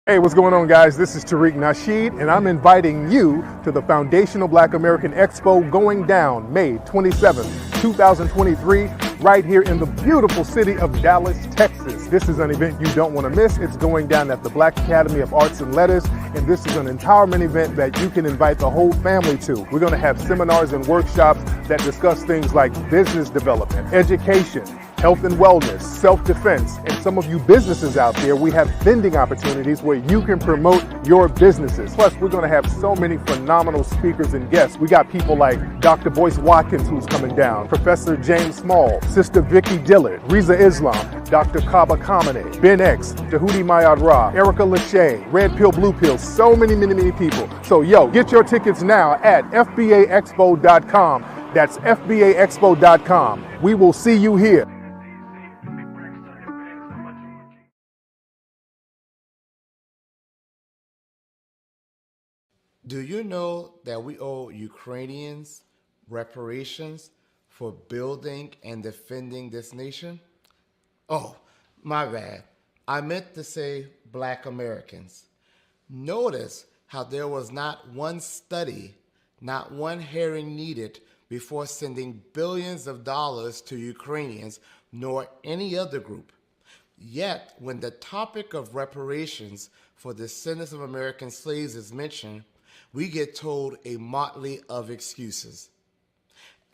Hey, what's going on, guys? This is Tariq Nasheed, and I'm inviting you to the Foundational Black American Expo going down May 27th, 2023, right here in the beautiful city of Dallas, Texas. This is an event you don't want to miss. It's going down at the Black Academy of Arts and Letters, and this is an empowerment event that you can invite the whole family to. We're going to have seminars and workshops that discuss things like business development, education, health and wellness, self-defense, and some of you businesses out there, we have vending opportunities where you can promote your businesses. Plus, we're going to have so many phenomenal speakers and guests. We got people like Dr. Boyce Watkins, who's coming down, Professor James Small, Sister Vicky Dillard, Riza Islam, Dr. Kaba Kamene, Ben X, Tahuti Mayad Ra, Erica Lachey, Red Pill, Blue Pill, so many people. So, yo, get your tickets now at fbaexpo.com. That's fbaexpo.com. We will see you here. Do you know that we owe Ukrainians reparations for building and defending this nation? Oh, my bad. I meant to say Black Americans. Notice how there was not one study, not one hearing needed before sending billions of dollars to Ukrainians nor any other group. Yet, when the topic of reparations for descendants of American slaves is mentioned, we get told a motley of excuses.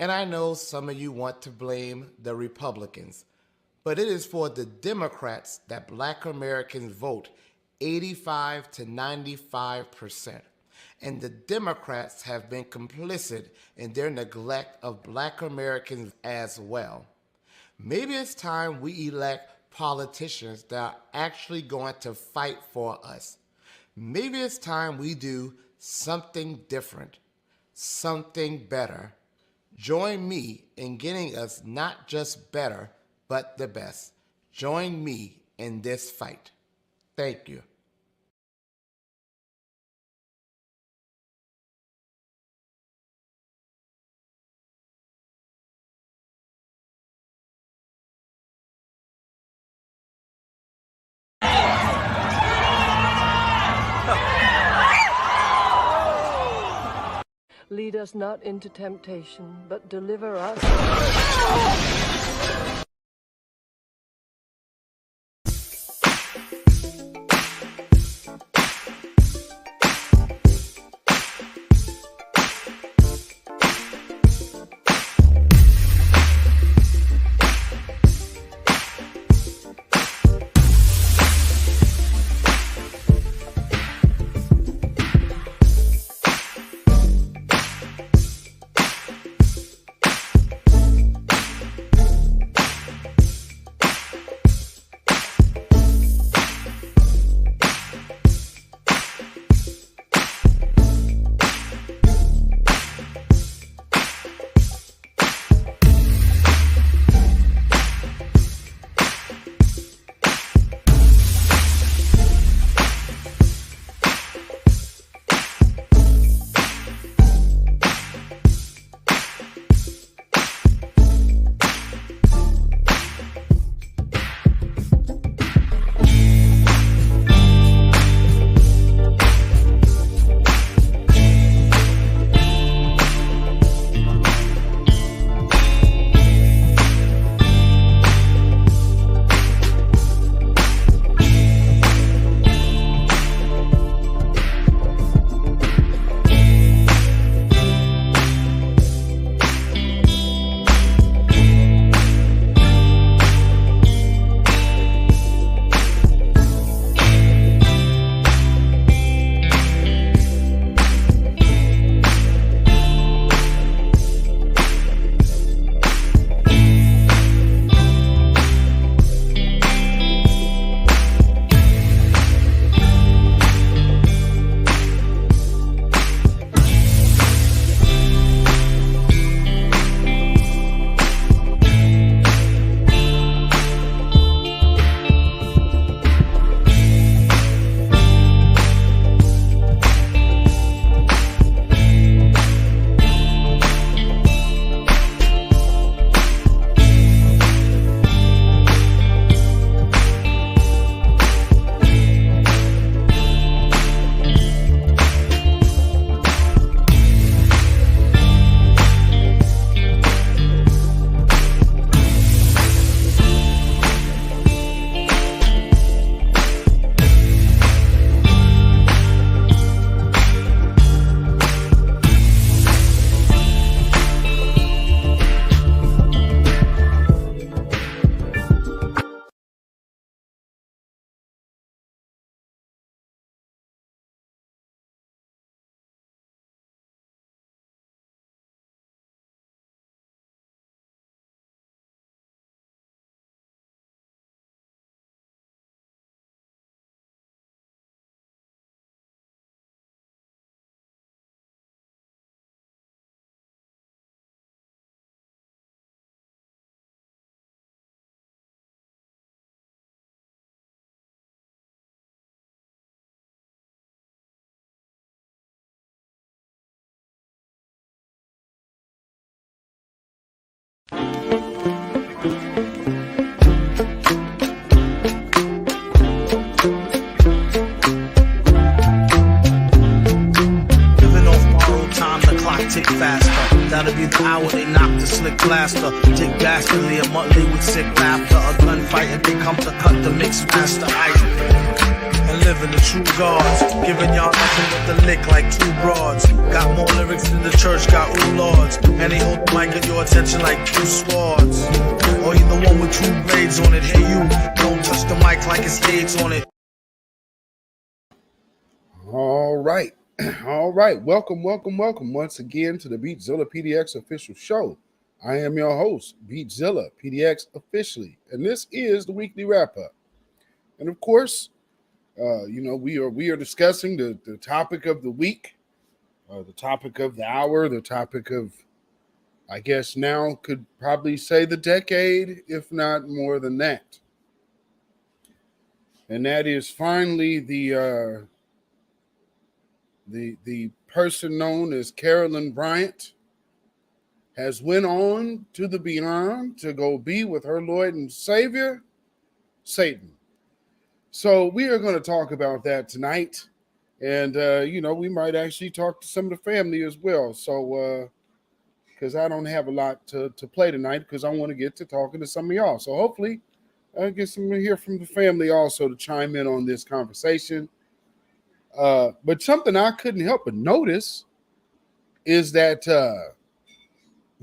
And I know some of you want to blame the Republicans, but it is for the Democrats that Black Americans vote 85 to 95%. And the Democrats have been complicit in their neglect of Black Americans as well. Maybe it's time we elect politicians that are actually going to fight for us. Maybe it's time we do something different, something better. Join me in getting us not just better, but the best. Join me in this fight. Thank you. Lead us not into temptation, but deliver us. slick blaster. Dick dastardly, a monthly with sick laughter. A gunfighter, they come to cut the mix master. And living the true gods, giving y'all nothing but the lick like two broads. Got more lyrics than the church got ooh lords. And they hold the mic at your attention like two swords. Or you the one with two blades on it. Hey you, don't touch the mic like it's AIDS on it. All right. All right. Welcome once again to the beatzillapdx official show. I am your host, beatzillapdx officially, and this is the weekly wrap-up. And of course, we are discussing the topic of the week, the topic of the hour, the topic of, I guess now could probably say the decade, if not more than that. And that is finally the person known as Carolyn Bryant has went on to the beyond to go be with her Lord and Savior, Satan. So we are going to talk about that tonight. And, we might actually talk to some of the family as well. So, because I don't have a lot to play tonight because I want to get to talking to some of y'all. So hopefully I'll get some hear from the family also to chime in on this conversation. But something I couldn't help but notice is that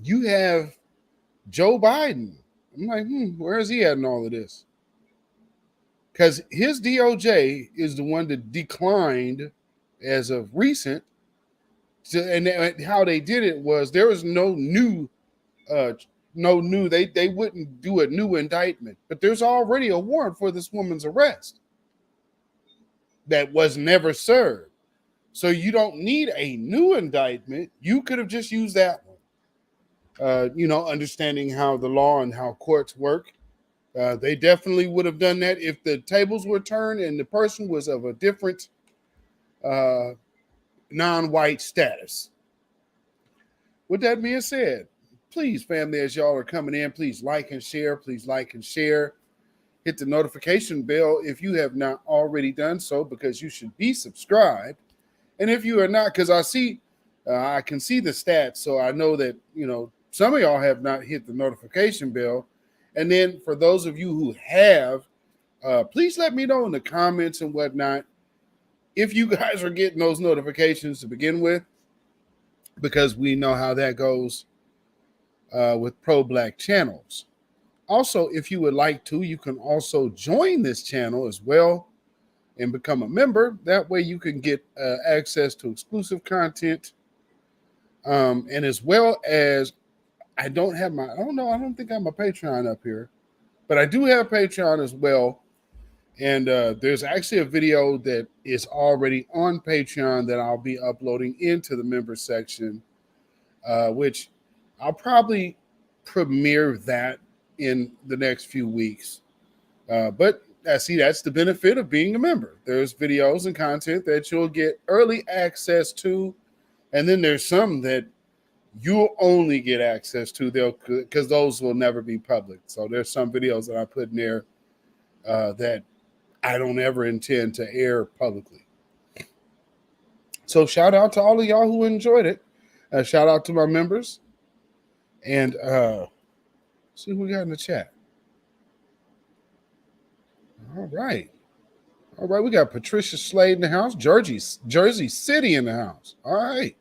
you have Joe Biden. I'm like, where is he at in all of this? Because his DOJ is the one that declined as of recent. And how they did it was there was no new, they wouldn't do a new indictment. But there's already a warrant for this woman's arrest that was never served. So you don't need a new indictment. You could have just used that one. Understanding how the law and how courts work. They definitely would have done that if the tables were turned and the person was of a different non-white status. With that being said, please, family, as y'all are coming in, please like and share. Please like and share. Hit the notification bell if you have not already done so, because you should be subscribed. And if you are not, because I can see the stats, so I know that, some of y'all have not hit the notification bell. And then for those of you who have, please let me know in the comments and whatnot if you guys are getting those notifications to begin with, because we know how that goes with pro-black channels. Also, if you would like to, you can also join this channel as well and become a member. That way you can get access to exclusive content. And as well as, I don't think I have my Patreon up here, but I do have Patreon as well. And there's actually a video that is already on Patreon that I'll be uploading into the member section, which I'll probably premiere that in the next few weeks. But that's the benefit of being a member. There's videos and content that you'll get early access to. And then there's some that you'll only get access to because those will never be public. So there's some videos that I put in there that I don't ever intend to air publicly. So shout out to all of y'all who enjoyed it. Shout out to my members. And see who we got in the chat. All right. We got Patricia Slade in the house. Jersey City in the house. All right.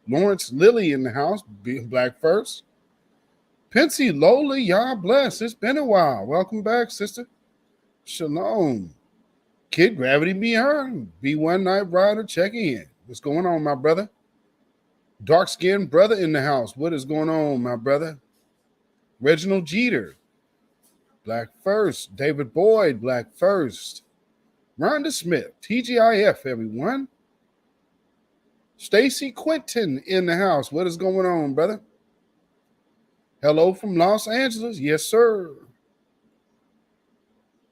Lawrence Lilly in the house. Black first. Pensy Lola, y'all bless. It's been a while. Welcome back, sister. Shalom. Kid Gravity Beyond. B1 Night Rider checking in. What's going on, my brother? Dark skinned brother in the house. What is going on, my brother? Reginald Jeter. Black first. David Boyd. Black first. Rhonda Smith. TGIF, everyone. Stacy Quinton in the house. What is going on, brother? Hello from Los Angeles. Yes, sir.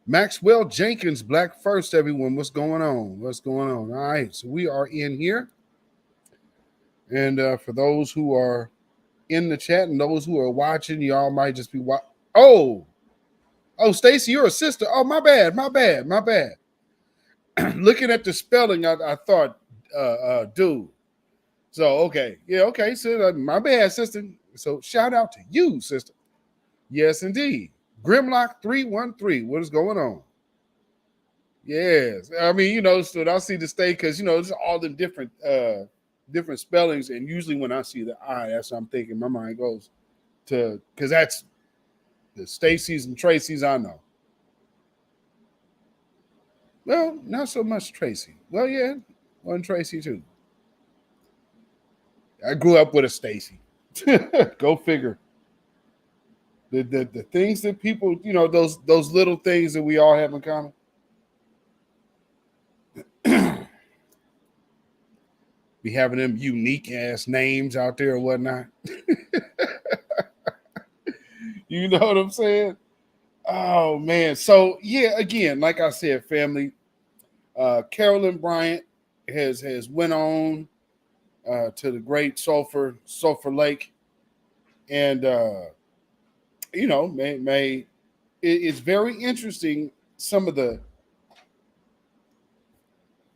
Maxwell Jenkins, Black first, everyone. What's going on? All right, so we are in here. And for those who are in the chat and those who are watching, y'all might just be watching. Oh, Stacy, you're a sister. Oh, my bad. Looking at the spelling, I thought, dude. So, okay. Yeah, okay. So, my bad, sister. So shout out to you, sister. Yes, indeed. Grimlock 313. What is going on? Yes. I mean, so I see the state because, it's all the different spellings. And usually when I see the I, that's what I'm thinking. My mind goes to, because that's the Stacy's and Tracy's I know. Well, not so much Tracy. Well, yeah, one Tracy too. I grew up with a Stacy. Go figure. The things that people, those little things that we all have in common. Be having them unique ass names out there or whatnot. You know what I'm saying? Oh man. So yeah, again, like I said, family, Carolyn Bryant has went on to the great Sulphur Lake. And it's very interesting some of the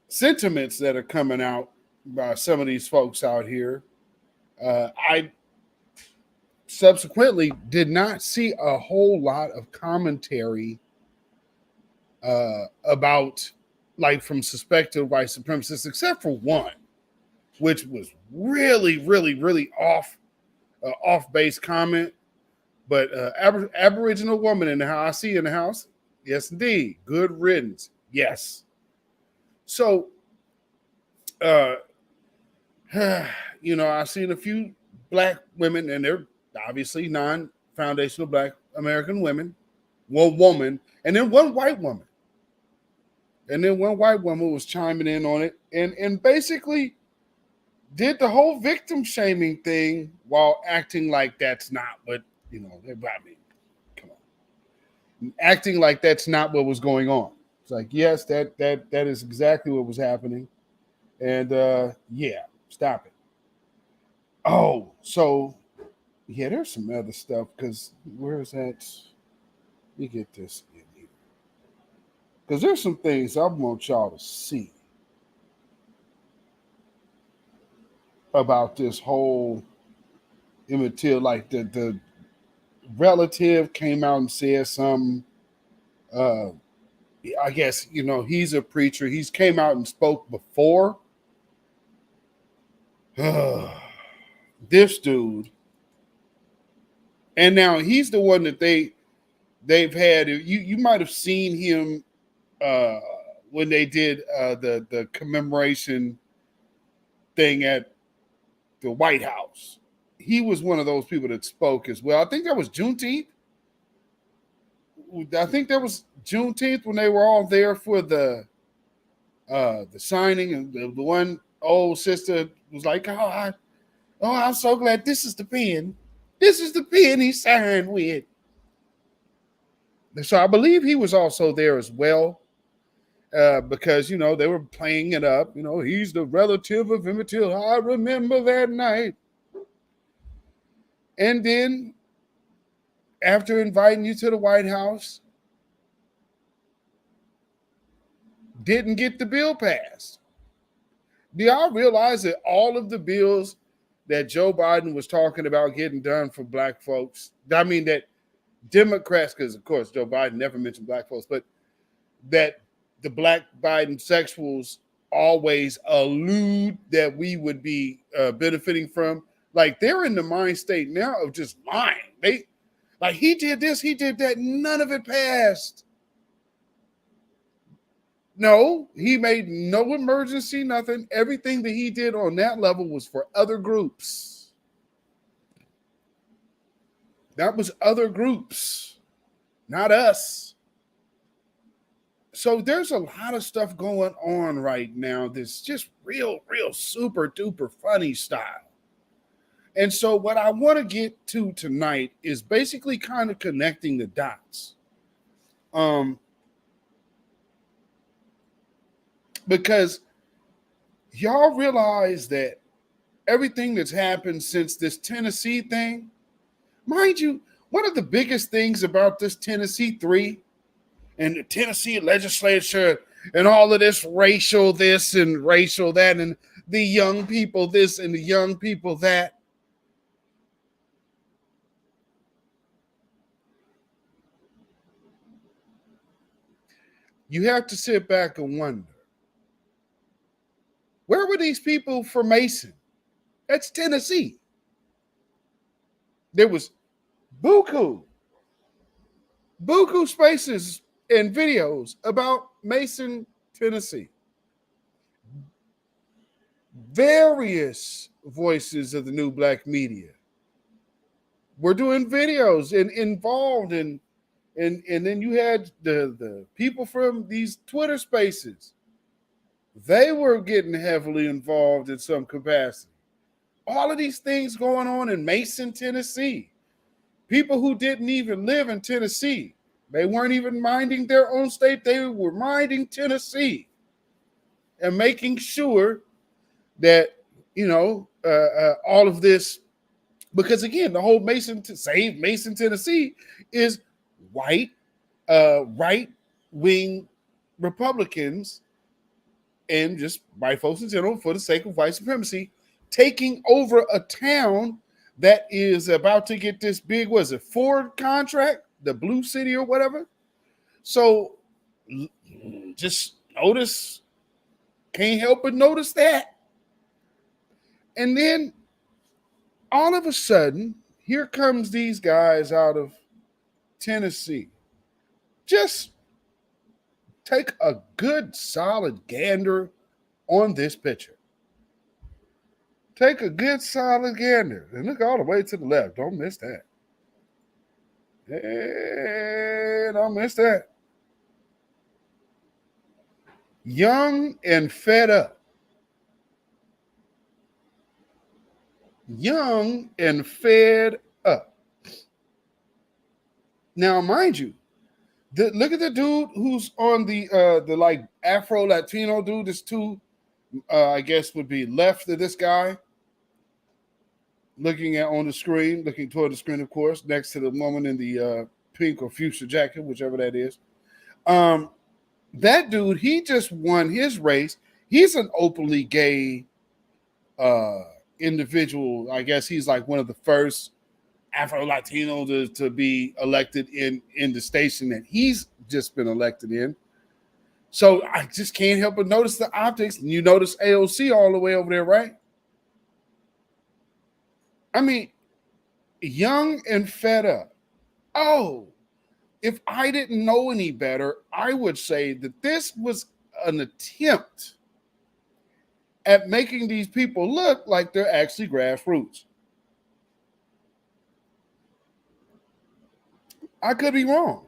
sentiments that are coming out by some of these folks out here. I subsequently did not see a whole lot of commentary about, like, from suspected white supremacists, except for one, which was really, really, really off base comment. But Aboriginal woman in the house, I see in the house. Yes, indeed. Good riddance. Yes. So, I've seen a few black women, and they're obviously non-foundational black American women, one woman, and then one white woman. And then one white woman was chiming in on it and basically did the whole victim shaming thing while acting like that's not what, I mean, come on. Acting like that's not what was going on. It's like, yes, that is exactly what was happening. And yeah, stop it. Oh, so yeah, there's some other stuff, because where is that? Let me get this in here. Because there's some things I want y'all to see about this whole Emmett Till. Like the relative came out and said something. I guess, he's a preacher. He's came out and spoke before. This dude. And now he's the one that they've had. You might have seen him when they did the commemoration thing at the White House. He was one of those people that spoke as well. I think that was Juneteenth. I think that was Juneteenth when they were all there for the signing, and the one old sister was like, "Oh, I'm so glad this is the pen. This is the pen he signed with." So I believe he was also there as well, because they were playing it up. He's the relative of Emmett Till. I remember that night. And then, after inviting you to the White House, didn't get the bill passed. Do y'all realize that all of the bills that Joe Biden was talking about getting done for black folks, I mean that Democrats, because of course Joe Biden never mentioned black folks, but that the black Biden sexuals always allude that we would be benefiting from, like, they're in the mind state now of just lying. Like, he did this, he did that, none of it passed. No, he made no emergency, nothing. Everything that he did on that level was for other groups. That was other groups, not us. So there's a lot of stuff going on right now that's just real super duper funny style. And so what I want to get to tonight is basically kind of connecting the dots. Because y'all realize that everything that's happened since this Tennessee thing, mind you, one of the biggest things about this Tennessee 3 and the Tennessee legislature and all of this racial this and racial that and the young people this and the young people that, you have to sit back and wonder, where were these people from Mason? That's Tennessee. There was buku spaces and videos about Mason, Tennessee. Various voices of the new black media were doing videos and involved in, and then you had the people from these Twitter spaces. They were getting heavily involved in some capacity. All of these things going on in Mason, Tennessee. People who didn't even live in Tennessee. They weren't even minding their own state. They were minding Tennessee and making sure that, all of this, because again, the whole Save Mason, Tennessee is white, right-wing Republicans and just white folks in general, for the sake of white supremacy, taking over a town that is about to get this big, was it Ford contract, the Blue City or whatever? So just can't help but notice that. And then all of a sudden, here comes these guys out of Tennessee. Just take a good solid gander on this picture. Take a good solid gander and look all the way to the left. Don't miss that. Hey, don't miss that. Young and fed up. Young and fed up. Now, mind you, look at the dude who's on the like Afro Latino dude. This two, I guess, would be left of this guy. Looking toward the screen, of course, next to the woman in the pink or fuchsia jacket, whichever that is. That dude, he just won his race. He's an openly gay individual. I guess he's like one of the first Afro-Latino to be elected in the station that he's just been elected in. So I just can't help but notice the optics. And you notice AOC all the way over there, right? I mean, young and fed up. Oh, if I didn't know any better, I would say that this was an attempt at making these people look like they're actually grassroots. I could be wrong.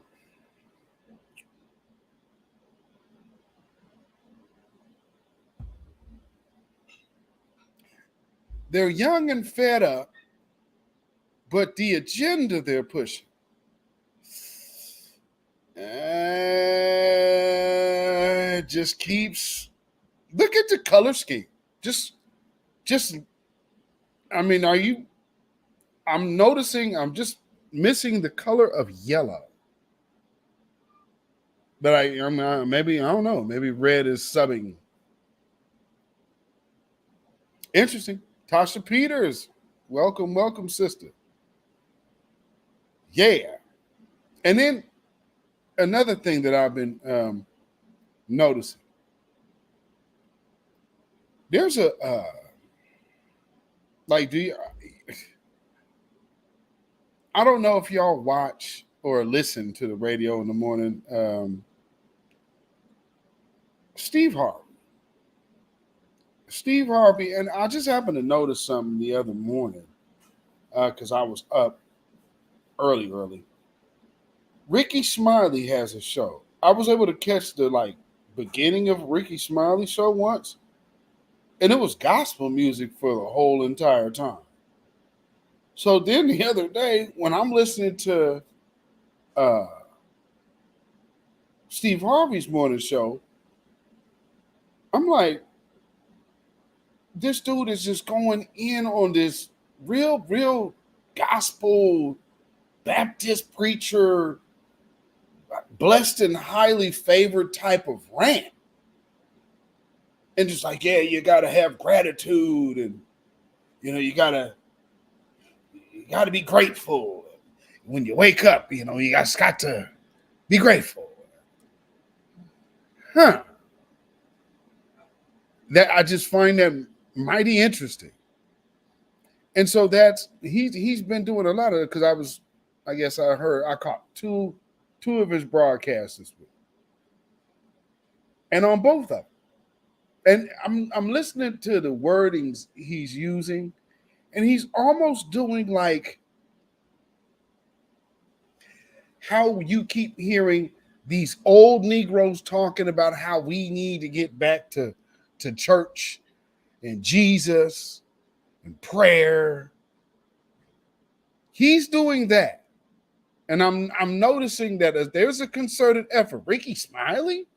They're young and fed up, but the agenda they're pushing just keeps. Look at the color scheme. Just. I mean, I'm noticing. I'm just missing the color of yellow. But maybe I don't know. Maybe red is subbing. Interesting. Tasha Peters, welcome, sister. Yeah. And then another thing that I've been noticing. There's a I don't know if y'all watch or listen to the radio in the morning. Steve Harvey, and I just happened to notice something the other morning because I was up early. Ricky Smiley has a show. I was able to catch the beginning of Ricky Smiley's show once, and it was gospel music for the whole entire time. So then the other day, when I'm listening to Steve Harvey's morning show, I'm like, this dude is just going in on this real gospel Baptist preacher, blessed and highly favored type of rant. And just like, yeah, you got to have gratitude and, you got to be grateful. When you wake up, you got to be grateful. Huh. That I just find that mighty interesting. And so that's he's been doing a lot of it because I caught two of his broadcasts this week. And on both of them. And I'm listening to the wordings he's using, and he's almost doing like how you keep hearing these old Negroes talking about how we need to get back to church and Jesus and prayer. He's doing that. And I'm noticing that there's a concerted effort. Ricky Smiley?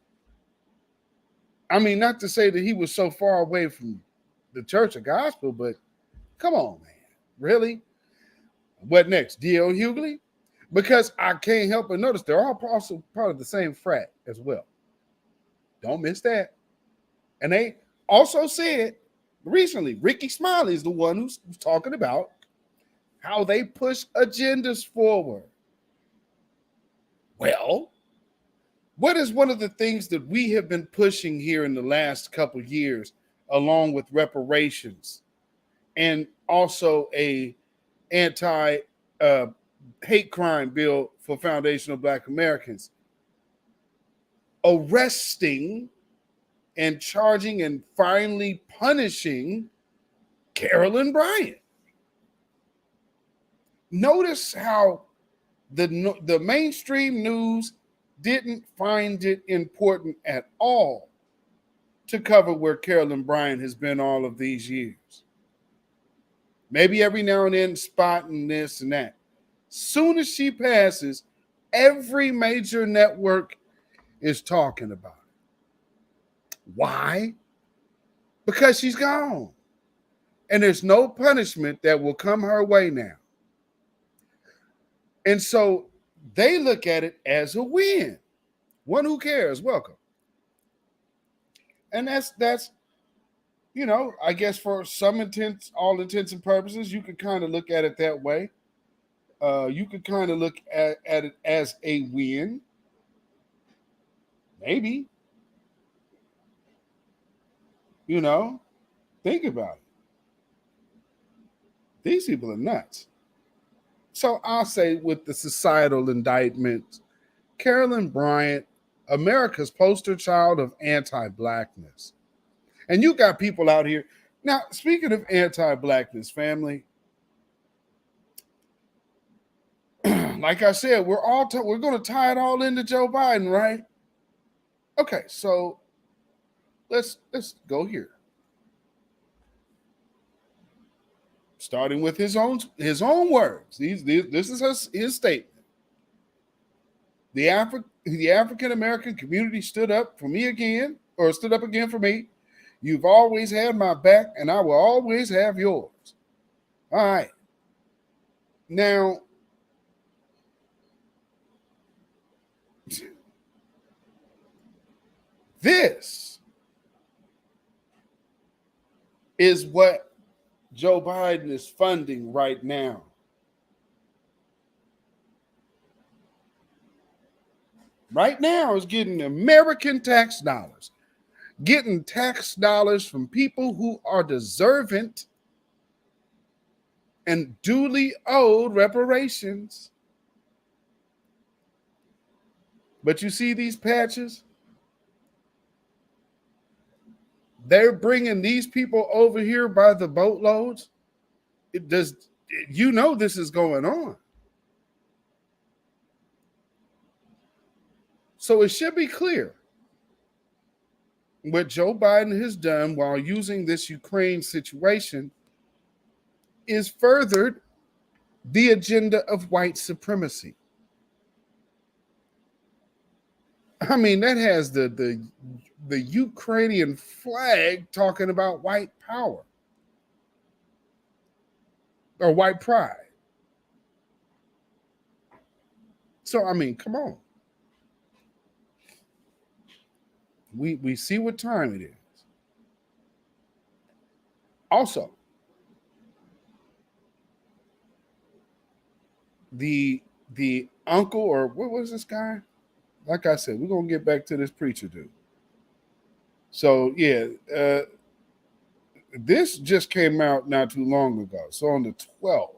I mean, not to say that he was so far away from the church of gospel, but come on, man. Really? What next? D.L. Hughley? Because I can't help but notice they're all also part of the same frat as well. Don't miss that. And they also said recently, Ricky Smiley is the one who's talking about how they push agendas forward. Well, what is one of the things that we have been pushing here in the last couple of years, along with reparations and also a anti-hate crime bill for foundational Black Americans? Arresting and charging and finally punishing Carolyn Bryant. Notice how the mainstream news didn't find it important at all to cover where Carolyn Bryant has been all of these years. Maybe every now and then spotting this and that. Soon as she passes, every major network is talking about it. Why? Because she's gone. And there's no punishment that will come her way now. And so they look at it as a win. One who cares, welcome. And that's I guess for all intents and purposes, you could kind of look at it that way. You could kind of look at it as a win. Maybe. Think about it. These people are nuts. So I'll say with the societal indictments, Carolyn Bryant, America's poster child of anti-Blackness. And you got people out here. Now, speaking of anti-Blackness, family, like I said, we're going to tie it all into Joe Biden, right? Okay, so let's go here. Starting with his own words. This is his statement. The African American community stood up again for me. You've always had my back, and I will always have yours. All right. Now, this is what Joe Biden is funding right now. Right now is getting American tax dollars, getting tax dollars from people who are deserving and duly owed reparations. But you see these patches? They're bringing these people over here by the boatloads. This is going on. So it should be clear what Joe Biden has done while using this Ukraine situation is furthered the agenda of white supremacy. I mean, that has the Ukrainian flag talking about white power or white pride. So, I mean, come on. We see what time it is. Also, the uncle, or what was this guy? Like I said, we're going to get back to this preacher dude. So yeah, this just came out not too long ago. So on the 12th.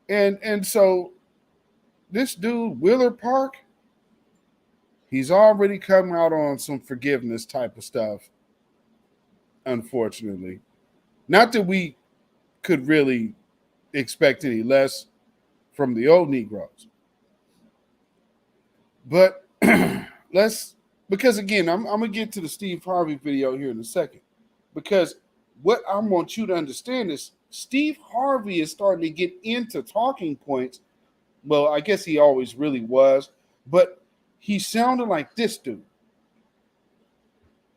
And so this dude, Willard Park, he's already come out on some forgiveness type of stuff, unfortunately. Not that we could really expect any less from the old Negroes. But because again, I'm going to get to the Steve Harvey video here in a second. Because what I want you to understand is Steve Harvey is starting to get into talking points. Well, I guess he always really was, but he sounded like this dude.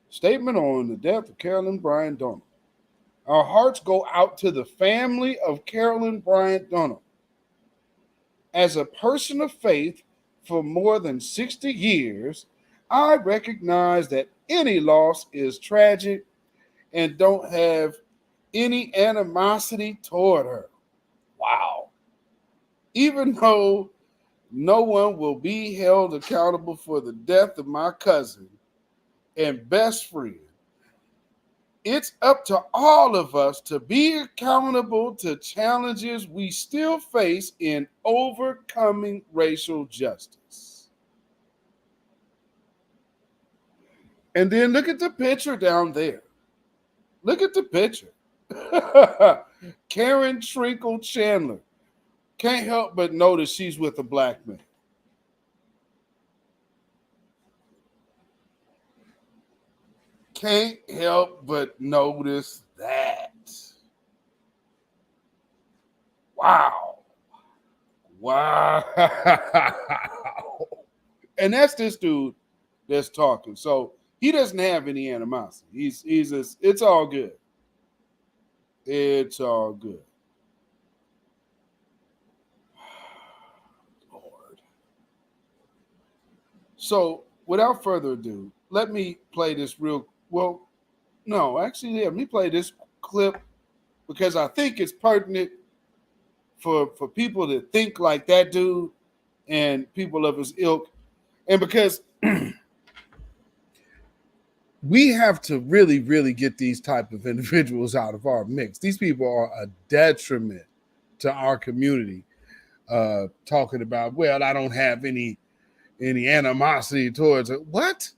Statement on the death of Carolyn Bryant Donald. Our hearts go out to the family of Carolyn Bryant Donald. As a person of faith for more than 60 years, I recognize that any loss is tragic and don't have any animosity toward her. Wow. Even though no one will be held accountable for the death of my cousin and best friend, it's up to all of us to be accountable to challenges we still face in overcoming racial justice. And then look at the picture down there. Look at the picture. Karen Trinkle Chandler. Can't help but notice she's with a black man. Can't help but notice that. Wow. Wow. And that's this dude that's talking. So he doesn't have any animosity. He's just, it's all good. It's all good. Lord. So without further ado, let me play this let me play this clip because I think it's pertinent for people to think like that dude and people of his ilk. And because we have to really, really get these type of individuals out of our mix. These people are a detriment to our community. Talking about, well, I don't have any animosity towards it. What?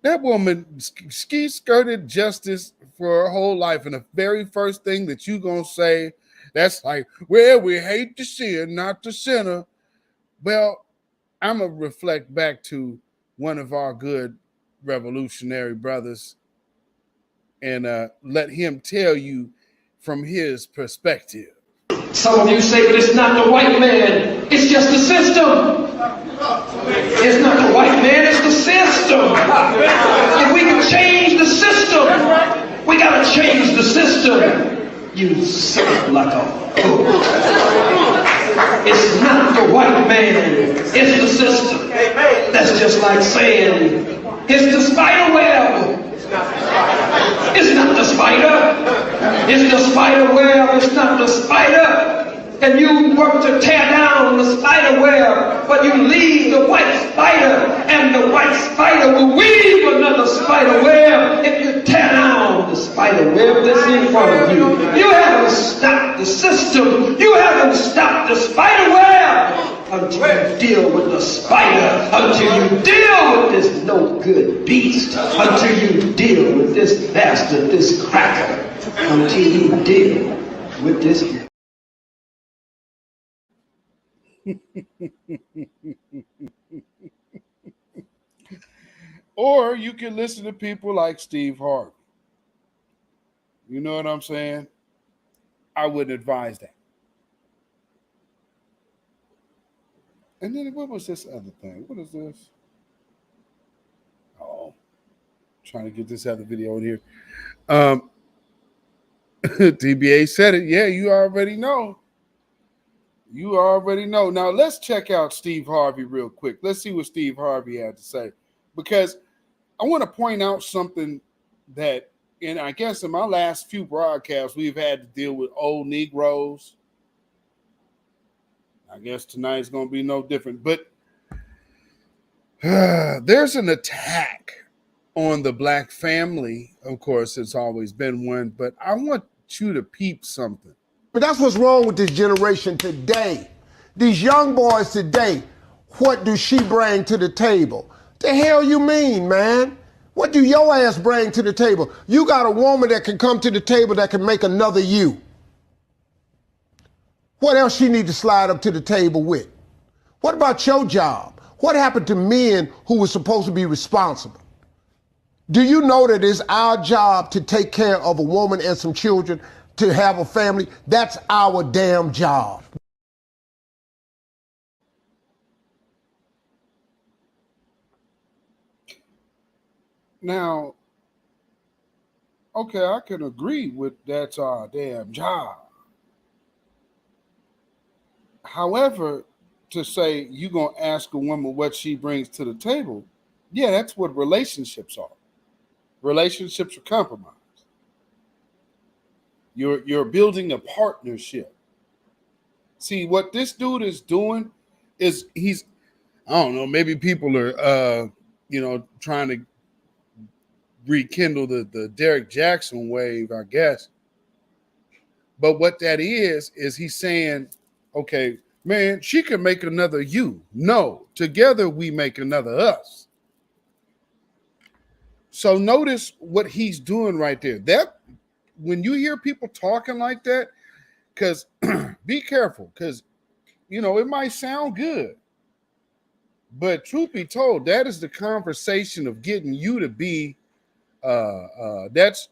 That woman ski-skirted justice for her whole life. And the very first thing that you going to say, that's like, well, we hate the sin, not the sinner. Well, I'm going to reflect back to one of our good revolutionary brothers and let him tell you from his perspective. Some of you say, but it's not the white man, it's just the system. It's not the white man, it's the system. If we can change the system, we gotta change the system. You sound like a fool. It's not the white man, it's the system. That's just like saying, it's the spider web. It's not the spider. It's the spider web. It's not the spider. And you work to tear down the spider web, but you leave the white spider, and the white spider will weave another spider web if you tear down the spider web that's in front of you. You haven't stopped the system. You haven't stopped the spider web until you deal with the spider, until you deal with this no good beast, until you deal with this bastard, this cracker, until you deal with this. Or you can listen to people like Steve Harvey. You know what I'm saying? I wouldn't advise that. And then what was this other thing? What is this? Oh, trying to get this other video in here. TBA said it. Yeah, you already know. You already know. Now let's check out Steve Harvey real quick. Let's see what Steve Harvey had to say. Because I want to point out something that, and I guess in my last few broadcasts, we've had to deal with old Negroes. I guess tonight's going to be no different. But There's an attack on the black family. Of course, it's always been one, but I want you to peep something. But that's what's wrong with this generation today. These young boys today, what do she bring to the table? The hell you mean, man? What do your ass bring to the table? You got a woman that can come to the table that can make another you. What else she need to slide up to the table with? What about your job? What happened to men who were supposed to be responsible? Do you know that it's our job to take care of a woman and some children, to have a family? That's our damn job. Now, okay, I can agree with that's our damn job. However, to say you're going to ask a woman what she brings to the table, yeah, that's what relationships are. Relationships are compromise. You're building a partnership. See, what this dude is doing is I don't know, maybe people are, trying to rekindle the Derek Jackson wave, I guess. But what that is he's saying, okay, man, she can make another you. No, together we make another us. So notice what he's doing right there. That when you hear people talking like that, because be careful, because it might sound good. But truth be told, that is the conversation of getting you to be that's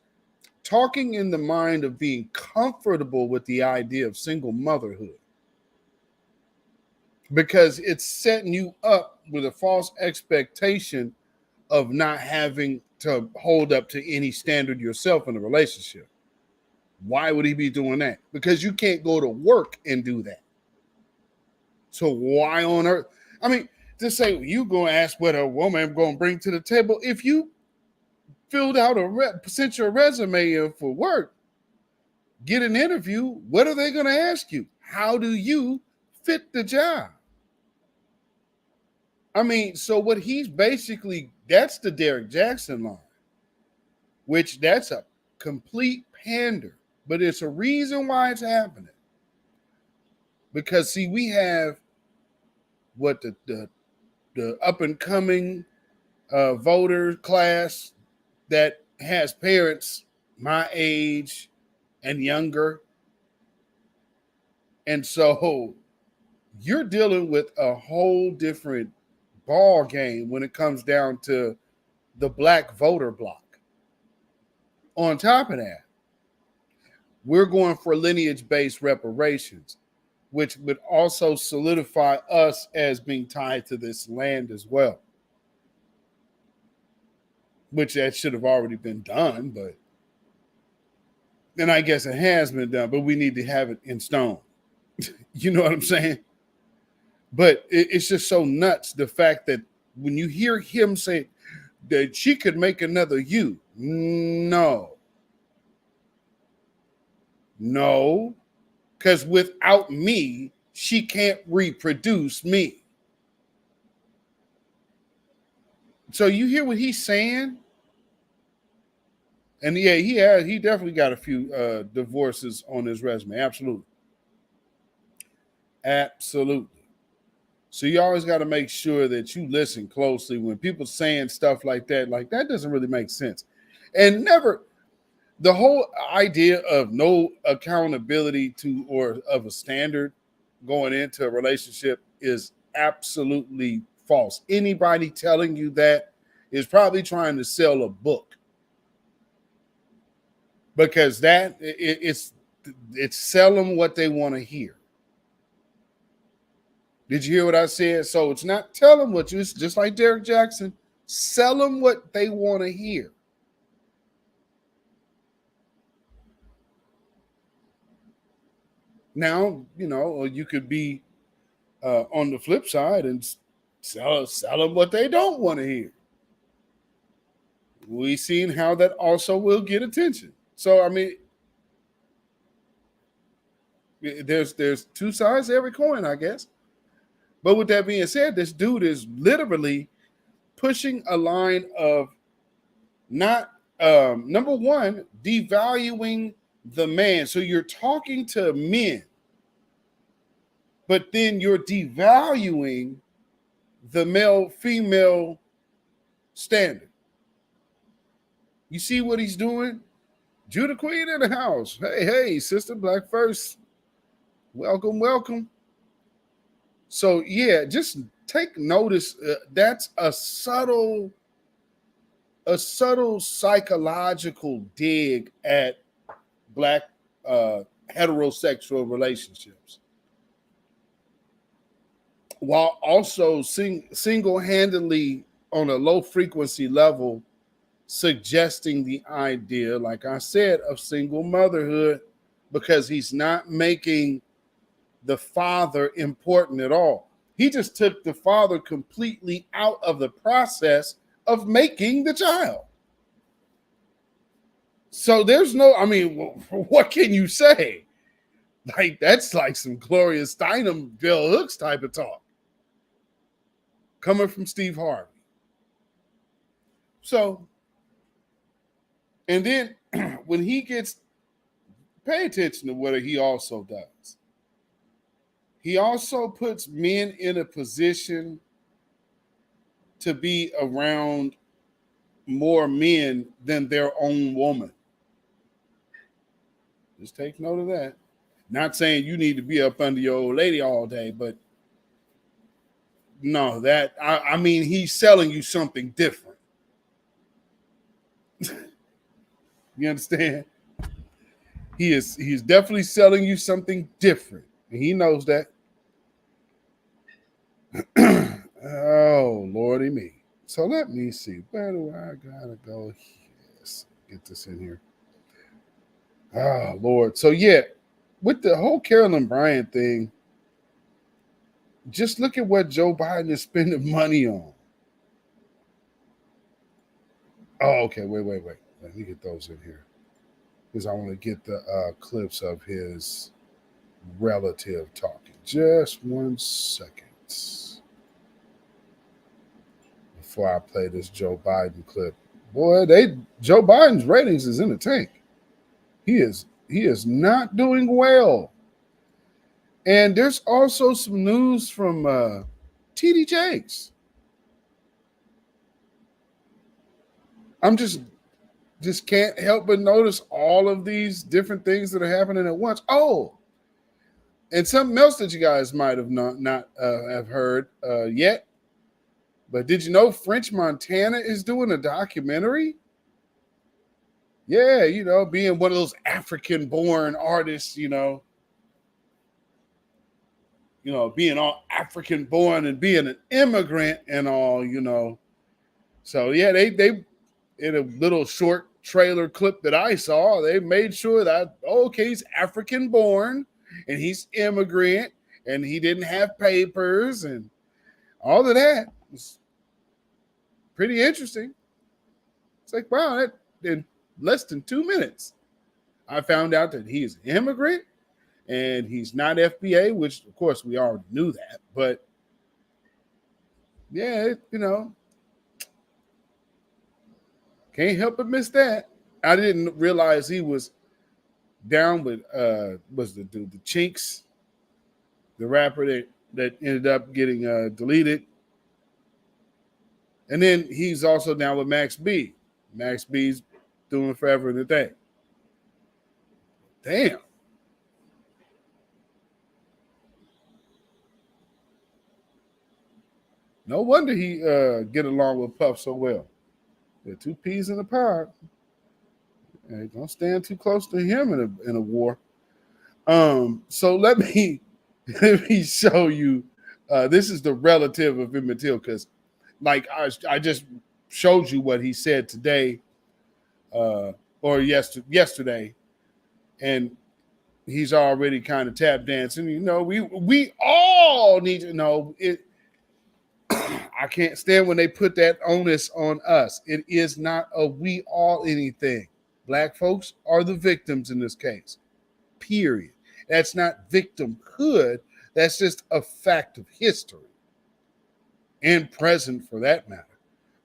talking in the mind of being comfortable with the idea of single motherhood, because it's setting you up with a false expectation of not having to hold up to any standard yourself in a relationship. Why would he be doing that? Because you can't go to work and do that. So why on earth? I mean, to say you going to ask what a woman going to bring to the table, if you filled out sent your resume in for work, get an interview, what are they going to ask you? How do you fit the job? I mean, so what he's basically, that's the Derek Jackson line, which that's a complete pander, but it's a reason why it's happening. Because see, we have what the up and coming voter class that has parents my age and younger. And so you're dealing with a whole different ball game when it comes down to the black voter block. On top of that, we're going for lineage-based reparations, which would also solidify us as being tied to this land as well. Which that should have already been done, but then I guess it has been done, but we need to have it in stone. You know what I'm saying? But it's just so nuts, the fact that when you hear him say that she could make another you, no, because without me, she can't reproduce me. So you hear what he's saying? And yeah, he definitely got a few divorces on his resume. Absolutely. So you always got to make sure that you listen closely when people saying stuff like that doesn't really make sense. And never, the whole idea of no accountability to or of a standard going into a relationship is absolutely false. Anybody telling you that is probably trying to sell a book, because that it's selling what they want to hear. Did you hear what I said? So it's not tell them what you, it's just like Derek Jackson, sell them what they want to hear. Now, you could be on the flip side and sell them what they don't want to hear. We've seen how that also will get attention. So, I mean, there's two sides to every coin, I guess. But with that being said, this dude is literally pushing a line of not number one, devaluing the man. So you're talking to men, but then you're devaluing the male-female standard. You see what he's doing? Judah Queen in the house. Hey, Sister Black First. Welcome, welcome. So yeah, just take notice. That's a subtle psychological dig at Black heterosexual relationships, while also single-handedly on a low frequency level suggesting the idea, like I said, of single motherhood, because he's not making the father important at all. He just took the father completely out of the process of making the child. So there's no, I mean, what can you say? Like, that's like some Gloria Steinem, Bell Hooks type of talk coming from Steve Harvey. So, and then when he gets, pay attention to what he also does. He also puts men in a position to be around more men than their own woman. Just take note of that. Not saying you need to be up under your old lady all day, but no, that I mean, he's selling you something different. You understand? He's definitely selling you something different. And he knows that. Oh, Lordy me. So let me see. Where do I gotta go? Yes, get this in here. Oh, Lord. So yeah, with the whole Carolyn Bryant thing, just look at what Joe Biden is spending money on. Oh, okay. Wait. Let me get those in here, because I want to get the clips of his relative talking. Just 1 second before I play this Joe Biden clip. Boy, Joe Biden's ratings is in the tank. He is not doing well. And there's also some news from TD Jakes. I'm just can't help but notice all of these different things that are happening at once. Oh, and something else that you guys might have not have heard yet. But did you know French Montana is doing a documentary? Yeah, being one of those African-born artists, being all African-born and being an immigrant and all, So yeah, they in a little short trailer clip that I saw, they made sure that, okay, he's African-born and he's immigrant and he didn't have papers and all of that. It's pretty interesting. It's like, wow, that in less than 2 minutes, I found out that he is an immigrant and he's not FBA, which of course we already knew that, but yeah, can't help but miss that. I didn't realize he was down with was the Chinks, the rapper that ended up getting deleted. And then he's also down with Max B. Max B's doing Forever and a Day. Damn. No wonder he get along with Puff so well. They're two peas in a pod. And don't stand too close to him in a war. So let me show you. This is the relative of Emmett Till, because like I just showed you what he said today or yesterday, and he's already kind of tap dancing. We all need to know it. I can't stand when they put that onus on us. It is not a we all anything. Black folks are the victims in this case. Period. That's not victimhood. That's just a fact of history and present for that matter.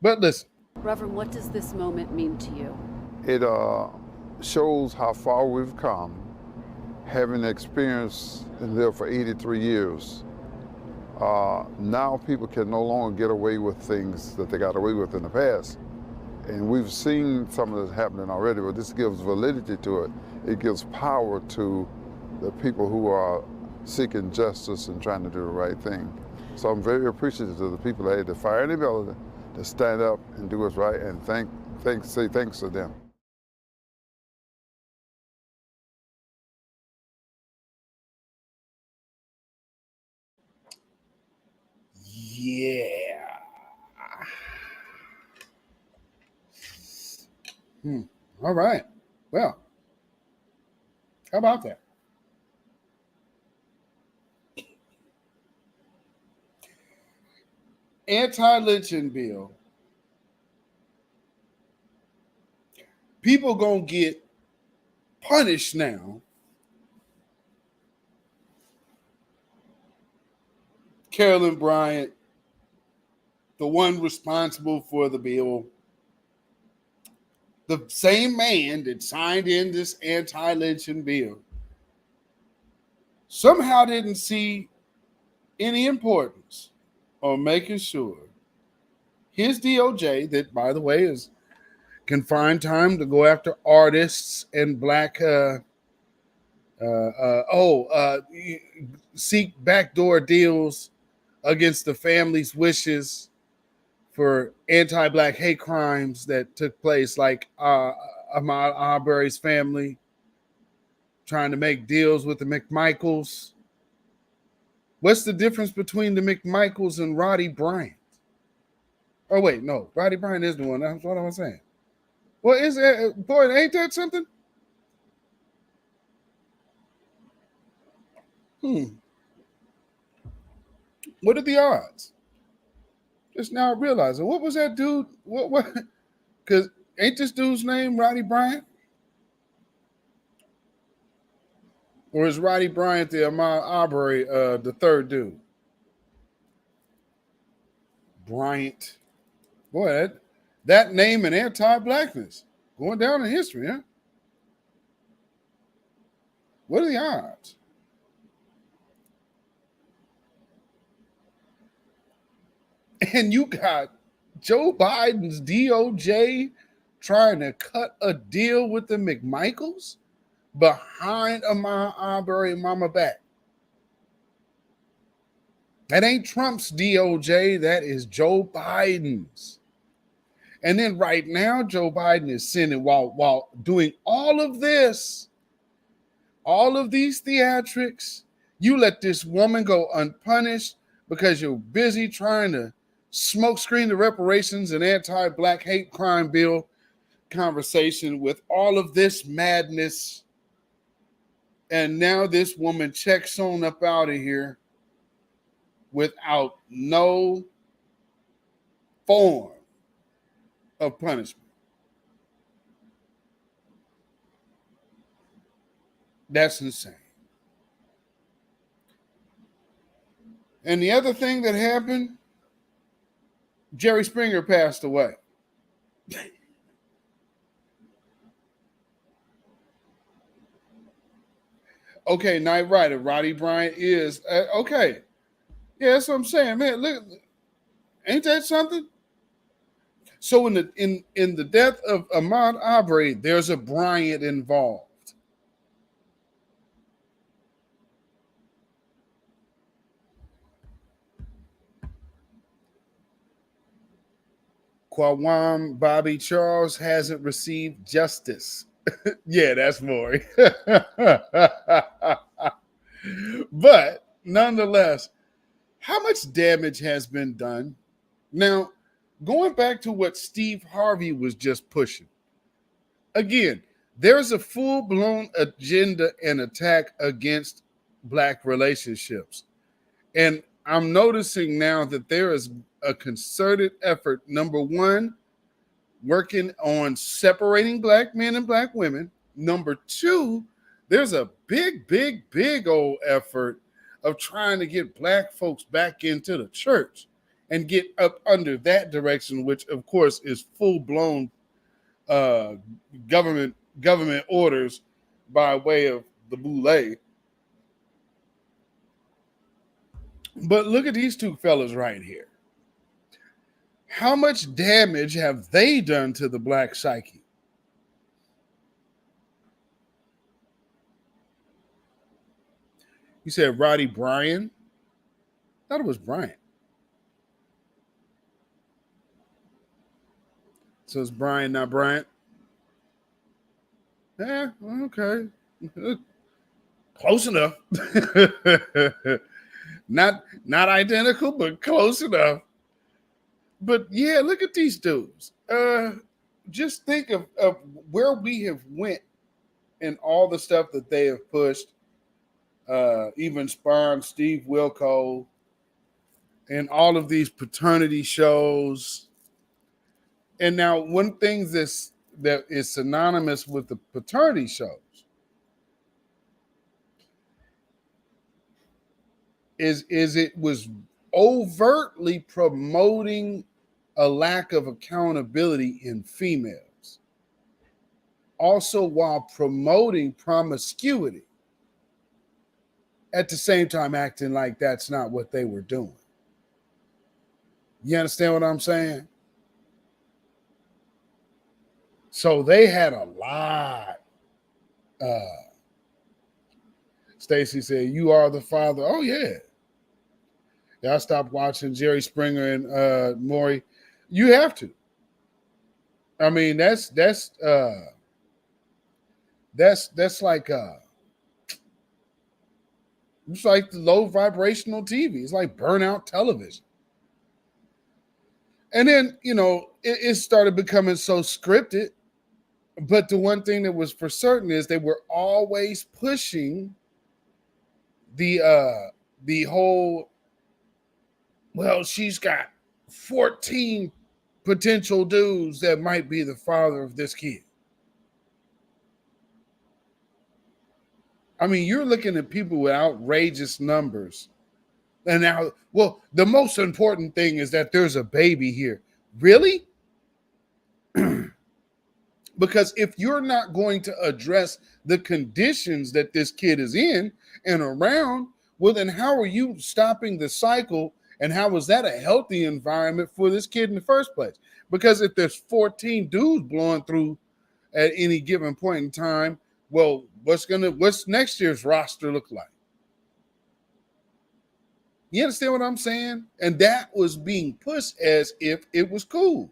But listen. Reverend, what does this moment mean to you? It shows how far we've come, having experienced and lived for 83 years. Now people can no longer get away with things that they got away with in the past. And we've seen some of this happening already, but this gives validity to it. It gives power to the people who are seeking justice and trying to do the right thing. So I'm very appreciative of the people that had the fire and the ability to stand up and do what's right, and say thanks to them. Yeah. All right. Well, how about that? Anti-lynching bill. People gonna get punished now. Carolyn Bryant, the one responsible for the bill, the same man that signed in this anti-lynching bill, somehow didn't see any importance on making sure his DOJ, that by the way is can find time to go after artists and black seek backdoor deals against the family's wishes for anti-black hate crimes that took place, like Ahmaud Arbery's family trying to make deals with the McMichaels. What's the difference between the McMichaels and Roddy Bryant? Oh, wait, no. Roddy Bryant is the one. That's what I was saying. Well, is it, boy, ain't that something? What are the odds? Just now realizing, what was that dude? What? Because ain't this dude's name Roddy Bryant? Or is Roddy Bryant the Ahmaud Arbery, the third dude? Bryant. Boy, that name and anti-blackness going down in history, huh? What are the odds? And you got Joe Biden's DOJ trying to cut a deal with the McMichaels behind Ahmaud Arbery and Mama back. That ain't Trump's DOJ. That is Joe Biden's. And then right now, Joe Biden is sending, while doing all of this, all of these theatrics, you let this woman go unpunished because you're busy trying to smokescreen the reparations and anti-black hate crime bill conversation with all of this madness. And now this woman checks on up out of here without no form of punishment. That's insane. And the other thing that happened, Jerry Springer passed away. Okay, Knight Rider, Roddy Bryant is okay. Yeah, that's what I'm saying, man. Look, ain't that something? So in the death of Ahmaud Arbery, there's a Bryant involved. Kwame Bobby Charles hasn't received justice. Yeah, that's Maury. But nonetheless, how much damage has been done? Now, going back to what Steve Harvey was just pushing, again, there's a full-blown agenda and attack against Black relationships. And I'm noticing now that there is a concerted effort, number one, working on separating Black men and Black women. Number two, there's a big old effort of trying to get Black folks back into the church. and get up under that direction, which of course is full-blown government orders by way of the boule. But look at these two fellas right here. How much damage have they done to the black psyche? You said Roddy Bryan? I thought it was Bryant. So it's Brian, not Bryant? Yeah, okay. Close enough. Not identical, but close enough. But yeah, look at these dudes. Just think of where we have went and all the stuff that they have pushed. Even spawned Steve Wilco and all of these paternity shows. And now one thing that is synonymous with the paternity shows is it was overtly promoting a lack of accountability in females, also while promoting promiscuity, at the same time acting like that's not what they were doing. You understand what I'm saying? So they had a lot. Stacy said, "You are the father." Oh yeah. Yeah, I stopped watching Jerry Springer and Maury. You have to. I mean, that's like it's like the low vibrational TV. It's like burnout television. And then, it started becoming so scripted. But the one thing that was for certain is they were always pushing the whole, well, she's got 14 potential dudes that might be the father of this kid. I mean, you're looking at people with outrageous numbers. And now, well, the most important thing is that there's a baby here. Really? Because if you're not going to address the conditions that this kid is in and around, well, then how are you stopping the cycle? And how was that a healthy environment for this kid in the first place? Because if there's 14 dudes blowing through at any given point in time, well, what's next year's roster look like? You understand what I'm saying? And that was being pushed as if it was cool.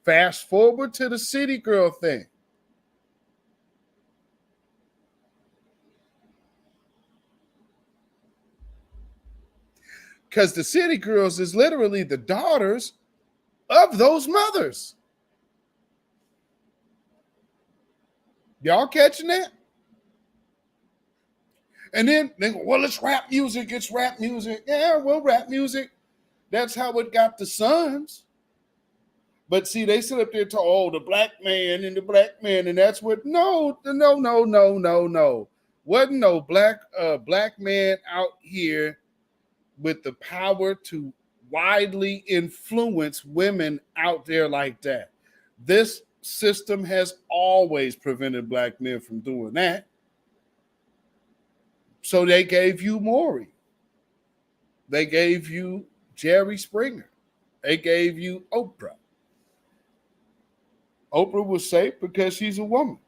Fast forward to the city girl thing. Because the city girls is literally the daughters of those mothers. Y'all catching that? And then they go, well, it's rap music. It's rap music. Yeah, well, rap music. That's how it got the sons. But see, they sit up there to, the black man and the black man. And that's what, no. Wasn't no black man out here with the power to widely influence women out there like that. This system has always prevented black men from doing that. So they gave you Maury. They gave you Jerry Springer. They gave you Oprah. Oprah was safe because she's a woman.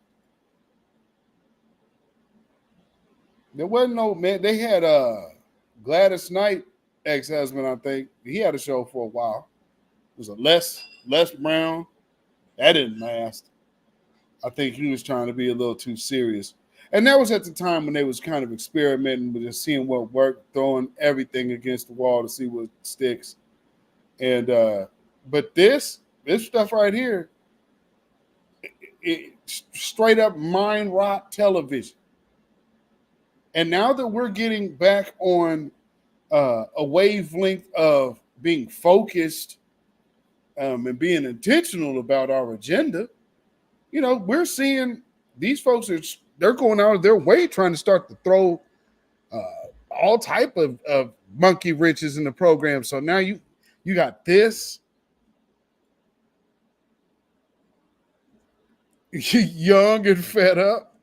There wasn't no man. They had Gladys Knight, ex-husband, I think. He had a show for a while. It was a Les Brown. That didn't last. I think he was trying to be a little too serious. And that was at the time when they was kind of experimenting with just seeing what worked, throwing everything against the wall to see what sticks. And but this stuff right here, it straight up mind rot television. And now that we're getting back on a wavelength of being focused and being intentional about our agenda, we're seeing these folks they're going out of their way trying to start to throw all type of monkey wrenches in the program. So now You got this. Young and fed up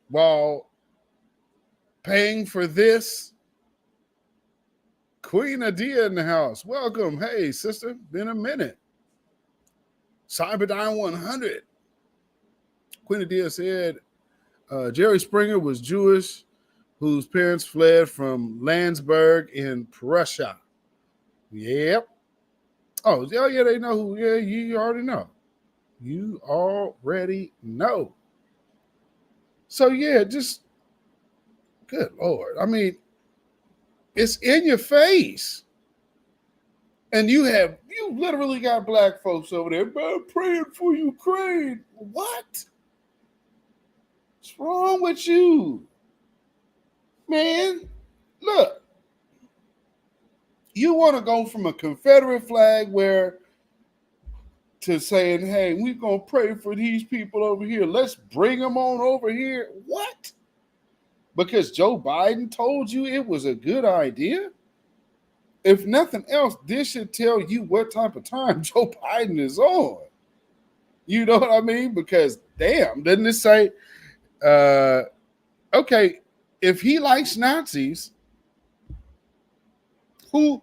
while paying for this. Queen Adia in the house. Welcome. Hey, sister. Been a minute. Cyberdyne 100. Queen Adia said Jerry Springer was Jewish, whose parents fled from Landsberg in Prussia. Yep. Oh, yeah, they know who. Yeah, you already know. You already know. So, yeah, just, good Lord. I mean, it's in your face. And you literally got black folks over there, man, praying for Ukraine. What? What's wrong with you? Man, look. You want to go from a Confederate flag to saying, hey, we're going to pray for these people over here. Let's bring them on over here. What? Because Joe Biden told you it was a good idea? If nothing else, this should tell you what type of time Joe Biden is on. You know what I mean? Because, damn, doesn't it say, okay, if he likes Nazis, who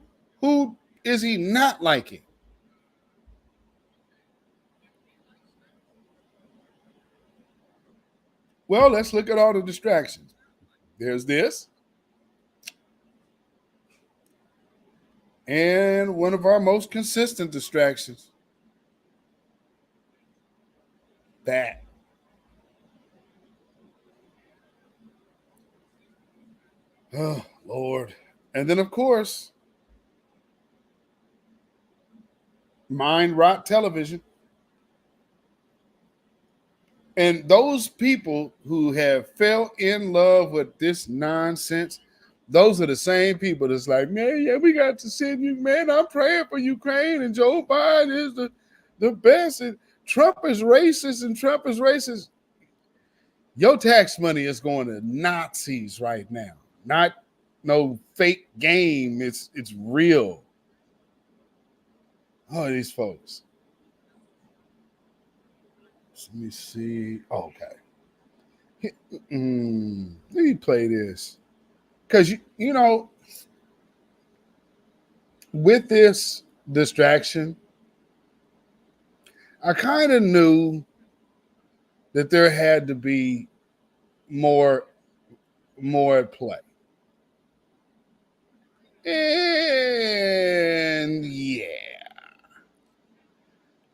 is he not liking? Well, let's look at all the distractions. There's this. And one of our most consistent distractions. That. Oh, Lord. And then, of course, mind rot television. And those people who have fell in love with this nonsense, those are the same people that's like, man, yeah, we got to send you, man. I'm praying for Ukraine, and Joe Biden is the best. And Trump is racist, and Trump is racist. Your tax money is going to Nazis right now. Not no fake game. It's real. Oh, these folks. Let me see. Oh, okay. Let me play this. Because, you know, with this distraction, I kind of knew that there had to be more at play. And yeah,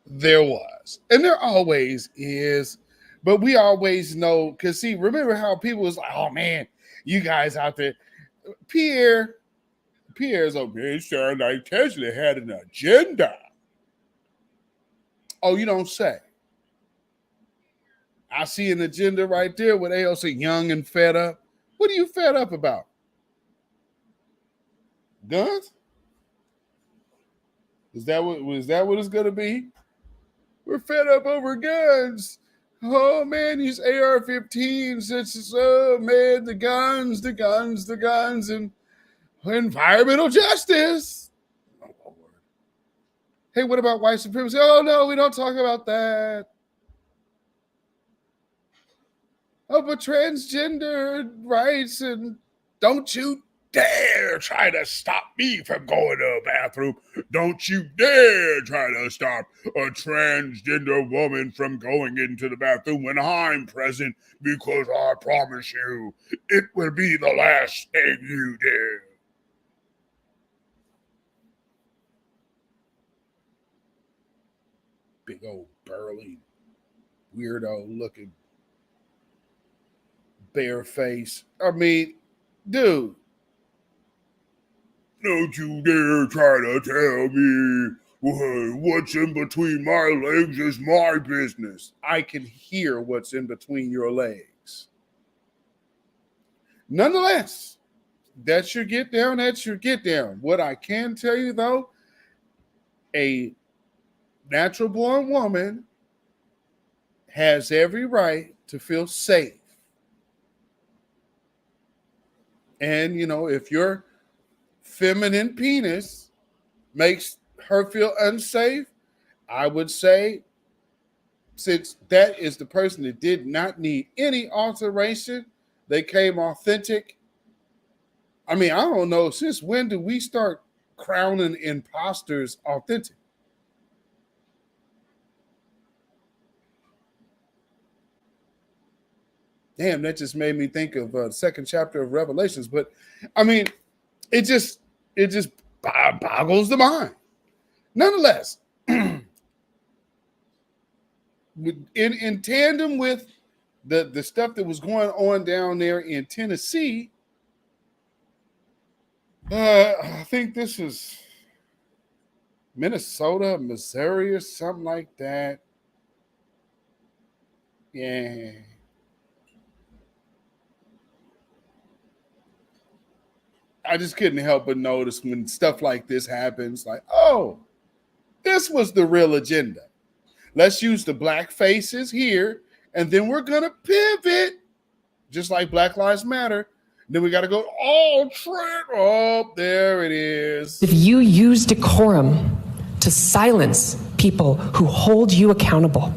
there was. And there always is. But we always know, because see, remember how people was like, oh man, you guys out there. Pierre's over here saying like Tesla had an agenda. Oh, you don't say. I see an agenda right there with AOC, young and fed up. What are you fed up about? Guns? Is that what it's gonna be? We're fed up over guns. Oh man, these AR-15s. It's oh man, the guns, and environmental justice. Oh, Lord. Hey, what about white supremacy? Oh no, we don't talk about that. Oh, but transgender rights, and don't you dare try to stop me from going to the bathroom. Don't you dare try to stop a transgender woman from going into the bathroom when I'm present, because I promise you, it will be the last thing you do. Big old burly, weirdo looking bare face. I mean, dude. Don't you dare try to tell me what's in between my legs is my business. I can hear what's in between your legs. Nonetheless, that's your get down. That's your get down. What I can tell you, though, a natural born woman has every right to feel safe. And, you know, if you're feminine penis makes her feel unsafe, I would say, since that is the person that did not need any alteration, they came authentic. I mean, I don't know, since when do we start crowning imposters authentic? Damn, that just made me think of the second chapter of Revelations. But I mean, it just boggles the mind. Nonetheless, in tandem with the stuff that was going on down there in Tennessee, I think this is Minnesota, Missouri, or something like that. Yeah. I just couldn't help but notice when stuff like this happens, like, oh, this was the real agenda. Let's use the black faces here, and then we're going to pivot, just like Black Lives Matter. Then we got to go, oh, there it is. If you use decorum to silence people who hold you accountable,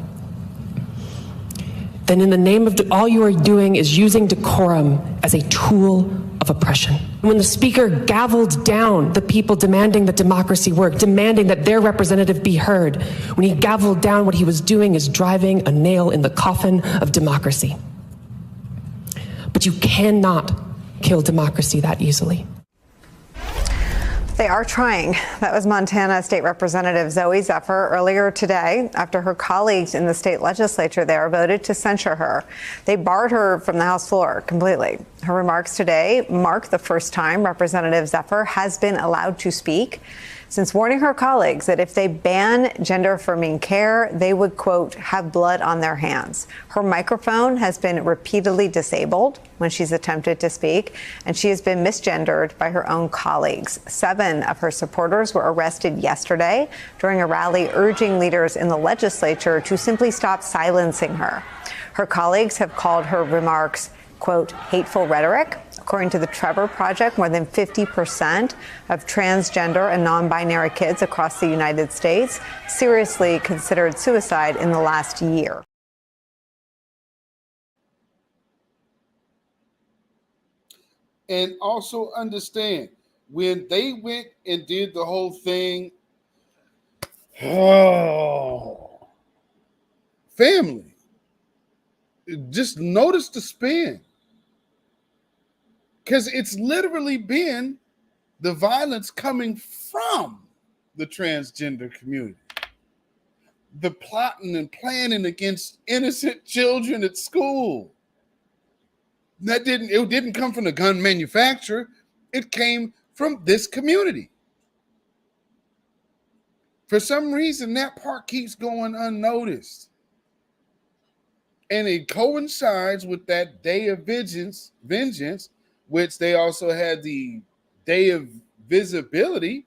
then in the name of all you are doing is using decorum as a tool of oppression. When the speaker gavelled down the people demanding that democracy work, demanding that their representative be heard, when he gavelled down, what he was doing is driving a nail in the coffin of democracy. But you cannot kill democracy that easily. They are trying. That was Montana State Representative Zoe Zephyr earlier today after her colleagues in the state legislature there voted to censure her. They barred her from the House floor completely. Her remarks today mark the first time Representative Zephyr has been allowed to speak since warning her colleagues that if they ban gender-affirming care, they would, quote, have blood on their hands. Her microphone has been repeatedly disabled when she's attempted to speak, and she has been misgendered by her own colleagues. 7 of her supporters were arrested yesterday during a rally urging leaders in the legislature to simply stop silencing her. Her colleagues have called her remarks, quote, hateful rhetoric. According to the Trevor Project, more than 50% of transgender and non-binary kids across the United States seriously considered suicide in the last year. And also understand, when they went and did the whole thing, family, just notice the spin. Because it's literally been the violence coming from the transgender community. The plotting and planning against innocent children at school. It didn't come from the gun manufacturer. It came from this community. For some reason, that part keeps going unnoticed. And it coincides with that day of vengeance, which they also had the day of visibility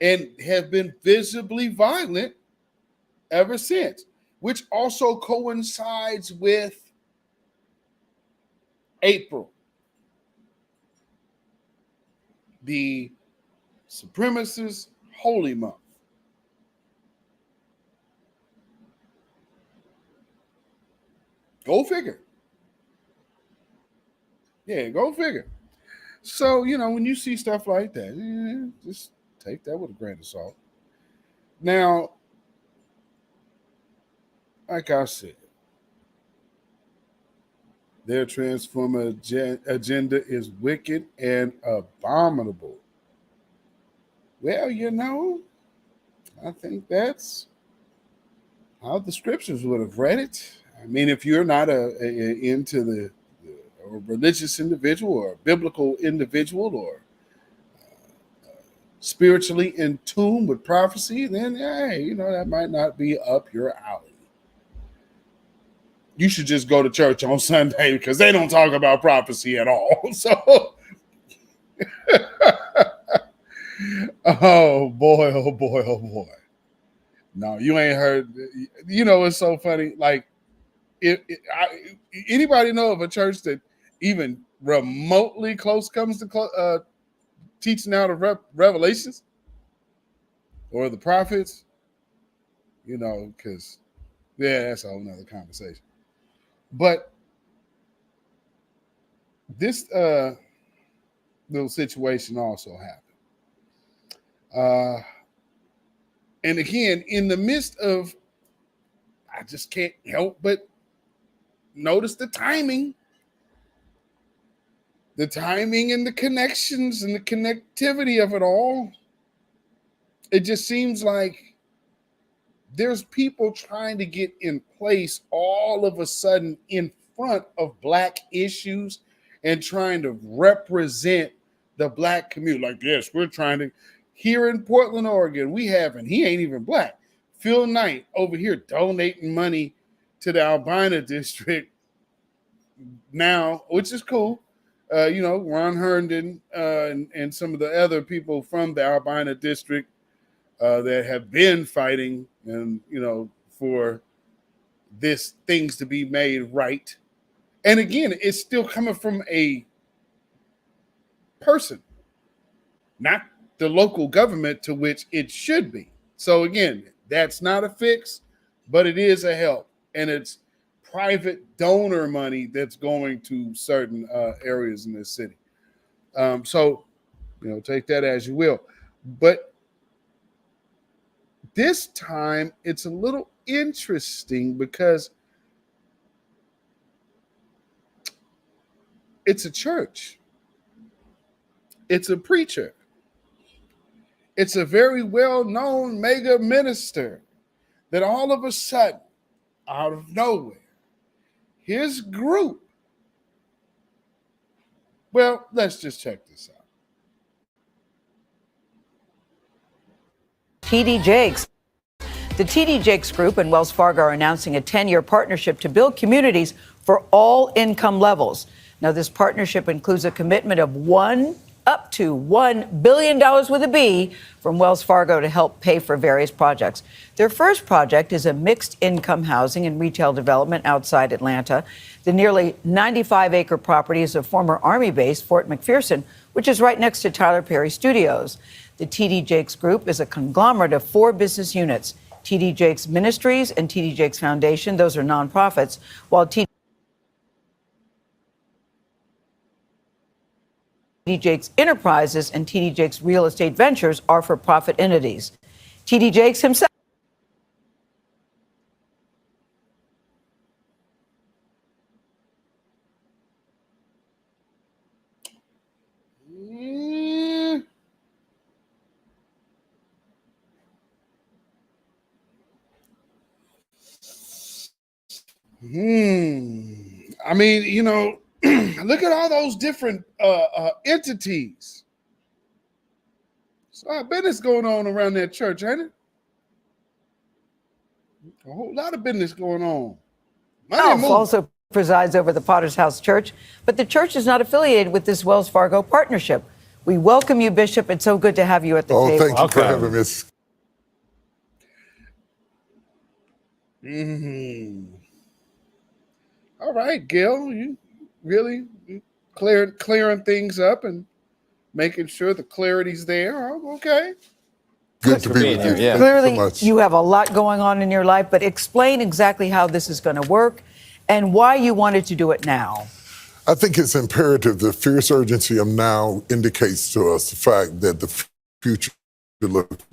and have been visibly violent ever since, which also coincides with April, the supremacist holy month. Go figure. Yeah, go figure. So, when you see stuff like that, just take that with a grain of salt. Now, like I said, their transformer agenda is wicked and abominable. Well, I think that's how the scriptures would have read it. I mean, if you're not into the a religious individual or a biblical individual or spiritually in tune with prophecy, then hey, that might not be up your alley. You should just go to church on Sunday because they don't talk about prophecy at all. So, oh boy. No, you ain't heard. It's so funny. Like, anybody know of a church that even remotely close comes to teaching out of Revelations or the prophets, because, that's a whole nother conversation. But this little situation also happened. And again, in the midst of, I just can't help but notice the timing and the connections and the connectivity of it all. It just seems like there's people trying to get in place all of a sudden in front of Black issues and trying to represent the Black community. Like, yes, we're trying to, here in Portland, Oregon, we have, and he ain't even Black, Phil Knight over here donating money to the Albina district now, which is cool. Ron Herndon and some of the other people from the Albina district that have been fighting and, for this things to be made right. And again, it's still coming from a person, not the local government to which it should be. So again, that's not a fix, but it is a help. And it's private donor money that's going to certain areas in this city. So, take that as you will. But this time it's a little interesting because it's a church. It's a preacher. It's a very well-known mega minister that all of a sudden, out of nowhere, his group, well, let's just check this out. TD Jakes. The TD Jakes Group and Wells Fargo are announcing a 10-year partnership to build communities for all income levels. Now, this partnership includes a commitment of up to $1 billion with a B from Wells Fargo to help pay for various projects. Their first project is a mixed income housing and retail development outside Atlanta. The nearly 95-acre property is a former Army base, Fort McPherson, which is right next to Tyler Perry Studios. The TD Jakes Group is a conglomerate of 4 business units: TD Jakes Ministries and TD Jakes Foundation. Those are nonprofits, while TD Jakes Enterprises and TD Jakes Real Estate Ventures are for-profit entities. TD Jakes himself. I mean, look at all those different entities. So I bet it's going on around that church, ain't it? A whole lot of business going on. Also presides over the Potter's House Church, but the church is not affiliated with this Wells Fargo partnership. We welcome you, Bishop. It's so good to have you at the table. Thank you for having us. All right, Gil, you really clearing things up and making sure the clarity's there. Oh, okay. Good to be with you. Yeah. Clearly, you have a lot going on in your life, but explain exactly how this is going to work and why you wanted to do it now. I think it's imperative. The fierce urgency of now indicates to us the fact that the future looks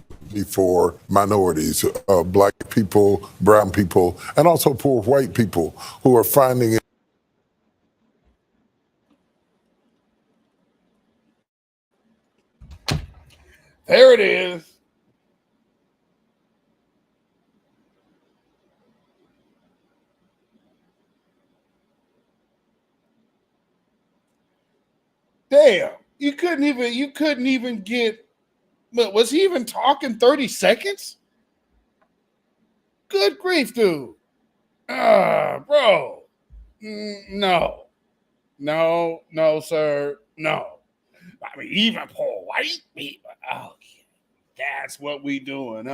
for minorities, Black people, brown people, and also poor white people who are finding it. There it is. Damn, you couldn't even get, was he even talking 30 seconds? Good grief, dude. Bro. No, sir. No. I mean, even poor white people. Oh, that's what we doing,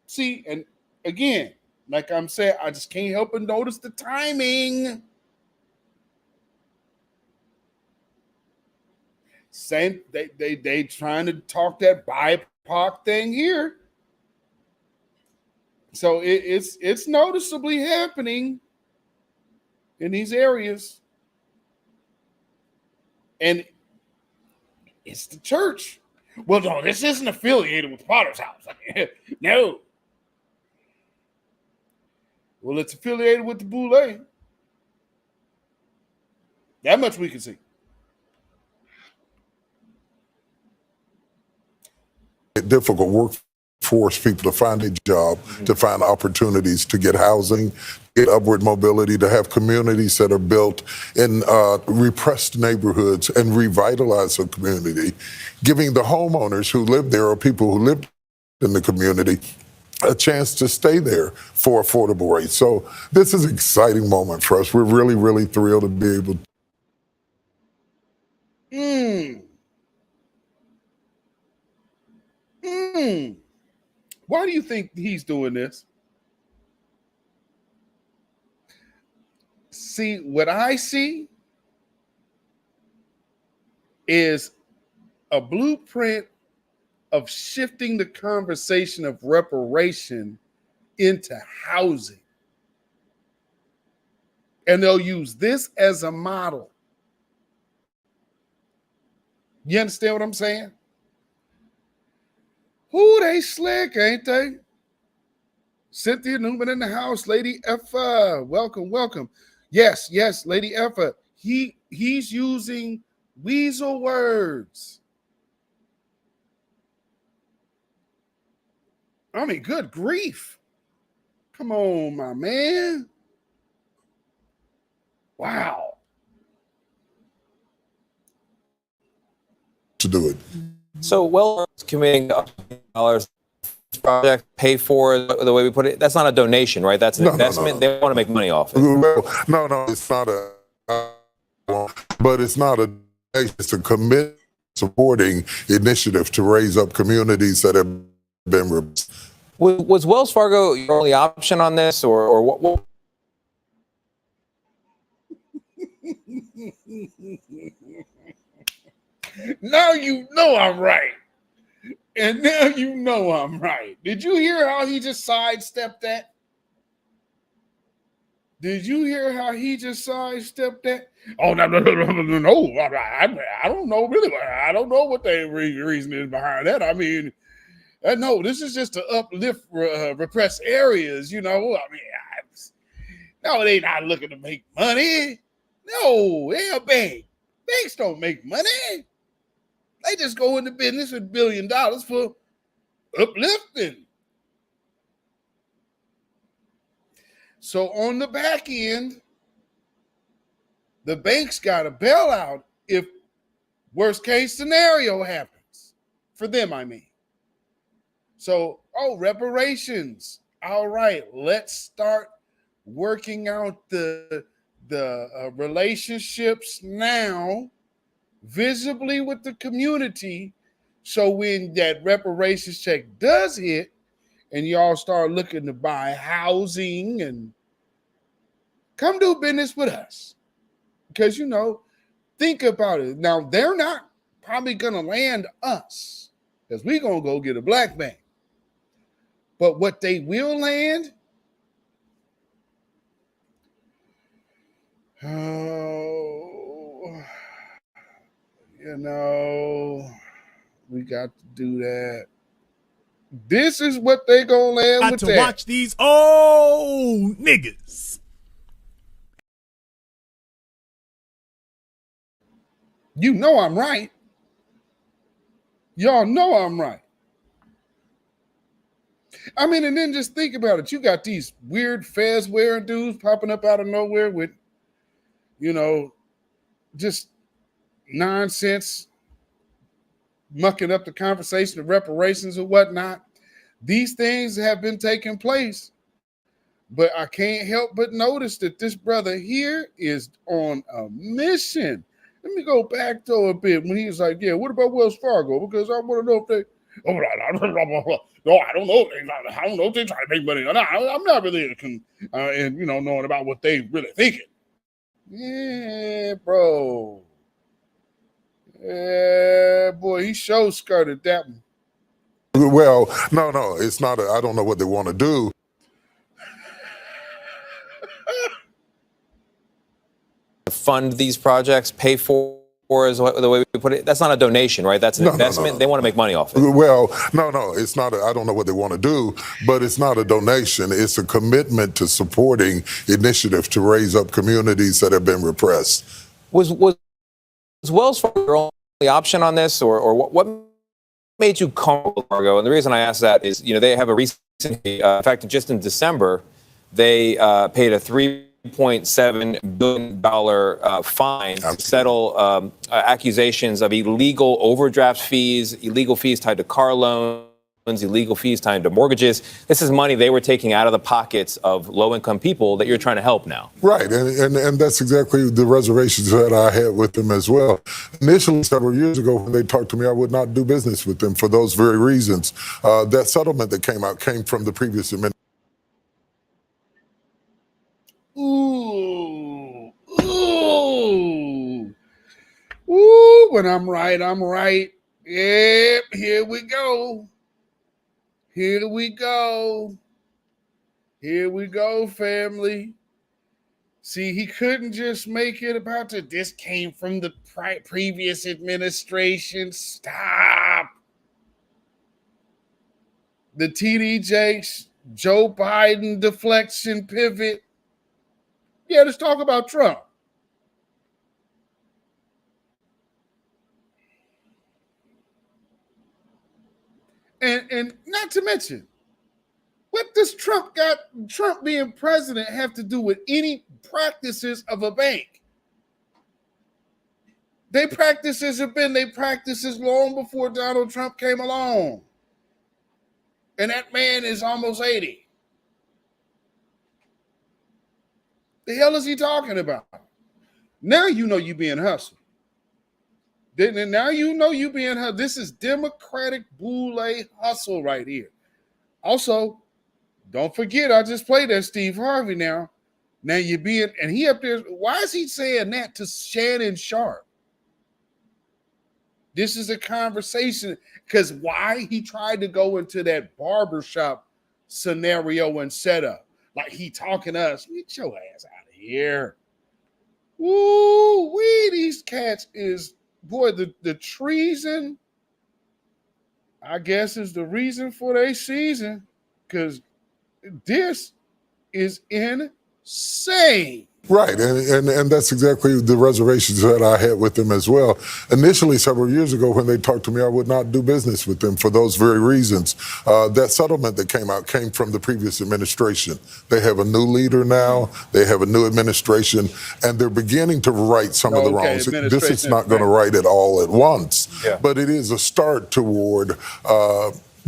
See, and again, like I'm saying, I just can't help but notice the timing. Same, they trying to talk that BIPOC thing here. So it's noticeably happening in these areas. And it's the church. Well, no, this isn't affiliated with Potter's House. No. Well, it's affiliated with the Boule. That much we can see. Difficult workforce people to find a job, to find opportunities, to get housing, get upward mobility, to have communities that are built in repressed neighborhoods and revitalize a community, giving the homeowners who live there or people who live in the community a chance to stay there for affordable rates. So this is an exciting moment for us. We're really, really thrilled to be able to. Why do you think he's doing this? See, what I see is a blueprint of shifting the conversation of reparation into housing. And they'll use this as a model. You understand what I'm saying? Who they slick, ain't they? Cynthia Newman in the house, Lady Effa. Welcome, welcome. Yes, Lady Effa. He's using weasel words. I mean, good grief. Come on, my man. Wow. To do it. So, well, committing dollars project pay for the way we put it. That's not a donation, right? That's an investment. They want to make money off it. No, it's not but it's not a. It's a commit supporting initiative to raise up communities that have been. Was Wells Fargo your only option on this, or what? Now you know I'm right. And now you know I'm right. Did you hear how he just sidestepped that? Did you hear how he just sidestepped that? Oh, no. I don't know really. I don't know what the reason is behind that. I mean, no, this is just to uplift repressed areas, you know. I mean, no, they not looking to make money. No, they're a bank. Banks don't make money. They just go into business with $1 billion for uplifting. So on the back end, the banks got a bailout if worst case scenario happens. For them, I mean. So, reparations. All right, let's start working out the relationships now, visibly with the community, so when that reparations check does hit and y'all start looking to buy housing and come do business with us. Because, you know, think about it. Now, they're not probably going to land us because we're going to go get a black bank. But what they will land, you know, we got to do that. This is what they gonna land with that. Watch these old niggas. You know I'm right. Y'all know I'm right. I mean, and then just think about it. You got these weird fez wearing dudes popping up out of nowhere with, you know, just nonsense, mucking up the conversation of reparations or whatnot. These things have been taking place, but I can't help but notice that this brother here is on a mission. Let me go back to a bit when he was like, yeah, what about Wells Fargo? Because I want to know if they, no, I don't know. I don't know if they're trying to make money or not. I'm not really, and you know, knowing about what they really thinking. Yeah, bro. Yeah, boy, he show skirted that one. Well, no, it's not. I don't know what they want to do. Fund these projects, pay for is the way we put it. That's not a donation, right? That's an investment. They want to make money off it. Well, no, it's not. I don't know what they want to do, but it's not a donation. It's a commitment to supporting initiatives to raise up communities that have been repressed. Was Wells Fargo your only option on this, or what made you comfortable with Fargo? And the reason I ask that is, they have a recent, in fact, just in December, they paid a $3.7 billion fine to settle accusations of illegal overdraft fees, illegal fees tied to car loans, illegal fees tied to mortgages. This is money they were taking out of the pockets of low-income people that you're trying to help now. Right, and that's exactly the reservations that I had with them as well. Initially, several years ago, when they talked to me, I would not do business with them for those very reasons. That settlement that came out came from the previous administration. Ooh, when I'm right, I'm right. Yep, here we go. Here we go. Here we go, family. See, he couldn't just make it about this came from the previous administration. Stop. The TD Jakes, Joe Biden deflection pivot. Yeah, let's talk about Trump. And not to mention, what does Trump being president have to do with any practices of a bank? They practices long before Donald Trump came along. And that man is almost 80. The hell is he talking about? Now you know you being hustled. Now you know you being hustled. This is Democratic boule hustle right here. Also, don't forget, I just played that Steve Harvey now. Now you're being, and he up there, why is he saying that to Shannon Sharp? This is a conversation, because why he tried to go into that barbershop scenario and setup. Like he talking to us, get your ass out of here. Woo, these cats is, boy, the treason, I guess, is the reason for their season, because this is insane. Right, and that's exactly the reservations that I had with them as well. Initially, several years ago, when they talked to me, I would not do business with them for those very reasons. That settlement that came out came from the previous administration. They have a new leader now. They have a new administration, and they're beginning to right some of the wrongs. This is not going to right it all at once, but it is a start toward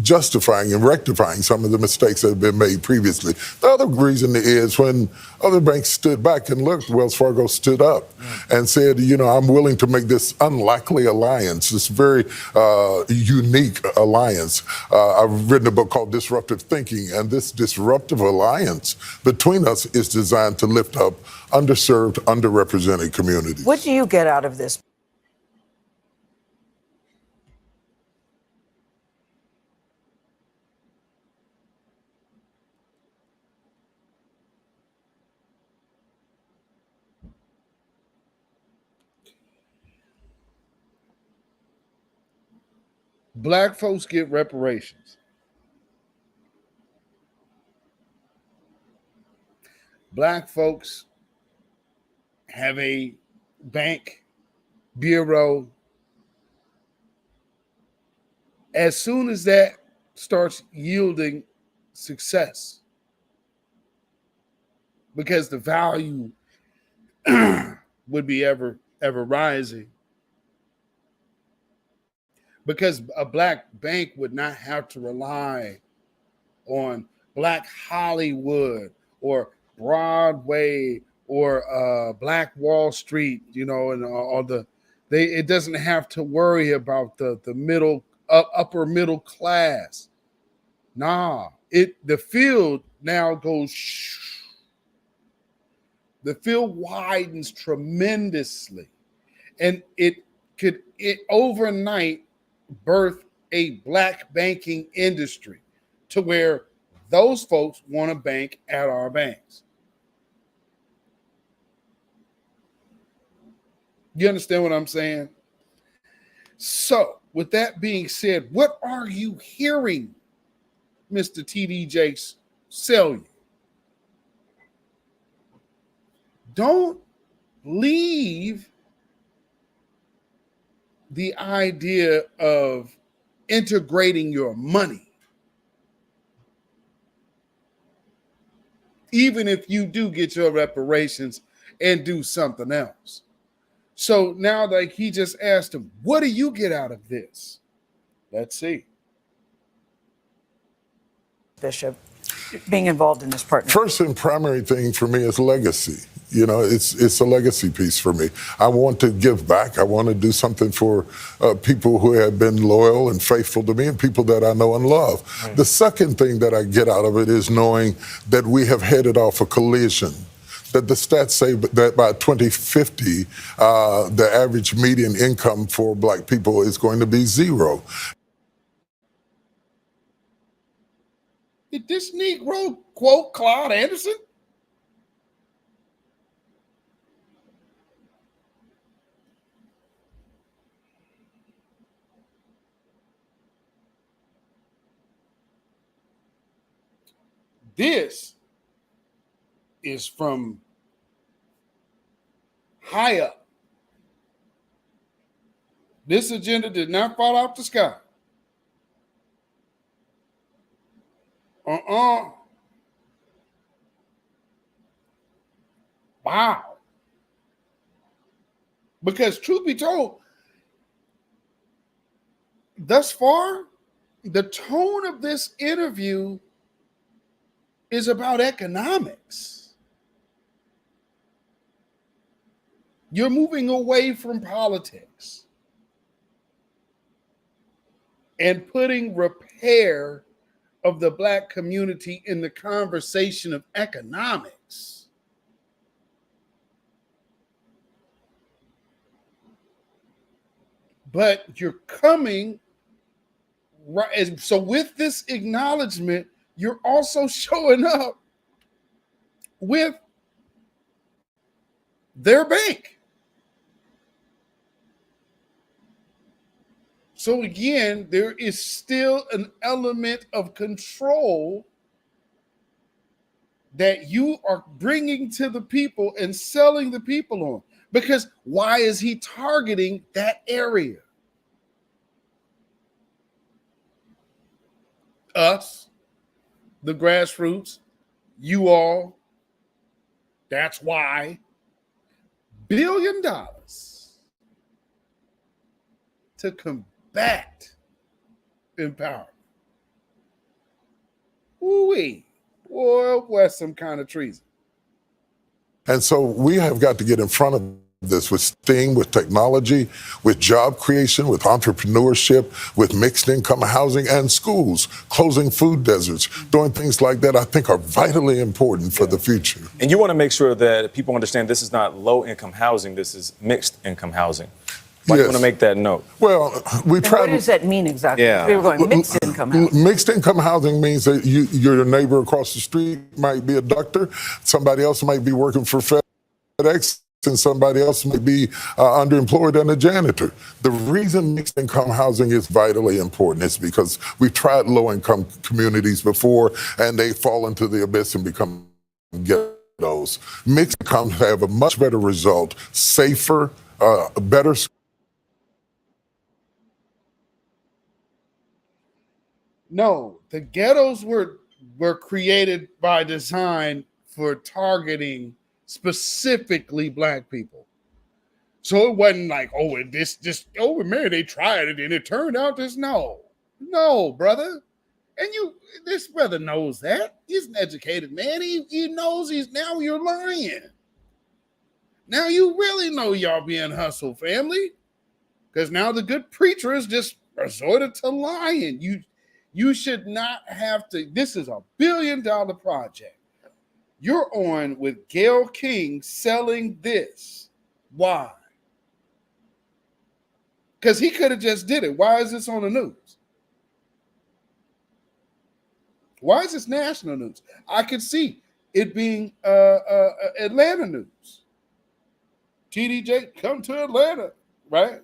justifying and rectifying some of the mistakes that have been made previously. The other reason is when other banks stood back and looked, Wells Fargo stood up and said, I'm willing to make this unlikely alliance, this very unique alliance. I've written a book called Disruptive Thinking, and this disruptive alliance between us is designed to lift up underserved, underrepresented communities. What do you get out of this? Black folks get reparations. Black folks have a bank bureau. As soon as that starts yielding success, because the value would be ever rising, because a black bank would not have to rely on Black Hollywood or Broadway or Black Wall Street, and all it doesn't have to worry about the upper middle class. Nah, the field now goes. The field widens tremendously, and it overnight birth a black banking industry to where those folks want to bank at our banks. You understand what I'm saying? So, with that being said, what are you hearing Mr. T.D. Jakes sell you? Don't leave the idea of integrating your money, even if you do get your reparations and do something else. So now, like, he just asked him, what do you get out of this? Let's see. Bishop, being involved in this partnership. First and primary thing for me is legacy. You know, it's a legacy piece for me. I want to give back. I want to do something for people who have been loyal and faithful to me and people that I know and love. Right. The second thing that I get out of it is knowing that we have headed off a collision. That the stats say that by 2050, the average median income for black people is going to be zero. Did this Negro quote Claude Anderson? This is from high up. This agenda did not fall off the sky. Wow. Because truth be told, thus far, the tone of this interview is about economics. You're moving away from politics and putting repair of the black community in the conversation of economics. But you're coming right. So with this acknowledgement, you're also showing up with their bank. So again, there is still an element of control that you are bringing to the people and selling the people on. Because why is he targeting that area? Us, the grassroots, you all. That's why. $1 billion to combat empowerment. Ooh-wee. Boy, that's some kind of treason. And so we have got to get in front of this with STEAM, with technology, with job creation, with entrepreneurship, with mixed income housing and schools, closing food deserts, doing things like that I think are vitally important for the future. And you want to make sure that people understand this is not low income housing, this is mixed income housing. Why do you want to make that note? Well, we try. What does that mean exactly? Yeah. We were going mixed income housing. Mixed income housing means that your neighbor across the street might be a doctor, somebody else might be working for FedEx, and somebody else might be underemployed and a janitor. The reason mixed income housing is vitally important is because we've tried low income communities before and they fall into the abyss and become ghettos. Mixed incomes have a much better result, safer, better. No, the ghettos were created by design for targeting specifically black people. So it wasn't like, oh, man, they tried it and it turned out this. No, brother. And this brother knows that. He's an educated man. He knows now you're lying. Now you really know y'all being hustled, family. Because now the good preacher is just resorted to lying. You should not have to. This is $1 billion project. You're on with Gayle King selling this. Why? Because he could have just did it. Why is this on the news? Why is this national news? I could see it being Atlanta news. TDJ, come to Atlanta, right?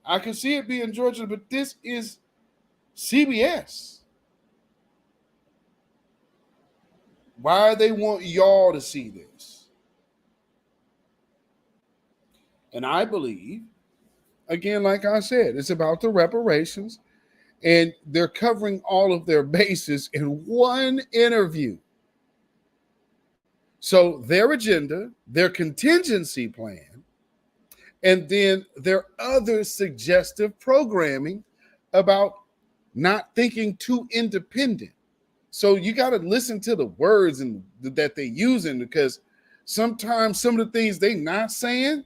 I can see it being Georgia, but this is CBS. Why they want y'all to see this? And I believe, again, like I said, it's about the reparations, and they're covering all of their bases in one interview. So their agenda, their contingency plan, and then their other suggestive programming about not thinking too independent. So you got to listen to the words and that they're using, because sometimes some of the things they not saying,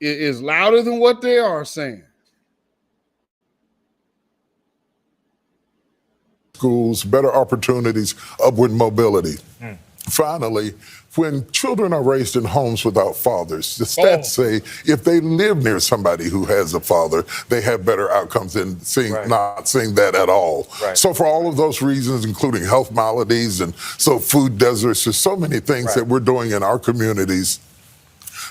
is louder than what they are saying. Schools, better opportunities, upward mobility. Finally, when children are raised in homes without fathers, the stats say if they live near somebody who has a father, they have better outcomes than not seeing that at all. So for all of those reasons, including health maladies and so food deserts, there's so many things that we're doing in our communities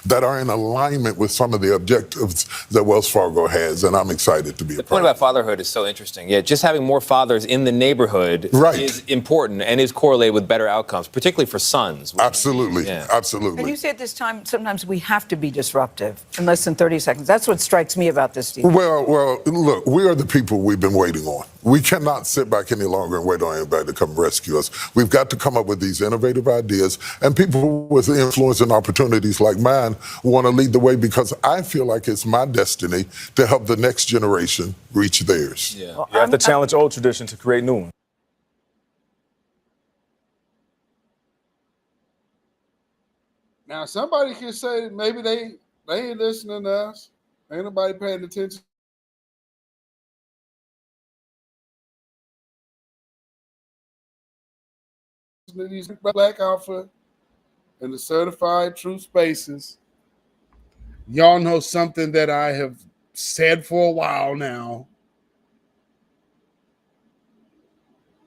that are in alignment with some of the objectives that Wells Fargo has, and I'm excited to be a part. The point about fatherhood is so interesting. Yeah, just having more fathers in the neighborhood is important and is correlated with better outcomes, particularly for sons. Absolutely, absolutely. And you say at this time, sometimes we have to be disruptive in less than 30 seconds. That's what strikes me about this, Steve. Well, look, we are the people we've been waiting on. We cannot sit back any longer and wait on anybody to come rescue us. We've got to come up with these innovative ideas, and people with influence and opportunities like mine want to lead the way, because I feel like it's my destiny to help the next generation reach theirs. You have to challenge old tradition to create new ones. Now, somebody can say maybe they ain't listening to us. Ain't nobody paying attention. To these black alpha and the certified true spaces. Y'all know something that I have said for a while now.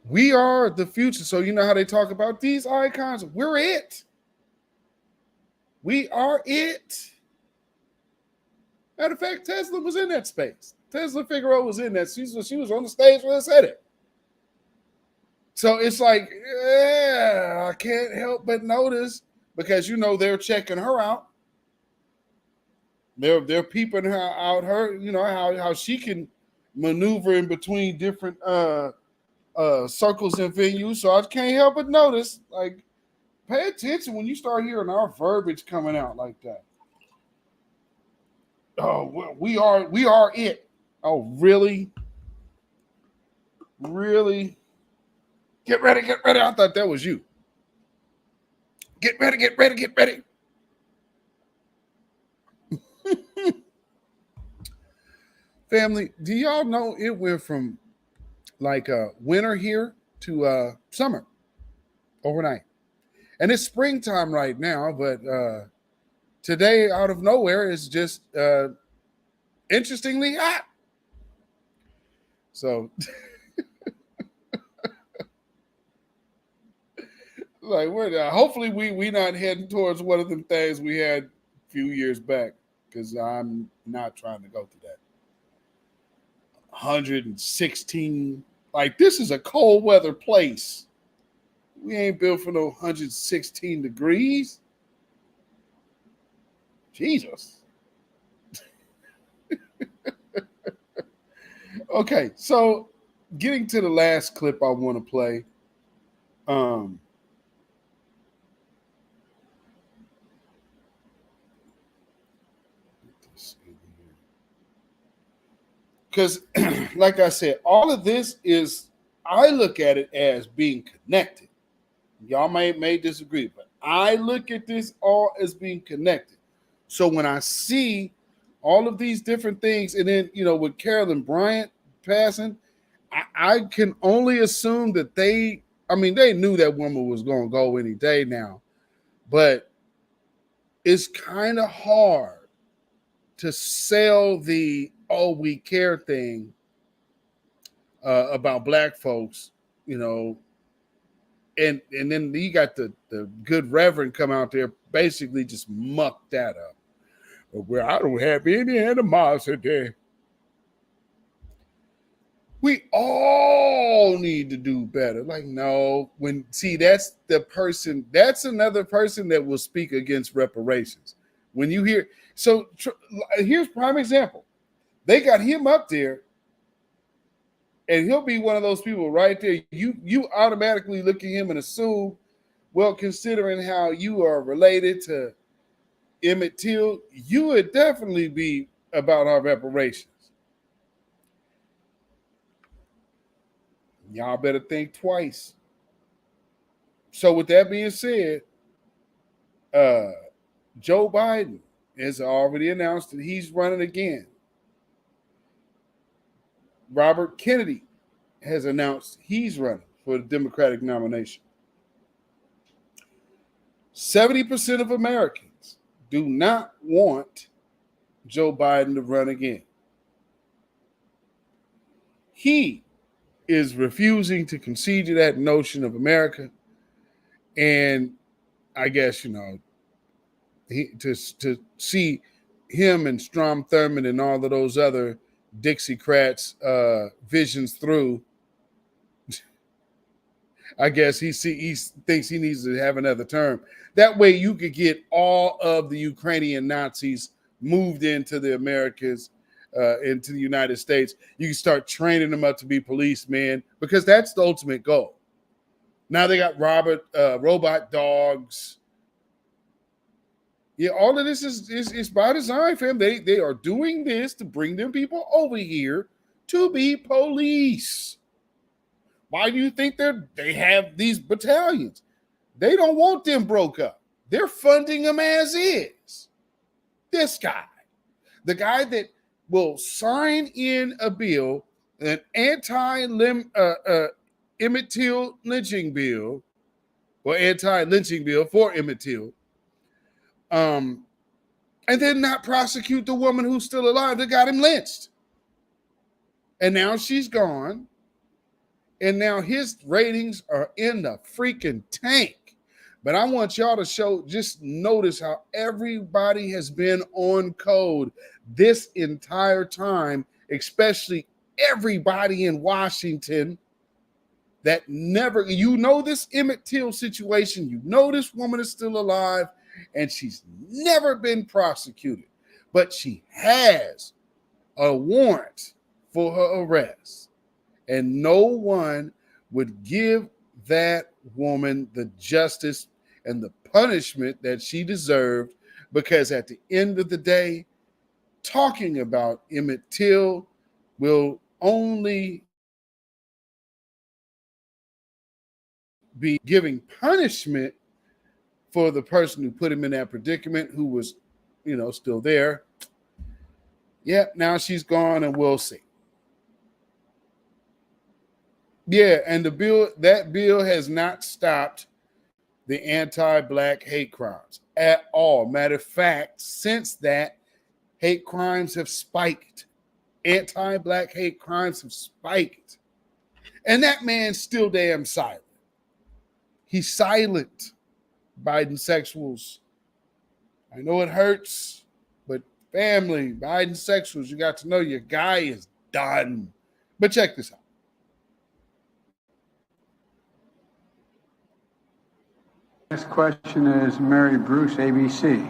We are the future. So you know how they talk about these icons? We're it. We are it. Matter of fact, Tesla was in that space. Tesla Figaro was in that. She was on the stage when I said it. So it's like, I can't help but notice, because you know they're checking her out. They're peeping her out, you know, how she can maneuver in between different circles and venues. So I can't help but notice, like, pay attention when you start hearing our verbiage coming out like that. Oh, we are it. Oh, really? Really? Get ready, get ready. I thought that was you. Get ready, get ready, get ready. Family, do y'all know it went from like winter here to summer overnight? And it's springtime right now, but today out of nowhere is just interestingly hot. So like hopefully we not heading towards one of them things we had a few years back, because I'm not trying to go through that. 116, like, this is a cold weather place. We ain't built for no 116 degrees. Jesus. Okay, so getting to the last clip I want to play. Because, like I said, all of this is, I look at it as being connected. Y'all may disagree, but I look at this all as being connected. So when I see all of these different things, and then, you know, with Carolyn Bryant passing, I can only assume that they knew that woman was going to go any day now. But it's kind of hard to sell the "oh, we care" thing about black folks, you know, and then you got the good reverend come out there basically just muck that up. Well, I don't have any animosity. We all need to do better. Like, no, that's another person that will speak against reparations. When you hear, here's prime example. They got him up there, and he'll be one of those people right there. You automatically look at him and assume, well, considering how you are related to Emmett Till, you would definitely be about our reparations. Y'all better think twice. So with that being said, Joe Biden has already announced that he's running again. Robert Kennedy has announced he's running for the Democratic nomination. 70% of Americans do not want Joe Biden to run again. He is refusing to concede to that notion of America. And I guess, to see him and Strom Thurmond and all of those other Dixiecrats visions through, I guess he thinks he needs to have another term. That way you could get all of the Ukrainian Nazis moved into the Americas, into the United States. You can start training them up to be policemen, because that's the ultimate goal. Now they got robot dogs. Yeah, all of this is by design, fam. They are doing this to bring them people over here to be police. Why do you think they have these battalions? They don't want them broke up. They're funding them as is. This guy, the guy that will sign in a bill, an anti-Emmett Till lynching bill, or anti-lynching bill for Emmett Till, and then not prosecute the woman who's still alive that got him lynched. And now she's gone. And now his ratings are in the freaking tank. But I want y'all to just notice how everybody has been on code this entire time, especially everybody in Washington that this Emmett Till situation, this woman is still alive and she's never been prosecuted, but she has a warrant for her arrest. And no one would give that woman the justice and the punishment that she deserved, because at the end of the day, talking about Emmett Till will only be giving punishment for the person who put him in that predicament, who was, still there. Yeah, now she's gone, and we'll see. Yeah, and that bill has not stopped the anti-Black hate crimes at all. Matter of fact, since that, hate crimes have spiked. Anti-Black hate crimes have spiked. And that man's still damn silent. He's silent, Biden sexuals. I know it hurts, but family, Biden sexuals, you got to know your guy is done. But check this out. Next question is Mary Bruce, ABC.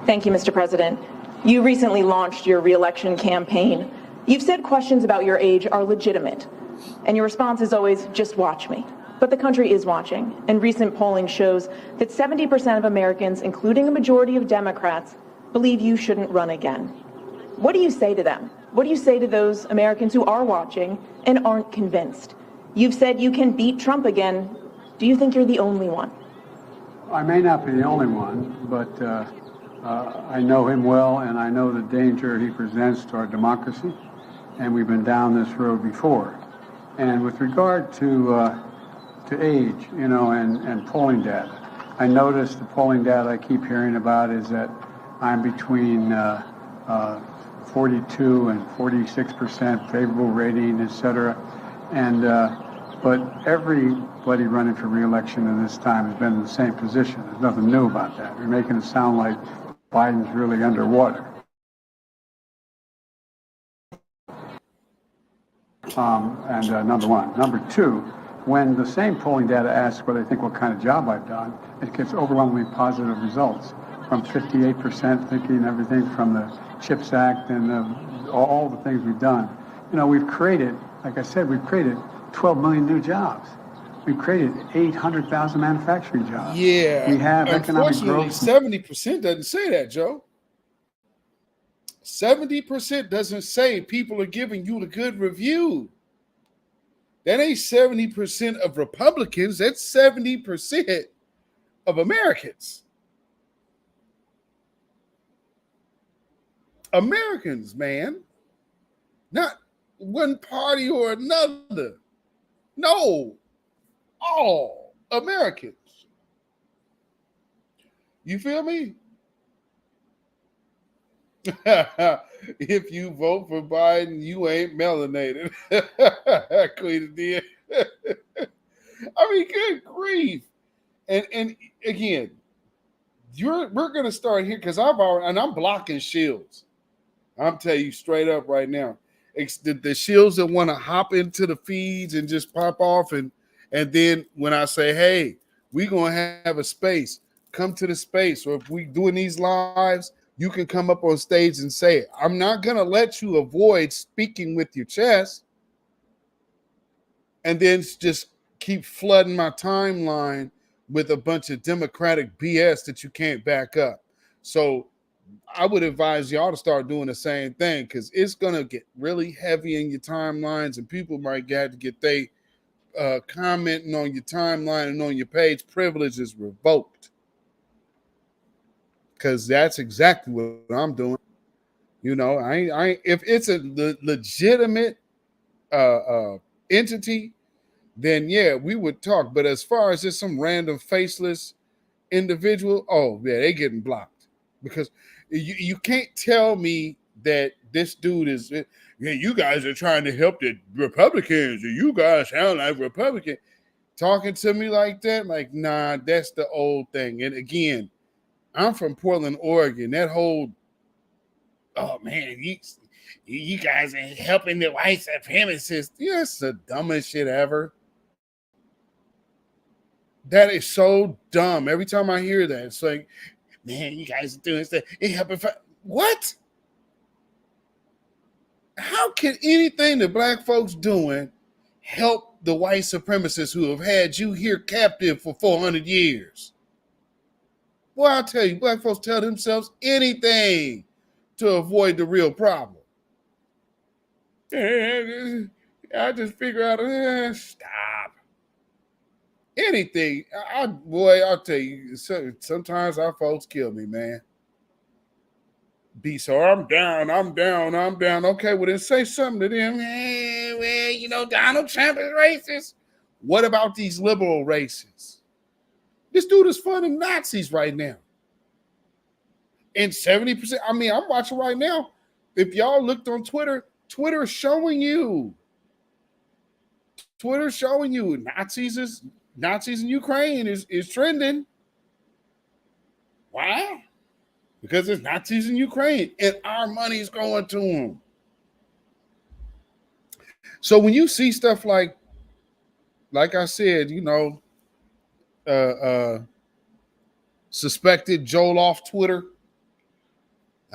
Thank you, Mr. President. You recently launched your re-election campaign. You've said questions about your age are legitimate, and your response is always, just watch me. But the country is watching, and recent polling shows that 70% of Americans, including a majority of Democrats, believe you shouldn't run again. What do you say to them? What do you say to those Americans who are watching and aren't convinced? You've said you can beat Trump again. Do you think you're the only one? I may not be the only one, but I know him well, and I know the danger he presents to our democracy, and we've been down this road before. And with regard to age, and polling data, I noticed the polling data I keep hearing about is that I'm between 42 and 46% favorable rating, et cetera. And, but everybody running for re-election in this time has been in the same position. There's nothing new about that. You're making it sound like Biden's really underwater. Number one. Number two, when the same polling data asks what I think what kind of job I've done, it gets overwhelmingly positive results. From 58% thinking everything from the CHIPS Act and all the things we've done. You know, we've created, like I said, we've created 12 million new jobs. We've created 800,000 manufacturing jobs. Yeah. We have economic Unfortunately, growth. 70% doesn't say that, Joe. 70% doesn't say people are giving you a good review. That ain't 70% of Republicans. That's 70% of Americans. Americans, man. Not one party or another. No. All Americans. You feel me? If you vote for Biden, you ain't melanated. Queen did. I mean, good grief. And again, we're gonna start here because I'm blocking shields. I'm telling you straight up right now. The shields that want to hop into the feeds and just pop off, and then when I say, hey, we're gonna have a space, come to the space, or if we doing these lives, you can come up on stage and say it. I'm not going to let you avoid speaking with your chest and then just keep flooding my timeline with a bunch of Democratic BS that you can't back up. So I would advise y'all to start doing the same thing because it's going to get really heavy in your timelines and people might have to get they commenting on your timeline and on your page privileges revoked. Because that's exactly what I'm doing. You know, I if it's a legitimate entity, then yeah, we would talk. But as far as just some random faceless individual, oh yeah, they getting blocked. Because you can't tell me that this dude is, yeah, you guys are trying to help the Republicans, or you guys sound like Republican. Talking to me like that, like, nah, that's the old thing. And again, I'm from Portland, Oregon. That whole, oh man, you guys are helping the white supremacists. Yeah, it's the dumbest shit ever. That is so dumb. Every time I hear that, it's like, man, you guys are doing stuff. What? How can anything that black folks doing help the white supremacists who have had you here captive for 400 years? Well, I'll tell you, black folks tell themselves anything to avoid the real problem. I just figure out, stop. Anything. I'll tell you, sometimes our folks kill me, man. So I'm down. Okay, well, then say something to them. Hey, well, you know, Donald Trump is racist. What about these liberal racists? This dude is funding Nazis right now. And 70%, I mean, I'm watching right now. If y'all looked on Twitter, Twitter's showing you. Nazis in Ukraine is trending. Why? Because it's Nazis in Ukraine and our money's going to them. So when you see stuff like I said, you know, suspected Joel off Twitter,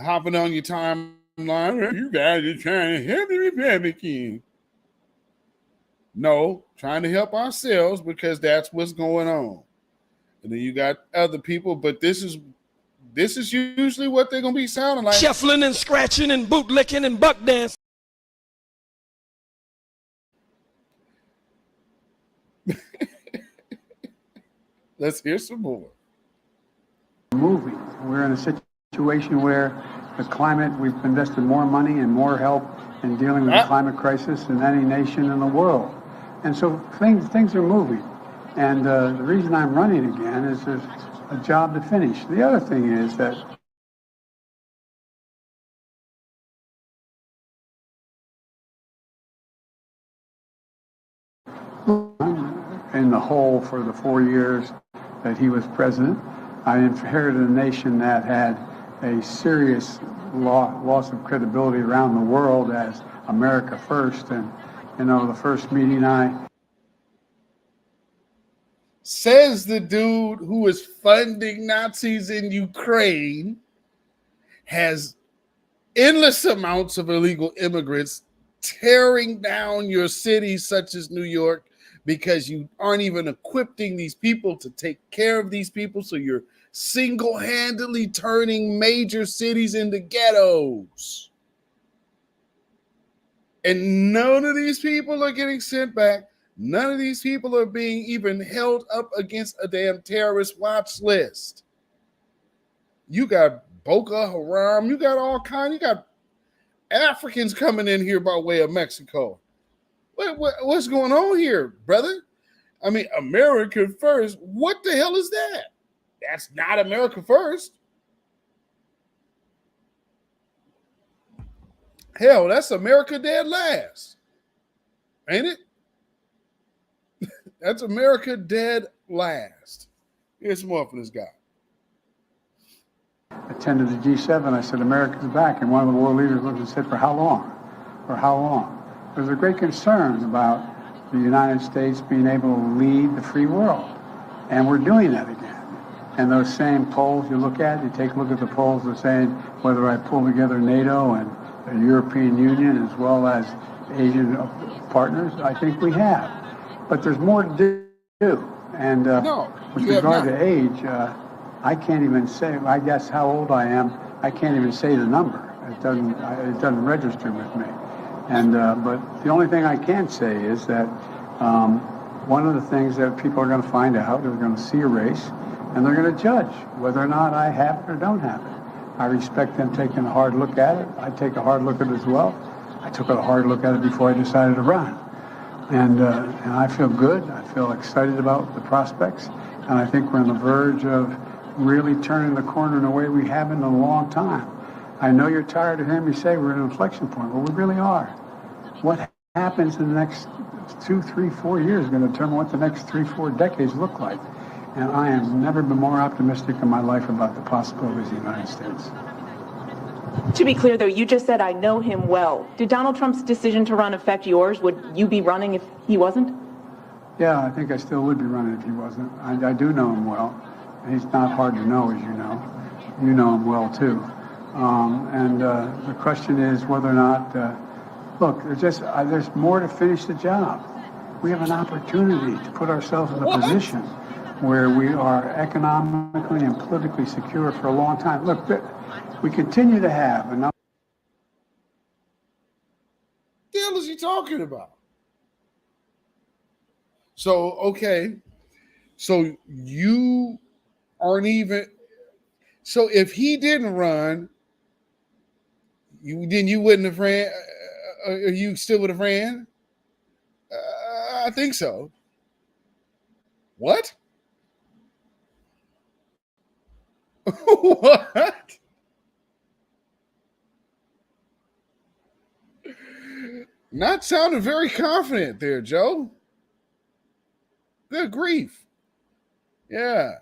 hopping on your timeline, you guys are trying to help the Republicans. No, trying to help ourselves because that's what's going on. And then you got other people, but this is usually what they're gonna be sounding like. Shuffling and scratching and bootlicking and buck dancing. Let's hear some more. Moving. We're in a situation where the climate, we've invested more money and more help in dealing with the climate crisis than any nation in the world. And so things are moving. And the reason I'm running again is there's a job to finish. The other thing is that in the hole for the 4 years that he was president, I inherited a nation that had a serious loss of credibility around the world as America first. And, you know, the first meeting Says the dude who is funding Nazis in Ukraine, has endless amounts of illegal immigrants tearing down your cities such as New York because you aren't even equipping these people to take care of these people. So you're single-handedly turning major cities into ghettos. And none of these people are getting sent back. None of these people are being even held up against a damn terrorist watch list. You got Boko Haram. You got all kinds. You got Africans coming in here by way of Mexico. What's going on here, brother? I mean, America first. What the hell is that? That's not America first. Hell, that's America dead last. Ain't it? That's America dead last. Here's more for this guy. attended the G7, I said, America's back. And one of the world leaders looked and said, for how long? For how long? There's a great concern about the United States being able to lead the free world. And we're doing that again. And those same polls you look at, you take a look at the polls that are saying whether I pull together NATO and the European Union as well as Asian partners, I think we have. But there's more to do. And with regard to age, I can't even say, I guess how old I am, I can't even say the number. It doesn't register with me. And but the only thing I can say is that one of the things that people are going to find out is they're going to see a race and they're going to judge whether or not I have it or don't have it. I respect them taking a hard look at it. I take a hard look at it as well. I took a hard look at it before I decided to run. And I feel good. I feel excited about the prospects. And I think we're on the verge of really turning the corner in a way we haven't in a long time. I know you're tired of hearing me say we're at an inflection point, but we really are. What happens in the next 2, 3, 4 years is going to determine what the next 3, 4 decades look like. And I have never been more optimistic in my life about the possibilities of the United States. To be clear, though, you just said, I know him well. Did Donald Trump's decision to run affect yours? Would you be running if he wasn't? Yeah, I think I still would be running if he wasn't. I do know him well. He's not hard to know, as you know. You know him well, too. The question is whether or not, look, there's more to finish the job. We have an opportunity to put ourselves in a position where we are economically and politically secure for a long time. Look, we continue to have enough. What the hell is he talking about? So, okay. So you aren't even. So if he didn't run, you wouldn't have ran. You still would have ran? I think so. What? What? Not sounding very confident there, Joe. Good grief. Yeah.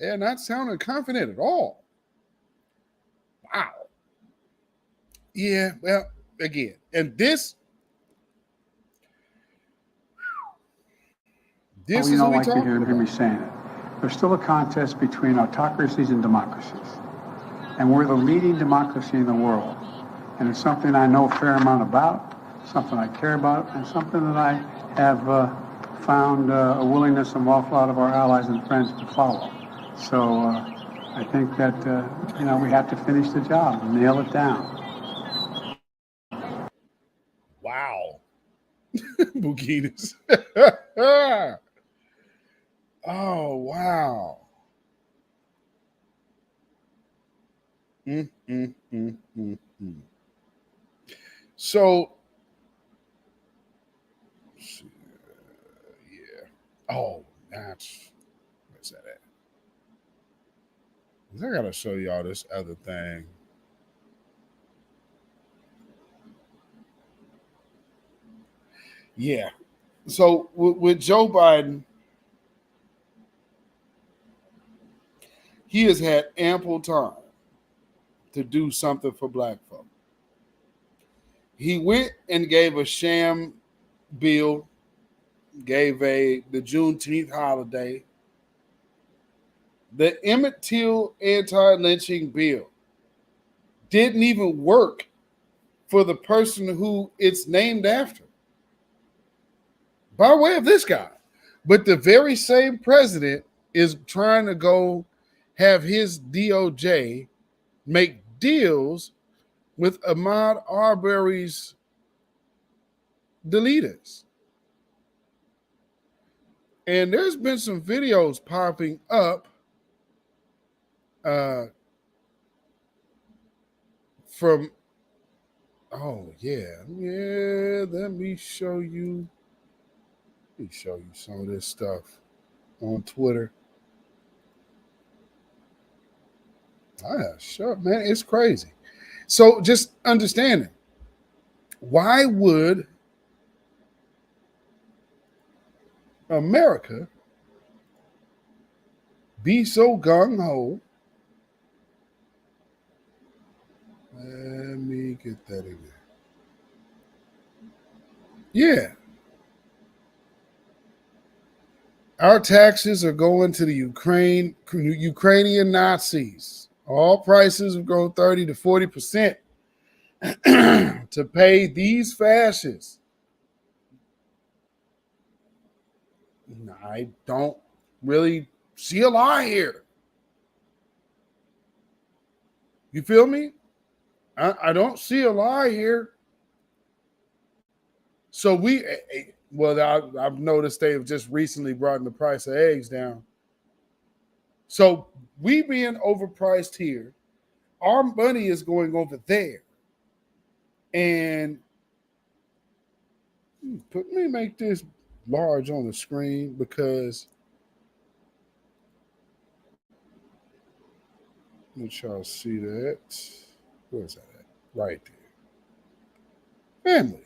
Yeah, not sounding confident at all. Wow. Yeah, well, again, and this You is don't what we like to talk hear about. me saying it. There's still a contest between autocracies and democracies. And we're the leading democracy in the world. And it's something I know a fair amount about, something I care about, and something that I have found a willingness from an awful lot of our allies and friends to follow. So I think that, we have to finish the job and nail it down. Wow. Bukinas. Oh, wow. So, yeah. Oh, Where's that at? I gotta show y'all this other thing. Yeah. So with Joe Biden, he has had ample time to do something for black folk. He went and gave a sham bill, gave the Juneteenth holiday, the Emmett Till anti-lynching bill didn't even work for the person who it's named after, by way of this guy. But the very same president is trying to go have his DOJ make deals with Ahmaud Arbery's deleters. And there's been some videos popping up from, let me show you some of this stuff on Twitter. Sure, man, it's crazy. So just understanding, why would America be so gung-ho? Let me get that again. Yeah. Our taxes are going to the Ukrainian Nazis. All prices have grown 30 to 40% to pay these fascists. I don't really see a lie here. You feel me? I don't see a lie here. So I've noticed they've just recently brought the price of eggs down. So we being overpriced here, our money is going over there. And let me make this large on the screen because let y'all see that. Where's that at? Right there. Family.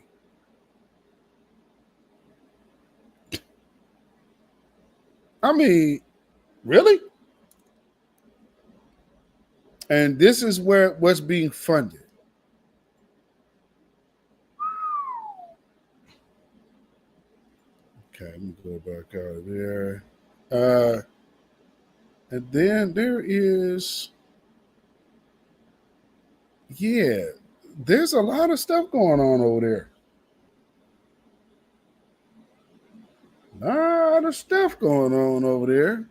I mean, really? And this is what's being funded. Okay, let me go back out of there. And then there is, there's a lot of stuff going on over there. A lot of stuff going on over there.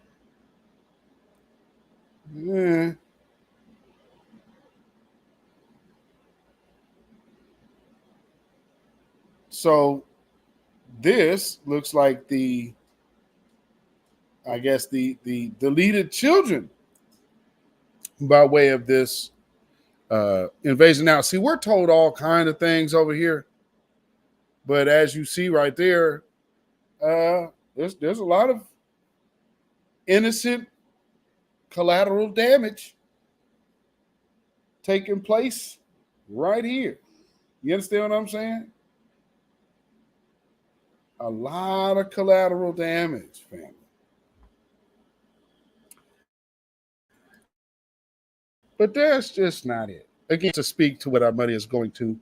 Yeah. So this looks like the deleted children by way of this invasion. Now, see, we're told all kinds of things over here, but as you see right there, there's a lot of innocent collateral damage taking place right here. You understand what I'm saying? A lot of collateral damage, family. But that's just not it. Again, to speak to what our money is going to,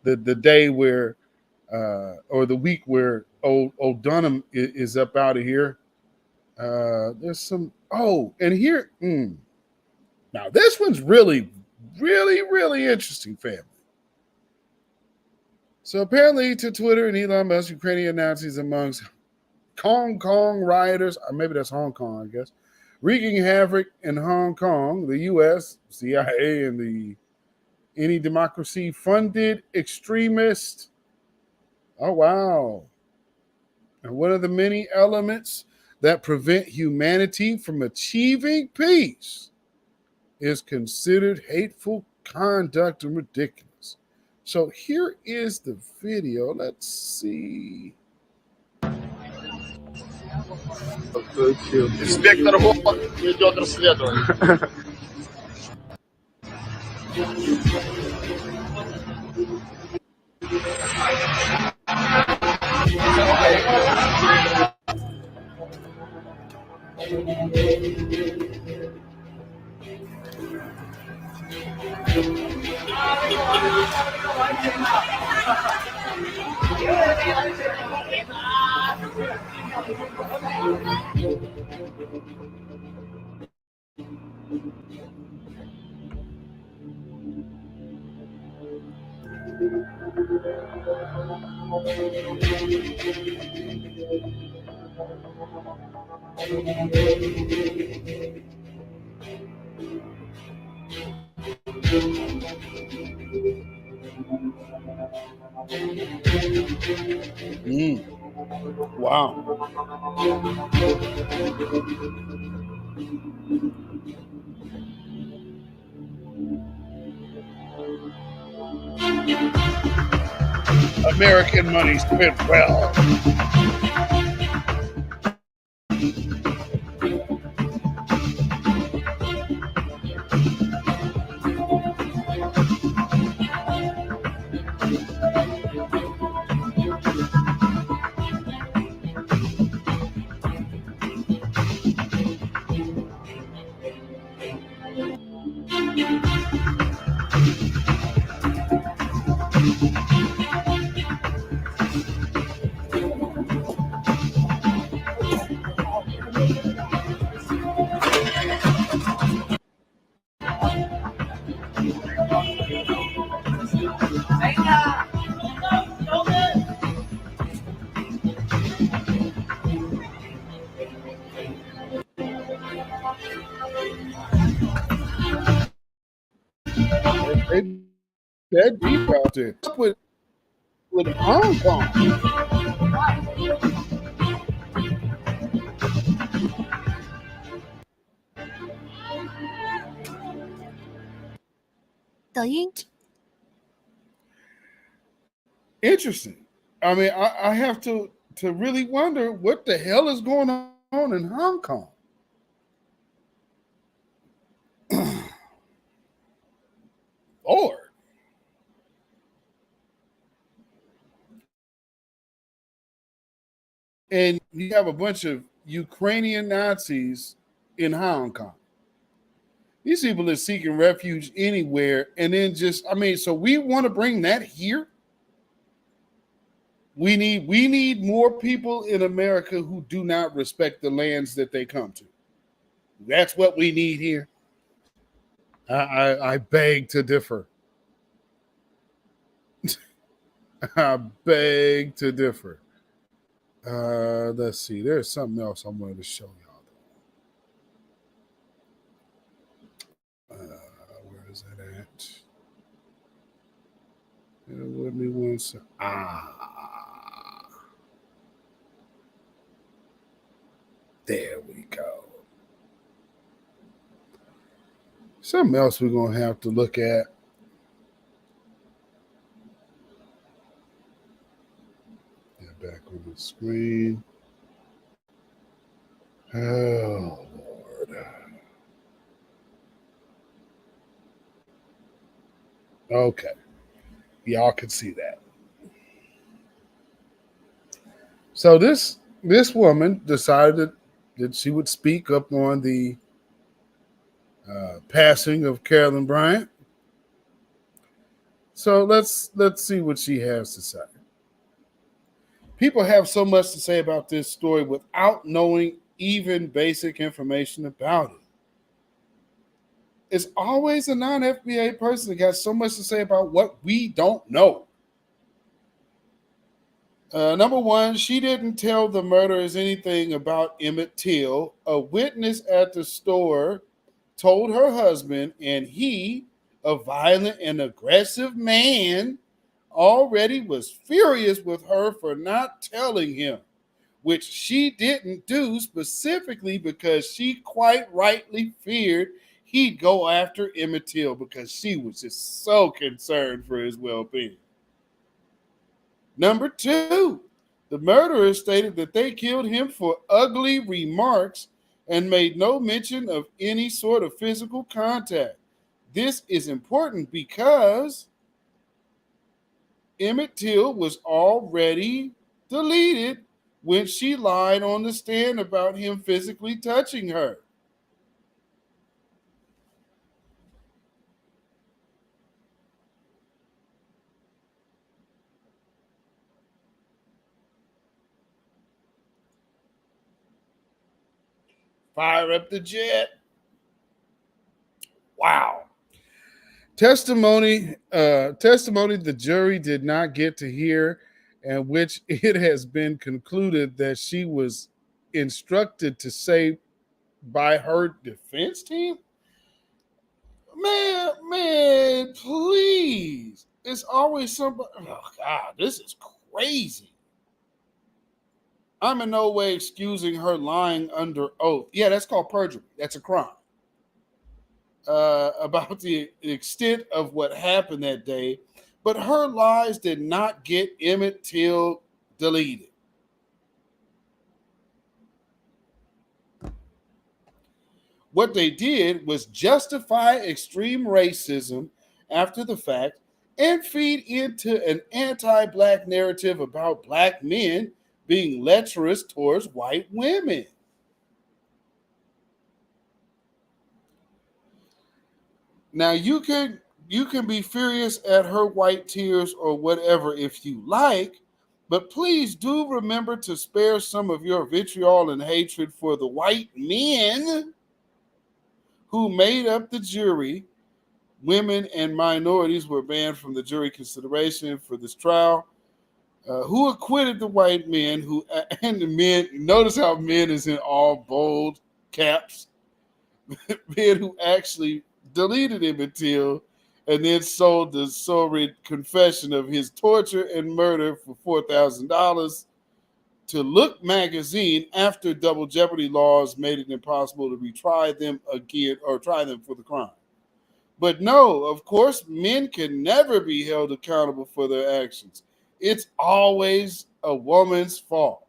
the day where, or the week where old Dunham is up out of here. There's some, and here, now this one's really, really, really interesting, family. So apparently to Twitter and Elon Musk, Ukrainian Nazis amongst Hong Kong rioters, or maybe that's Hong Kong, I guess, wreaking havoc in Hong Kong, the U.S., CIA, and the Any Democracy funded extremists. Oh, wow. And one of the many elements that prevent humanity from achieving peace is considered hateful conduct and ridiculous. So here is the video. Let's see. Инспектор Холл ведет расследование. Wow. American money spent well. That deep out there with Hong Kong. Interesting. I mean, I have to really wonder what the hell is going on in Hong Kong. Lord. And you have a bunch of Ukrainian Nazis in Hong Kong. These people are seeking refuge anywhere. And then so we want to bring that here? We need more people in America who do not respect the lands that they come to. That's what we need here. I beg to differ. I beg to differ. Let's see. There's something else I wanted to show y'all. Where is that at? Let me one second. There we go. Something else we're going to have to look at. Back on the screen. Oh, Lord. Okay. Y'all can see that. So this woman decided that she would speak up on the passing of Carolyn Bryant. So let's see what she has to say. People have so much to say about this story without knowing even basic information about it. It's always a non-FBA person that got so much to say about what we don't know. Number one, she didn't tell the murderers anything about Emmett Till. A witness at the store told her husband, and he, a violent and aggressive man, already was furious with her for not telling him, which she didn't do specifically because she quite rightly feared he'd go after Emmett Till because she was just so concerned for his well-being. Number two, The murderers stated that they killed him for ugly remarks and made no mention of any sort of physical contact. This is important because Emmett Till was already deleted when she lied on the stand about him physically touching her. Fire up the jet. Wow. Testimony the jury did not get to hear, and which it has been concluded that she was instructed to say by her defense team. Man, please. It's always somebody. Oh, God, this is crazy. I'm in no way excusing her lying under oath. Yeah, that's called perjury. That's a crime. About the extent of what happened that day, but her lies did not get Emmett Till deleted. What they did was justify extreme racism after the fact and feed into an anti-Black narrative about Black men being lecherous towards white women. Now you can be furious at her white tears or whatever if you like, but please do remember to spare some of your vitriol and hatred for the white men who made up the jury. Women and minorities were banned from the jury consideration for this trial. Who acquitted the white men and the men? Notice how men is in all bold caps. Men who actually deleted Emmett Till and then sold the sordid confession of his torture and murder for $4,000 to Look magazine after double jeopardy laws made it impossible to retry them again or try them for the crime. But no, of course, men can never be held accountable for their actions. It's always a woman's fault.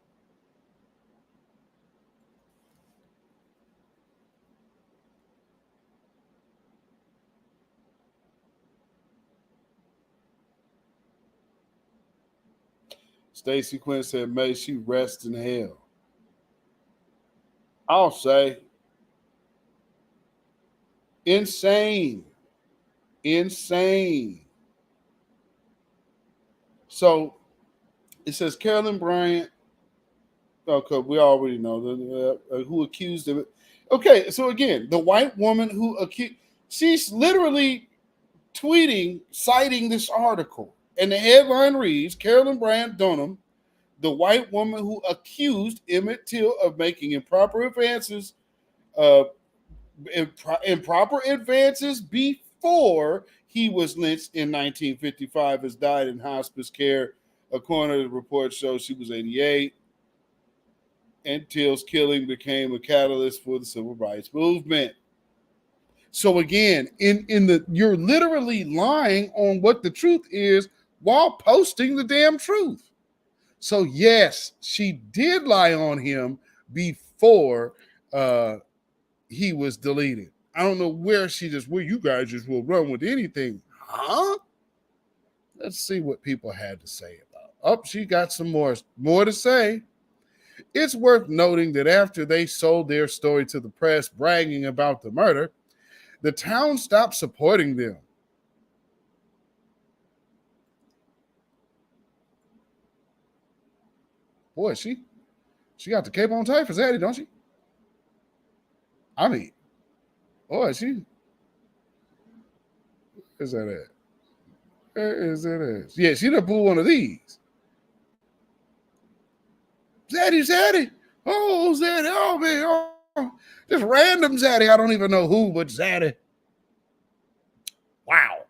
Stacey Quinn said, may she rest in hell. I'll say, insane. So it says Carolyn Bryant. Okay, we already know who accused of it. Okay, so again, the white woman who accused, she's literally tweeting, citing this article. And the headline reads, Carolyn Bryant Dunham, the white woman who accused Emmett Till of making improper advances before he was lynched in 1955, has died in hospice care. According to the report, shows she was 88. And Till's killing became a catalyst for the civil rights movement. So again, you're literally lying on what the truth is while posting the damn truth. So yes, she did lie on him before he was deleted. I don't know where you guys just will run with anything. Huh? Let's see what people had to say about it. Oh, she got some more to say. It's worth noting that after they sold their story to the press bragging about the murder, the town stopped supporting them. Boy, she got the cape on tight for Zaddy, don't she? I mean, boy, where's that at? Where is that at? Yeah, she done pulled one of these. Zaddy. Oh, Zaddy. Oh, man. Oh, just random Zaddy. I don't even know who, but Zaddy. Wow.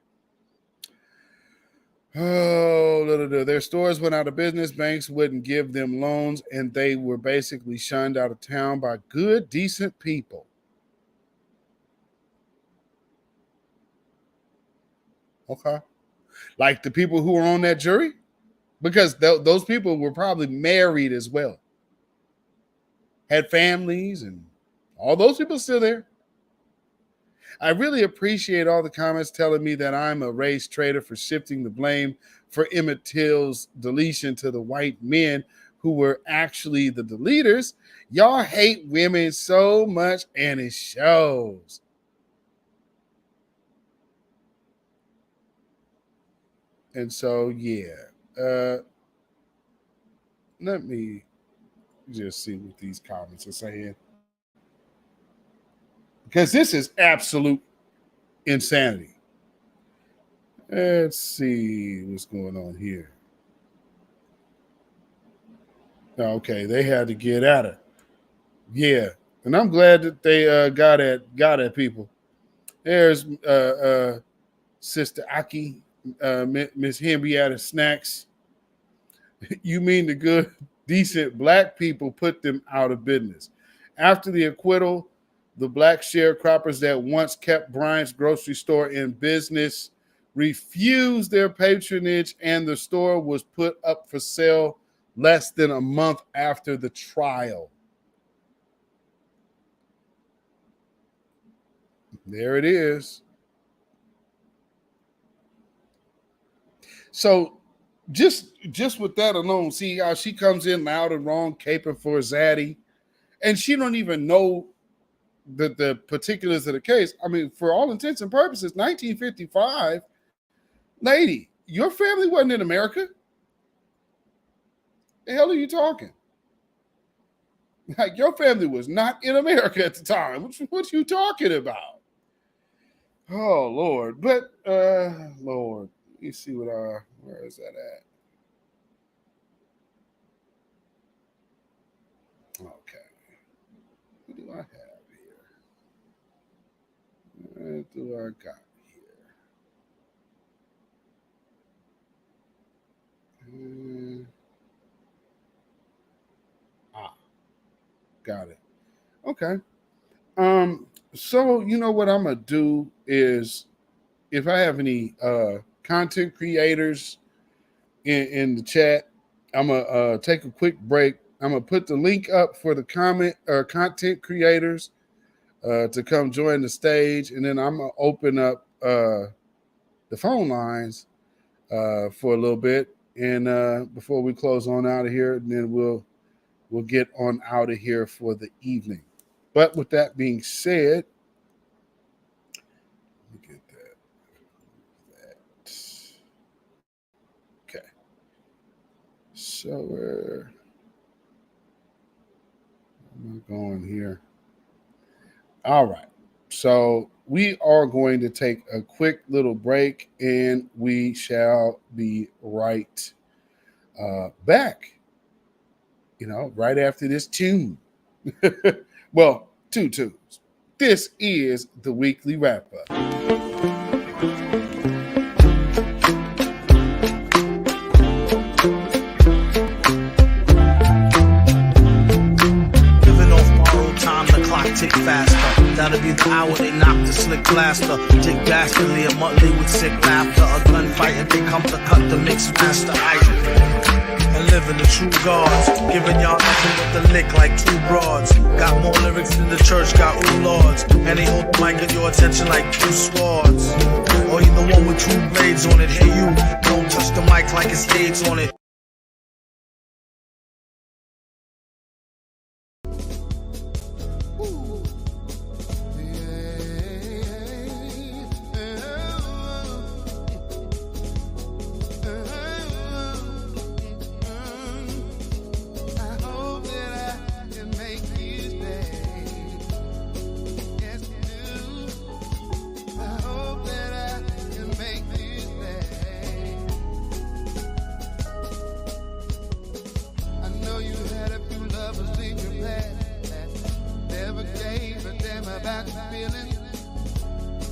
Oh, their stores went out of business. Banks wouldn't give them loans, and they were basically shunned out of town by good, decent people. Okay. Like the people who were on that jury? because those people were probably married as well, had families, and all those people still there. I really appreciate all the comments telling me that I'm a race traitor for shifting the blame for Emmett Till's deletion to the white men who were actually the deleters. Y'all hate women so much, and it shows. And so, yeah, let me just see what these comments are saying, because this is absolute insanity. Let's see what's going on here. Okay, they had to get at it. Yeah, and I'm glad that they got at people. There's Sister Aki, Miss Henrietta Snacks. You mean the good, decent black people put them out of business? After the acquittal, the black sharecroppers that once kept Bryant's grocery store in business refused their patronage, and the store was put up for sale less than a month after the trial. There it is. So just with that alone, see how she comes in loud and wrong, caping for Zaddy, and she don't even know the particulars of the case. I mean, for all intents and purposes, 1955, lady, your family wasn't in America. The hell are you talking? Like, your family was not in America at the time. What you talking about? Oh, Lord. But, Lord, let me see where is that at? Okay. What do I have here? What do I got here? Got it. Okay. So you know what I'm gonna do is, if I have any content creators in the chat, I'm gonna take a quick break. I'm gonna put the link up for the content creators to come join the stage, and then I'm gonna open up the phone lines for a little bit, and before we close on out of here, and then we'll get on out of here for the evening. But with that being said, let me get that. Okay. So where am I going here? All right. So we are going to take a quick little break, and we shall be right back. You know, right after this tune. Well, 2 tunes. This is the weekly wrap up. Living off borrowed time, the clock tick faster. That'll be the hour they knock the slick blaster. Dick dastardly, a monthly with sick laughter. A gunfight and they come to cut the mix master. And living the true gods, giving y'all nothing but the lick like 2 broads. Got more lyrics than the church got ooh lords, and they hold the mic at your attention like 2 swords. Or you the one with 2 blades on it. Hey you, don't touch the mic like it's AIDS on it.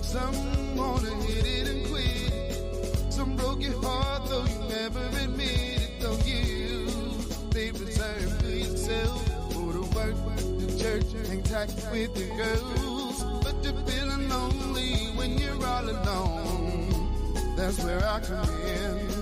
Some wanna hit it and quit. Some broke your heart, though you never admit it. Though you stay reserved to yourself. Go to work, to church, hang tight with the girls. But you're feeling lonely when you're all alone. That's where I come in.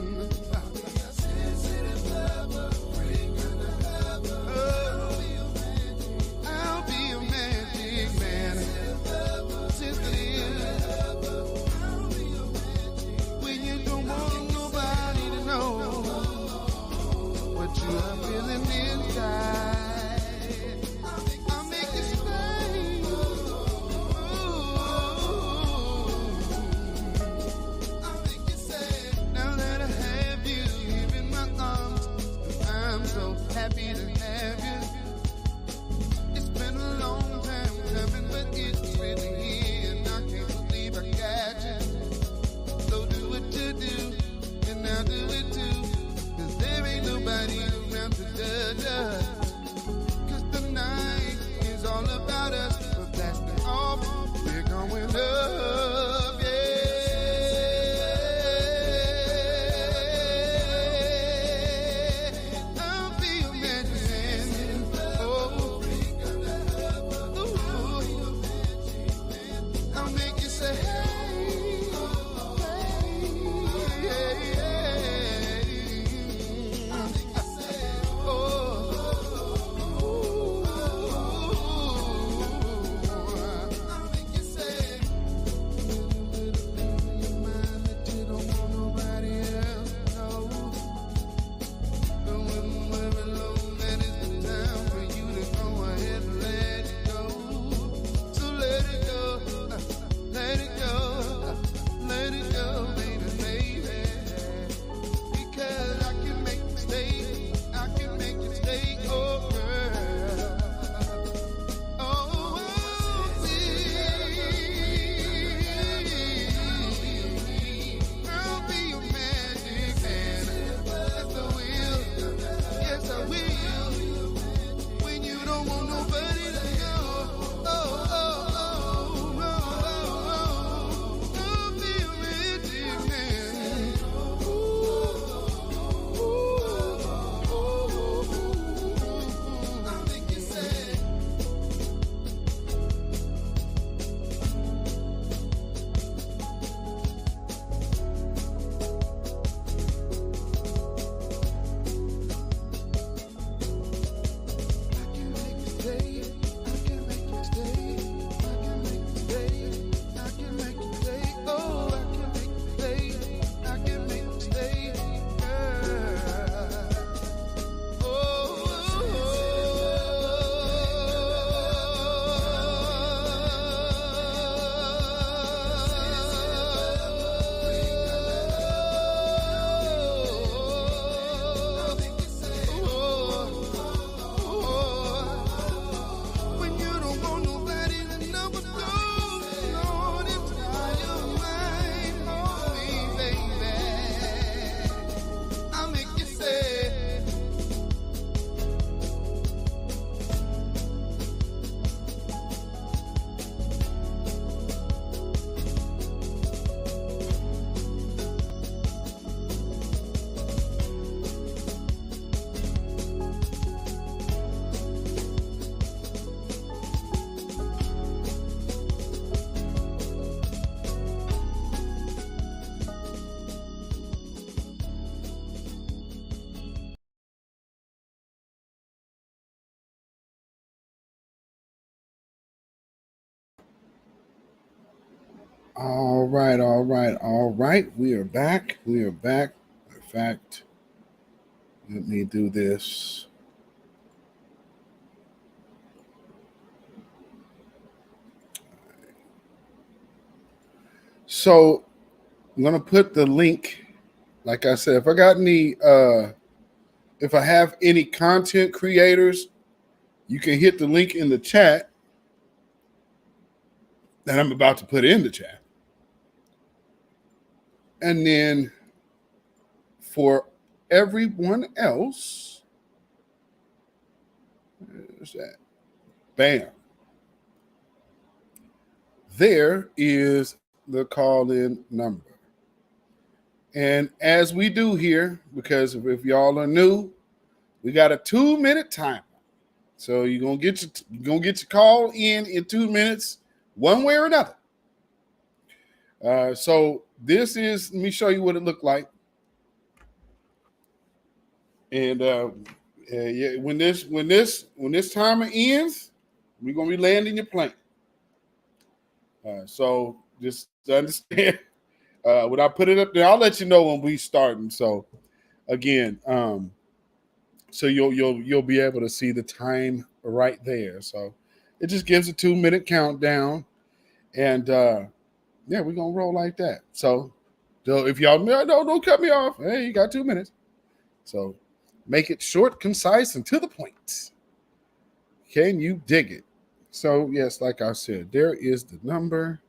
down to the dust. 'Cause the night is all about us. We're blasting off, we're going up, yeah. I'll be your medicine. Oh, ooh. I'll make you say, hey, hey, hey. I'll make you say, oh, I'll make you say, mind that you don't want nobody else to know. But when we're alone, that is the time for you to go ahead and let it go. So let it go, let it go, let it go, baby, baby. Because I can make you stay, I can make you stay, oh girl. Oh, I'll be your magic man. Yes, I will. Yes, I will. When you don't want nobody to go. Oh, oh, oh, oh, oh, oh. I'll be your magic man. I'll make you say. I can make you stay. I can make you stay. I can make you stay. I can make you stay. Oh, I can make you stay. I can make you stay, girl. When you don't want nobody to know but go, Lord, it's not your mind on me, baby. I'll make you say. All right, all right, all right. We are back. We are back. In fact, let me do this. So I'm gonna put the link. Like I said, if I got any, if I have any content creators, you can hit the link in the chat that I'm about to put in the chat. And then for everyone else, where's that? Bam. There is the call-in number. And as we do here, because if y'all are new, we got a 2-minute timer. So you're gonna get your call in 2 minutes, one way or another. So this is, let me show you what it looked like. And yeah, when this timer ends, we're gonna be landing your plane. So just understand. When I put it up there, I'll let you know when we starting. So again, so you'll be able to see the time right there. So it just gives a 2-minute countdown, and yeah, we're gonna roll like that. So if y'all no, don't cut me off. Hey, you got 2 minutes. So make it short, concise, and to the point. Can you dig it? So yes, like I said, there is the number,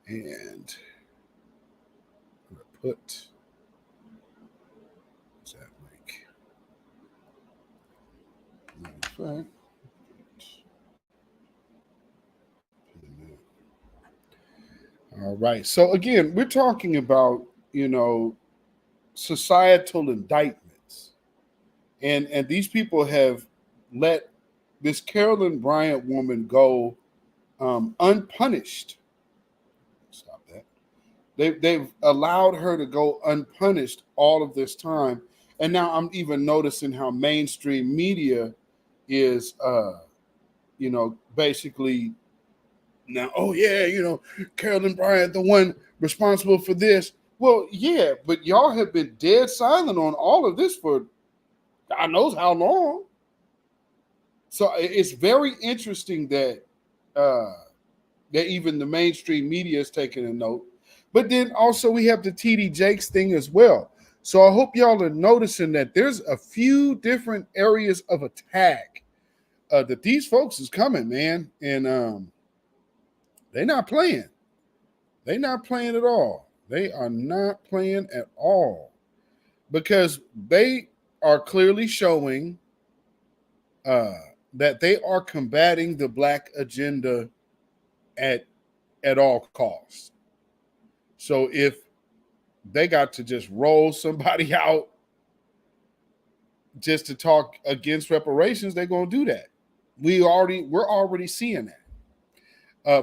and I'm gonna put what's that link? fact. All right. So again, we're talking about, societal indictments. And these people have let this Carolyn Bryant woman go unpunished. Stop that. They've allowed her to go unpunished all of this time. And now I'm even noticing how mainstream media is basically now, oh yeah, Carolyn Bryant, the one responsible for this. Well, yeah, but y'all have been dead silent on all of this for God knows how long. So it's very interesting that that even the mainstream media is taking a note. But then also we have the TD Jakes thing as well. So I hope y'all are noticing that there's a few different areas of attack that these folks is coming, man. And they're not playing. They're not playing at all. They are not playing at all because they are clearly showing that they are combating the Black agenda at all costs. So if they got to just roll somebody out just to talk against reparations, they're going to do that. We're already seeing that.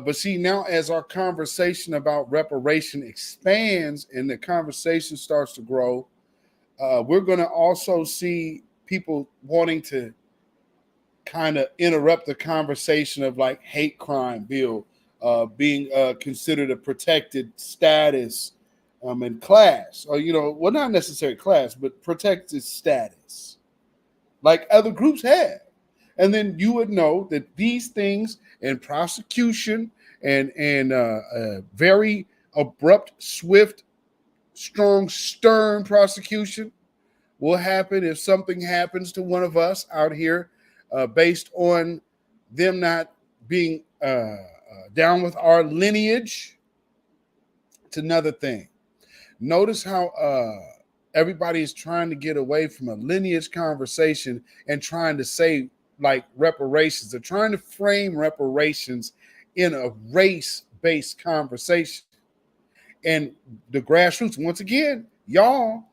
But see, now as our conversation about reparation expands and the conversation starts to grow, we're going to also see people wanting to kind of interrupt the conversation of like hate crime bill being considered a protected status and class, or well, not necessarily class, but protected status, like other groups have. And then you would know that these things and prosecution and very abrupt, swift, strong, stern prosecution will happen if something happens to one of us out here based on them not being down with our lineage. It's another thing. Notice how everybody is trying to get away from a lineage conversation and trying to say like reparations. They're trying to frame reparations in a race-based conversation. And the grassroots, once again, y'all,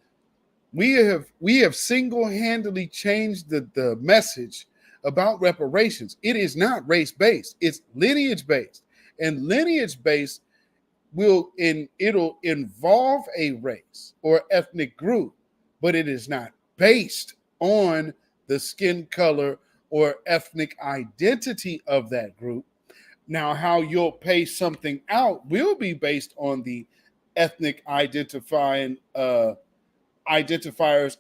we have single-handedly changed the message about reparations. It is not race-based, it's lineage-based. And lineage-based it'll involve a race or ethnic group, but it is not based on the skin color or ethnic identity of that group. Now, how you'll pay something out will be based on the ethnic identifiers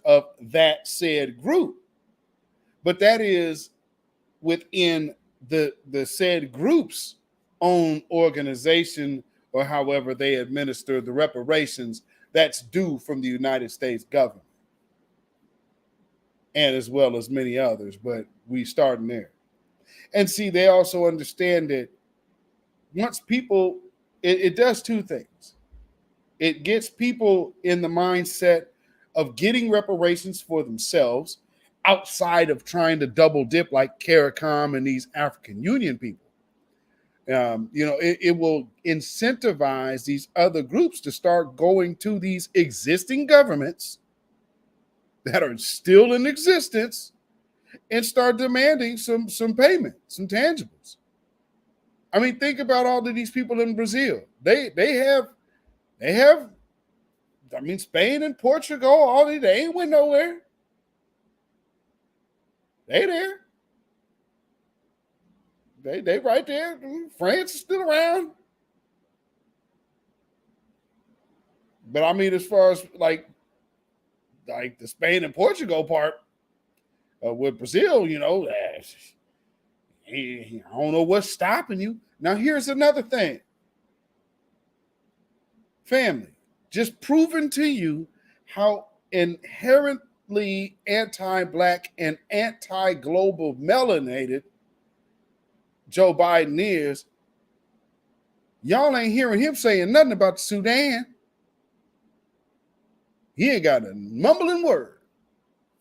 of that said group. But that is within the said group's own organization, or however they administer the reparations that's due from the United States government, and as well as many others, but we starting there. And see, they also understand that once people, it does two things. It gets people in the mindset of getting reparations for themselves outside of trying to double dip like CARICOM and these African Union people. It will incentivize these other groups to start going to these existing governments that are still in existence and start demanding some payment, some tangibles. I mean, think about all of these people in Brazil. They have. I mean, Spain and Portugal, they ain't went nowhere. They there. They right there. France is still around. But I mean, as far as like the Spain and Portugal part with Brazil, I don't know what's stopping you. Now, here's another thing. Family, just proving to you how inherently anti-Black and anti-global melanated Joe Biden is. Y'all ain't hearing him saying nothing about the Sudan. He ain't got a mumbling word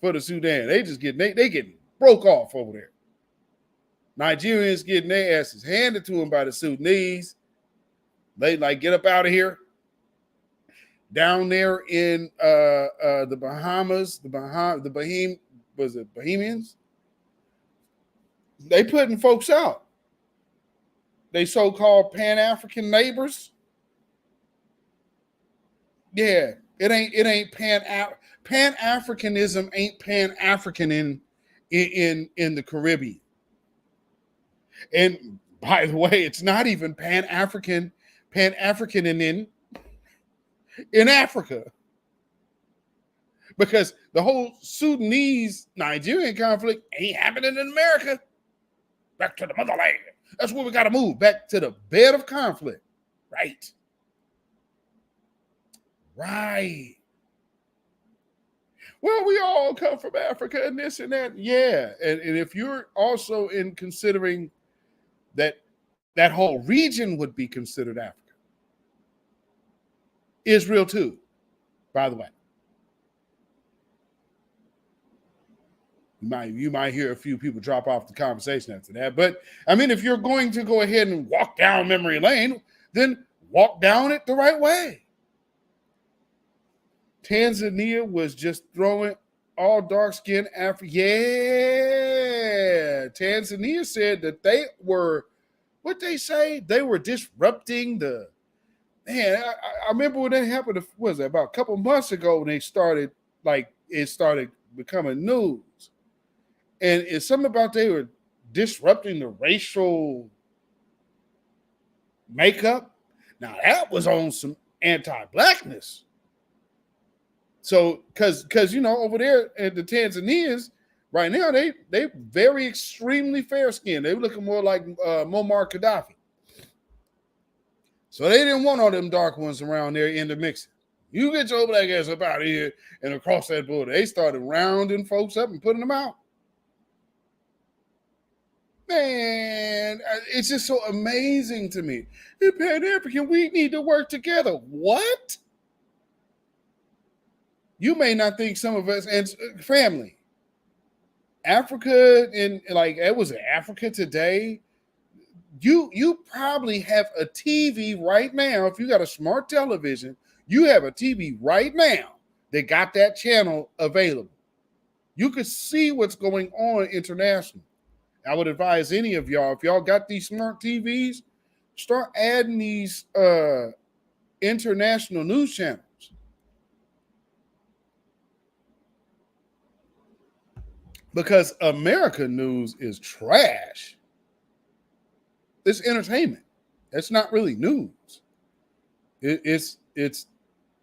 for the Sudan. They just getting broke off over there. Nigerians getting their asses handed to them by the Sudanese. They like, get up out of here. Down there in the Bahamas, Bahamians? They putting folks out. They so-called Pan-African neighbors. Yeah, it ain't Pan-Africanism ain't Pan-African in the Caribbean. And by the way, it's not even Pan-African in Africa. Because the whole Sudanese-Nigerian conflict ain't happening in America. Back to the motherland. That's where we got to move, back to the bed of conflict. Right. Right. Well, we all come from Africa and this and that. Yeah. And if you're also in considering that whole region would be considered Africa. Israel too, by the way. You might hear a few people drop off the conversation after that. But I mean, if you're going to go ahead and walk down memory lane, then walk down it the right way. Tanzania was just throwing all dark-skinned Africa. Yeah. Tanzania said that they were, what they say? They were disrupting the, man, I remember when that happened, what was it, about a couple months ago when they started, like, it started becoming news. And it's something about they were disrupting the racial makeup. Now, that was on some anti-blackness. So, because over there at the Tanzanians, right now, they very extremely fair-skinned. They were looking more like Muammar Gaddafi. So they didn't want all them dark ones around there in the mixing. You get your black ass up out of here and across that border. They started rounding folks up and putting them out. Man, it's just so amazing to me. In Pan-African, we need to work together. What? You may not think some of us, and family, Africa, and like it was Africa Today. You probably have a TV right now. If you got a smart television, you have a TV right now that got that channel available. You could see what's going on internationally. I would advise any of y'all, if y'all got these smart TVs, start adding these international news channels. Because American news is trash. It's entertainment. It's not really news. It's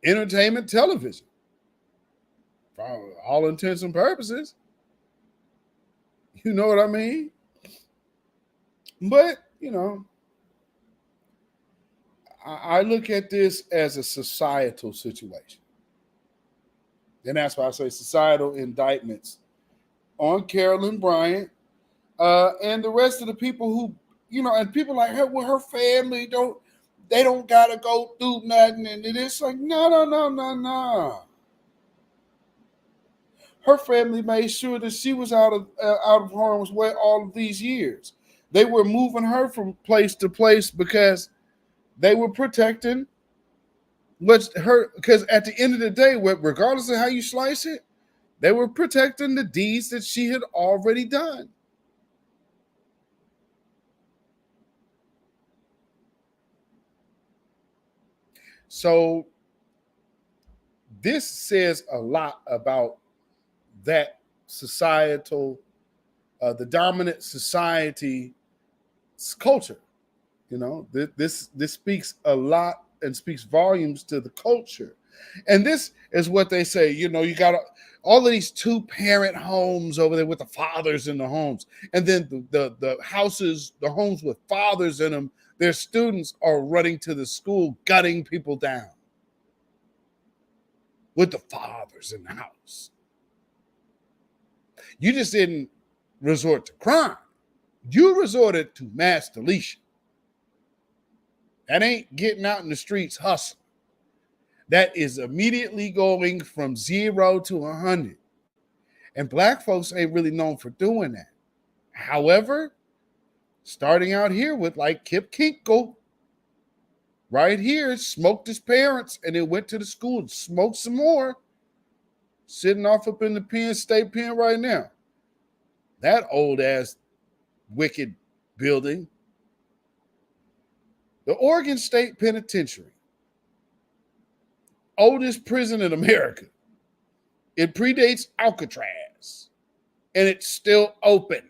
entertainment television. For all intents and purposes. You know what I mean? But, I look at this as a societal situation. And that's why I say societal indictments on Carolyn Bryant and the rest of the people who, and people like her, well, her family don't got to go through nothing. And it's like, no. Her family made sure that she was out of harm's way all of these years. They were moving her from place to place because they were protecting because at the end of the day, regardless of how you slice it, they were protecting the deeds that she had already done. So this says a lot about that societal, the dominant society's culture. This speaks a lot and speaks volumes to the culture. And this is what they say, you got all of these 2-parent homes over there with the fathers in the homes. And then the houses, the homes with fathers in them, their students are running to the school, gutting people down with the fathers in the house. You just didn't resort to crime. You resorted to mass deletion. That ain't getting out in the streets hustling. That is immediately going from 0 to 100. And black folks ain't really known for doing that. However, Starting out here with like Kip Kinkle. Right here, smoked his parents and then went to the school and smoked some more. Sitting off up in the Penn State Pen right now. That old ass wicked building. The Oregon State Penitentiary. Oldest prison in America. It predates Alcatraz. And it's still open.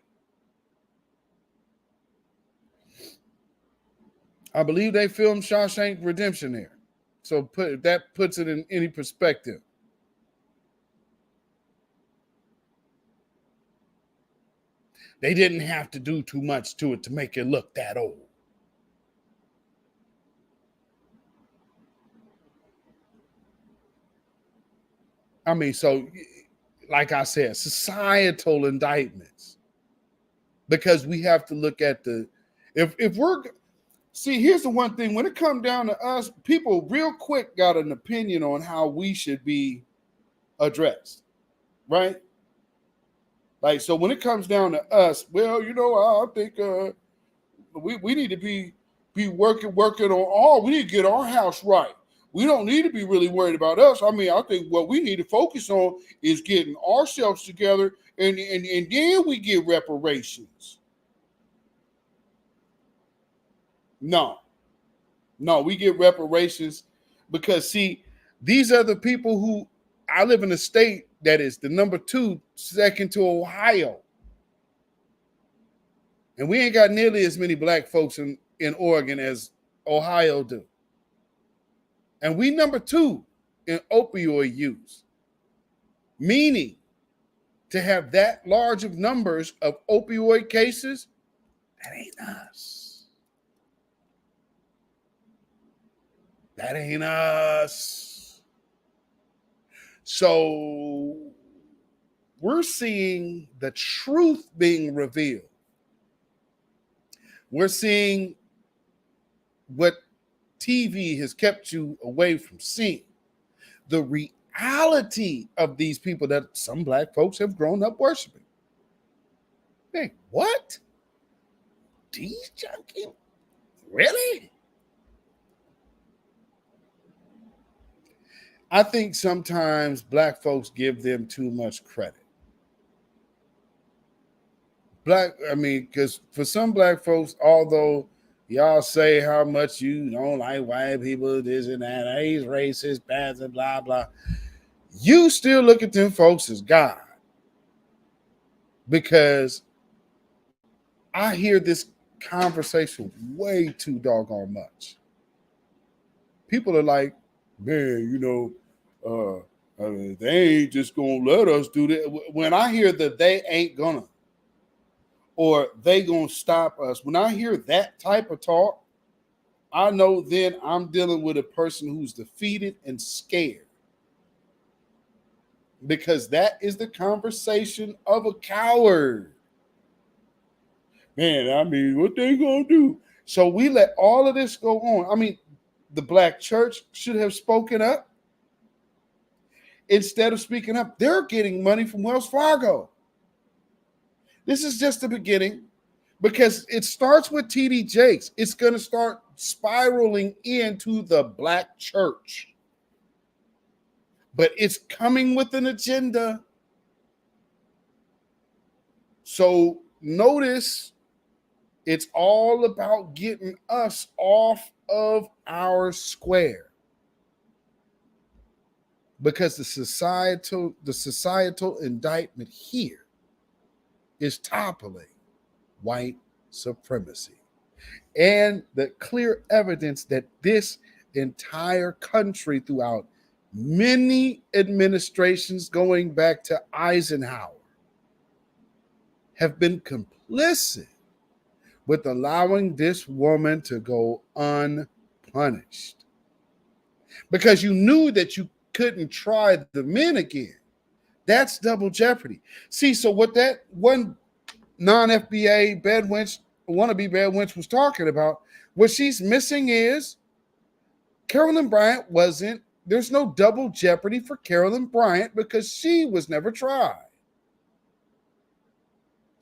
I believe they filmed Shawshank Redemption there. So that puts it in any perspective. They didn't have to do too much to it to make it look that old. I mean, so like I said, societal indictments. Because we have to look at if we're, see, here's the one thing, when it comes down to us, people real quick got an opinion on how we should be addressed, right? Like, so when it comes down to us, well, you know, I think we need to be working on we need to get our house right. We don't need to be really worried about us. I mean, I think what we need to focus on is getting ourselves together, and then we get reparations. No, we get reparations because, see, these are the people who, I live in a state that is the number 2, second to Ohio. And we ain't got nearly as many black folks in Oregon as Ohio do. And we number 2 in opioid use, meaning to have that large of numbers of opioid cases, that ain't us. That ain't us. So we're seeing the truth being revealed. We're seeing what TV has kept you away from seeing. The reality of these people that some black folks have grown up worshiping. Hey, what? These junkies? Really? I think sometimes black folks give them too much credit. Because for some black folks, although y'all say how much you don't like white people, this and that, he's racist, bad, and blah, blah, you still look at them folks as God. Because I hear this conversation way too doggone much. People are like, man, you know, they ain't just gonna let us do that. When I hear that they ain't gonna, or they gonna stop us, when I hear that type of talk, I know then I'm dealing with a person who's defeated and scared. Because that is the conversation of a coward. Man, I mean, what they gonna do? So we let all of this go on. I mean, the black church should have spoken up. Instead of speaking up, they're getting money from Wells Fargo. This is just the beginning, because it starts with TD Jakes. It's going to start spiraling into the black church. But it's coming with an agenda. So notice, it's all about getting us off of our square. Because the societal indictment here is toppling white supremacy. And the clear evidence that this entire country, throughout many administrations going back to Eisenhower, have been complicit with allowing this woman to go unpunished. Because you knew that you couldn't try the men again. That's double jeopardy. See, so what that one non-FBA wannabe bad wench was talking about, what she's missing is Carolyn Bryant there's no double jeopardy for Carolyn Bryant because she was never tried.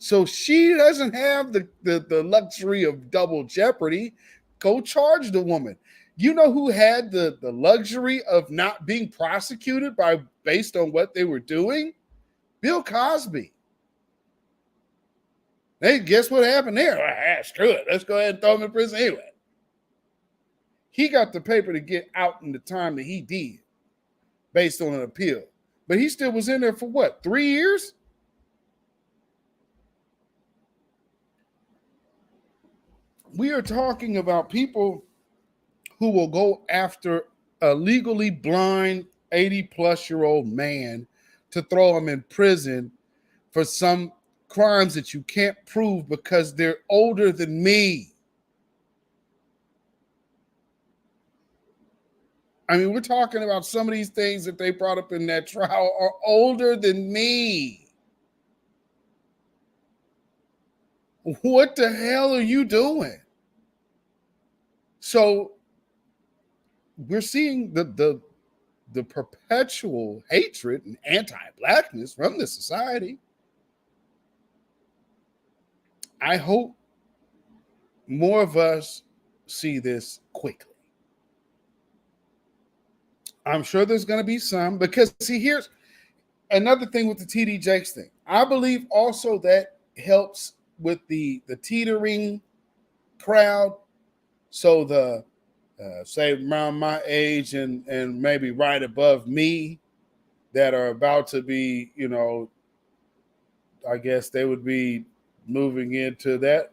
So she doesn't have the luxury of double jeopardy. Go charge the woman. You know who had the luxury of not being prosecuted based on what they were doing? Bill Cosby. Hey, guess what happened there? Screw it. Let's go ahead and throw him in prison anyway. He got the paper to get out in the time that he did based on an appeal. But he still was in there for what, 3 years? We are talking about people who will go after a legally blind 80-plus-year-old man to throw him in prison for some crimes that you can't prove because they're older than me. I mean, we're talking about some of these things that they brought up in that trial are older than me. What the hell are you doing? So we're seeing the perpetual hatred and anti-blackness from the society. I hope more of us see this quickly. I'm sure there's going to be some, because see, here's another thing with the TD Jakes thing. I believe also that helps with the teetering crowd. So the say around my age and maybe right above me that are about to be, you know, I guess they would be moving into that.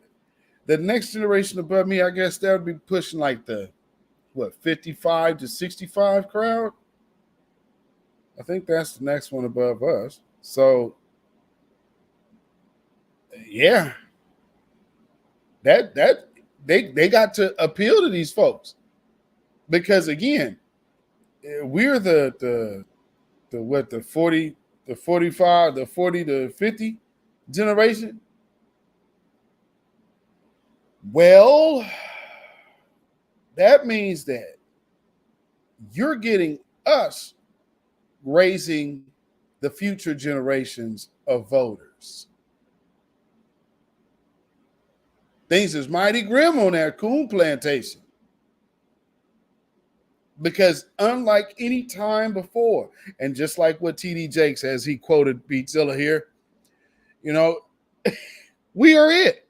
The next generation above me, I guess that would be pushing like the 55 to 65 crowd. I think that's the next one above us. So yeah, that they got to appeal to these folks, because again, we're the 40, the 45, the 40 to 50 generation. Well, that means that you're getting us raising the future generations of voters. Things is mighty grim on that coon plantation. Because unlike any time before, and just like what TD Jakes, as he quoted Beatzilla here, you know, we are it.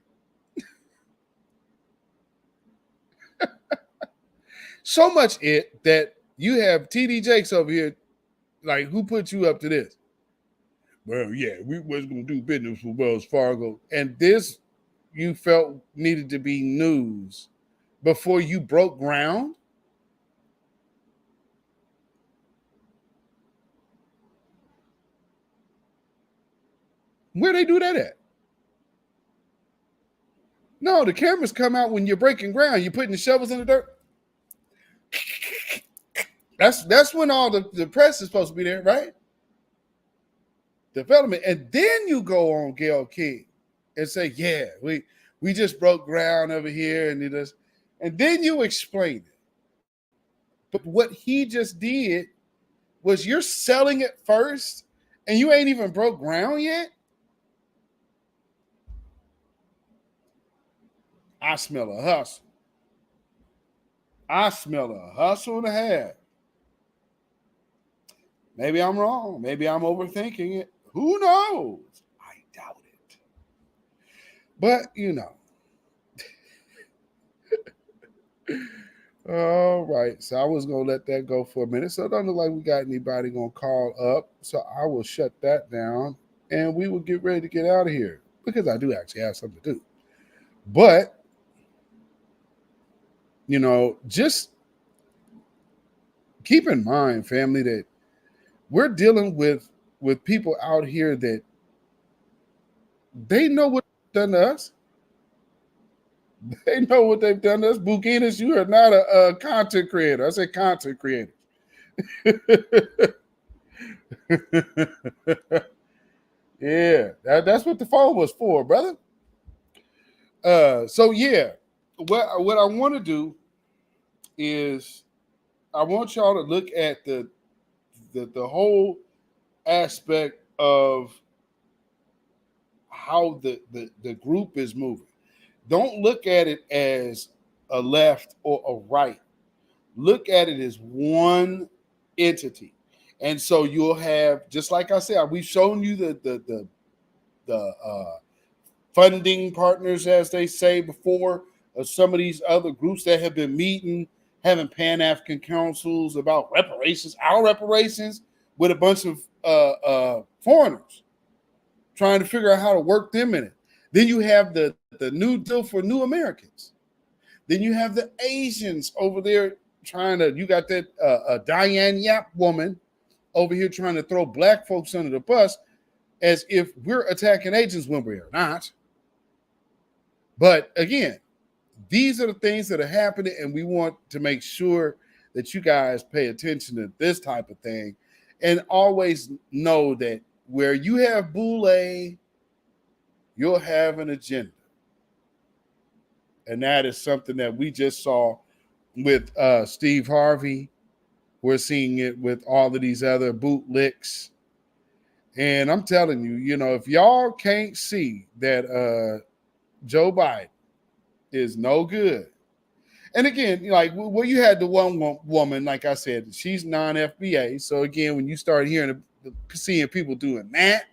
So much it that you have TD Jakes over here, like, who put you up to this? Well, yeah, we was going to do business with Wells Fargo. And this you felt needed to be news before you broke ground? Where they do that at? No, the cameras come out when you're breaking ground. You're putting the shovels in the dirt. That's when all the press is supposed to be there, right? Development. And then you go on Gail King and say, yeah, we just broke ground over here, and then you explain it. But what he just did was you're selling it first, and you ain't even broke ground yet. I smell a hustle. I smell a hustle and a half. Maybe I'm wrong. Maybe I'm overthinking it. Who knows? I doubt it. But, you know. All right. So I was going to let that go for a minute. So it doesn't look like we got anybody going to call up. So I will shut that down, and we will get ready to get out of here, because I do actually have something to do. But, you know, just keep in mind, family, that we're dealing with people out here that they know what they've done to us. They know what they've done to us. Bukinas, you are not a content creator. I say content creator. Yeah, that's what the phone was for, brother. So yeah, what I want to do is I want y'all to look at the whole aspect of how the group is moving. Don't look at it as a left or a right. Look at it as one entity. And so you'll have, just like I said, we've shown you the funding partners, as they say before, of some of these other groups that have been meeting, having Pan-African councils about reparations, our reparations, with a bunch of foreigners, trying to figure out how to work them in it. Then you have the New Deal for New Americans. Then you have the Asians over there trying to, you got that Diane Yap woman over here trying to throw black folks under the bus as if we're attacking Asians when we are not. But again, these are the things that are happening, and we want to make sure that you guys pay attention to this type of thing, and always know that where you have Boule, you'll have an agenda. And that is something that we just saw with Steve Harvey. We're seeing it with all of these other bootlicks. And I'm telling you, you know, if y'all can't see that Joe Biden is no good. And again, like, well, you had the one woman, like I said, she's non-FBA. So again, when you start seeing people doing that,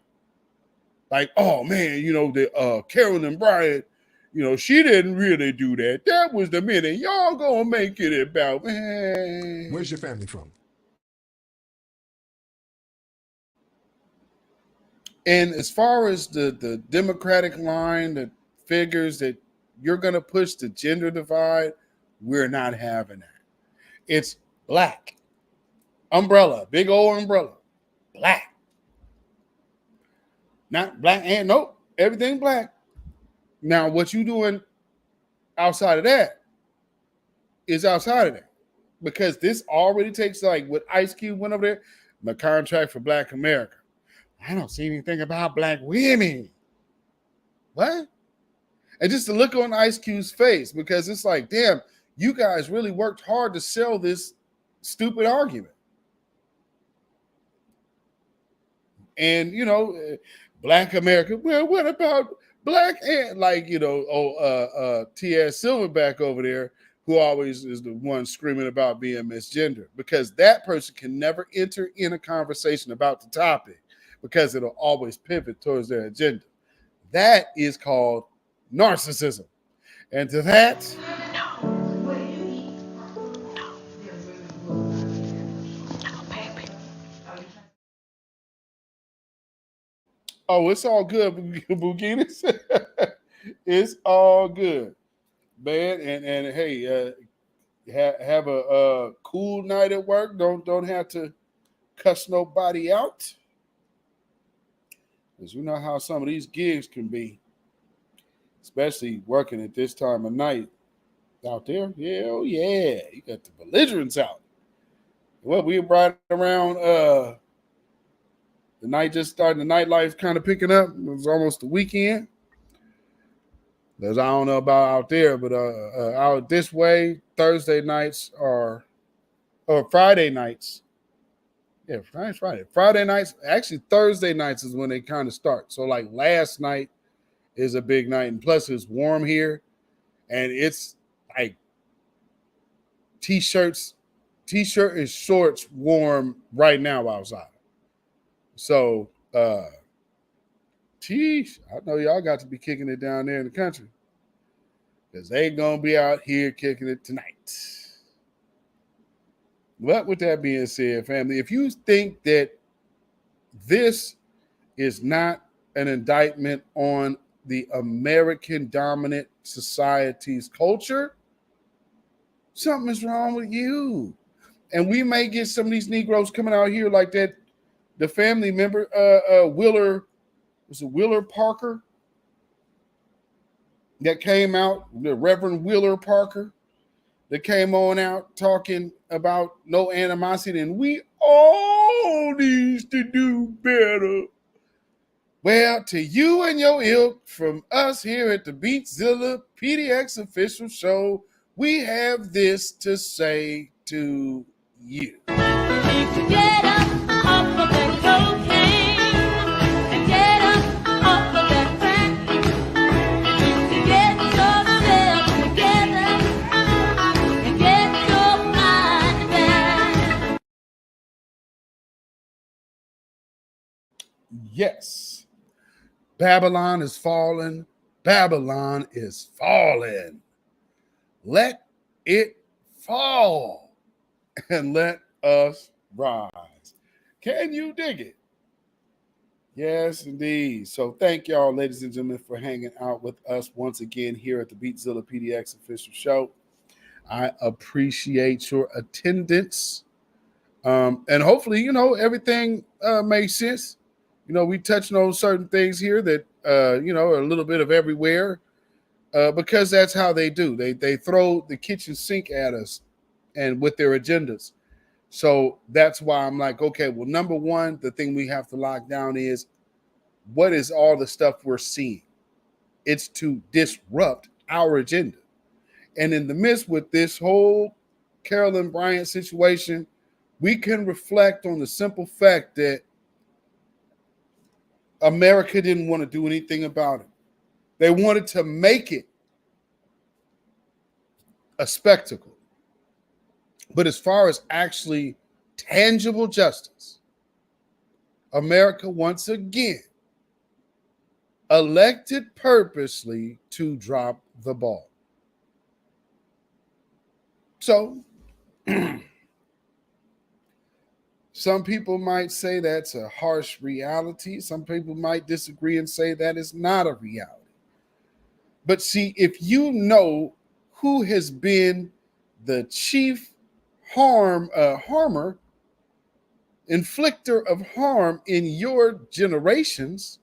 like, oh man, you know, the Carolyn Bryant, you know, she didn't really do that. That was the minute. Y'all gonna make it about, man. Where's your family from? And as far as the Democratic line that figures that you're going to push the gender divide, we're not having that. It's black. Umbrella, big old umbrella. Black. Not black and nope, everything black. Now, what you doing outside of that is outside of that. Because this already takes, like what Ice Cube went over there, the contract for Black America. I don't see anything about black women. What? And just the look on Ice Cube's face, because it's like, damn, you guys really worked hard to sell this stupid argument. And, you know, Black America, well, what about black and, like, you know, T.S. Silverback over there, who always is the one screaming about being misgendered, because that person can never enter in a conversation about the topic because it'll always pivot towards their agenda. That is called narcissism. And to that, oh, it's all good, Buginis. It's all good, man. And hey, have a cool night at work. Don't have to cuss nobody out, because you know how some of these gigs can be, especially working at this time of night out there. Yeah, oh yeah, you got the belligerents out. Well, we were right around the night just starting, the nightlife kind of picking up. It was almost the weekend. Because I don't know about out there, but out this way, Thursday nights or Friday nights. Yeah, Friday. Friday nights, actually Thursday nights is when they kind of start. So like last night is a big night, and plus it's warm here, and it's like t-shirt and shorts warm right now outside. So, geez, I know y'all got to be kicking it down there in the country, because they gonna be out here kicking it tonight. But with that being said, family, if you think that this is not an indictment on the American dominant society's culture, something is wrong with you. And we may get some of these Negroes coming out here like that. The family member, Wheeler Parker, that came out, the Reverend Wheeler Parker, that came on out talking about no animosity, and we all need to do better. Well, to you and your ilk, from us here at the Beatzilla PDX official show, we have this to say to you. Get up off of that cocaine and get up off of that crack Yes. Babylon is falling. Babylon is falling. Let it fall and let us rise. Can you dig it? Yes, indeed. So thank y'all, ladies and gentlemen, for hanging out with us once again here at the Beatzilla PDX official show. I appreciate your attendance. And hopefully, you know, everything makes sense. You know, we touching on certain things here that, you know, are a little bit of everywhere because that's how they do. They throw the kitchen sink at us and with their agendas. So that's why I'm like, okay, well, number one, the thing we have to lock down is what is all the stuff we're seeing? It's to disrupt our agenda. And in the midst with this whole Carolyn Bryant situation, we can reflect on the simple fact that America didn't want to do anything about it. They wanted to make it a spectacle. But as far as actually tangible justice, America once again elected purposely to drop the ball. So some people might say that's a harsh reality. Some people might disagree and say that is not a reality. But see, if you know who has been the chief harmer, inflictor of harm in your generations,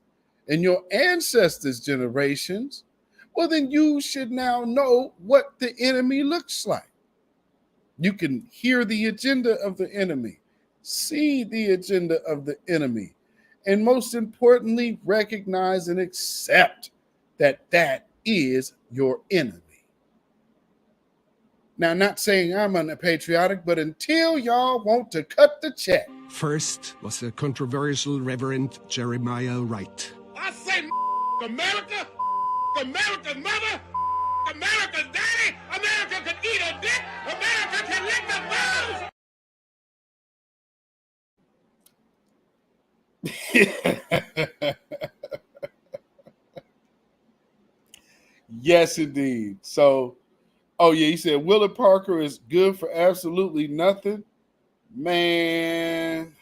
in your ancestors' generations, well, then you should now know what the enemy looks like. You can hear the agenda of the enemy, see the agenda of the enemy, and most importantly, recognize and accept that that is your enemy. Now, not saying I'm unpatriotic, but until y'all want to cut the check. First was the controversial Reverend Jeremiah Wright. I say America, America's mother, America's daddy, America can eat a dick, America can lick the balls. Yes, indeed. So, oh yeah, he said Willard Parker is good for absolutely nothing. Man,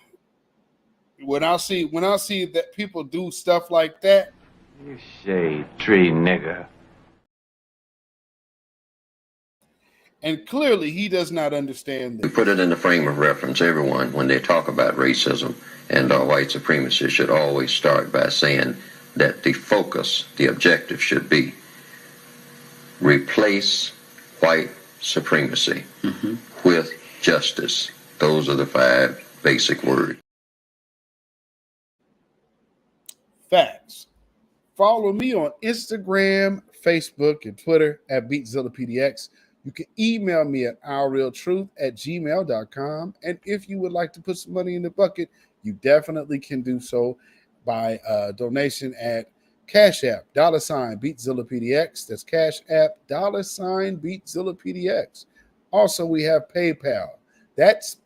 when I see that people do stuff like that, you shade tree nigger. And clearly he does not understand that. We put it in the frame of reference. Everyone, when they talk about racism and white supremacy, should always start by saying that the focus, the objective should be replace white supremacy with justice. Those are the 5 basic words. Facts. Follow me on Instagram, Facebook, and Twitter at beatzillapdx. You can email me at ourrealtruth@gmail.com. And if you would like to put some money in the bucket, you definitely can do so by donation at CashApp, $beatzillapdx. That's CashApp, $beatzillapdx. Also, we have PayPal. That's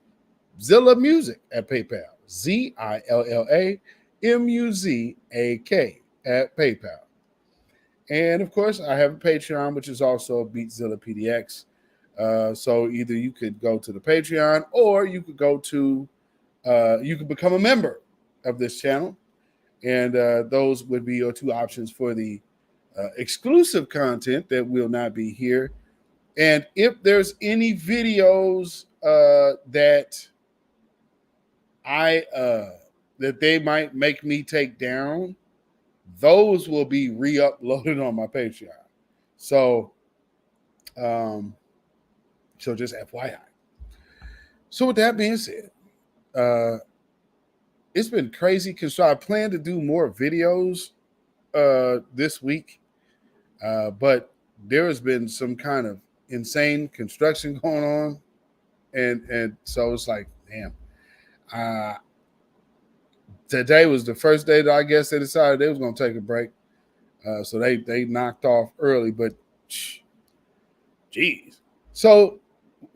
Zilla Music at PayPal. ZILLAMUZAK at PayPal. And of course, I have a Patreon, which is also Beatzilla PDX. So either you could go to the Patreon or you could go to, you could become a member of this channel. And those would be your 2 options for the exclusive content that will not be here. And if there's any videos that that they might make me take down, those will be re-uploaded on my Patreon. So, so just FYI. So with that being said, it's been crazy. So I plan to do more videos this week, but there has been some kind of insane construction going on, and so it's like, damn. Today was the first day that I guess they decided they was going to take a break. So they knocked off early, but geez. So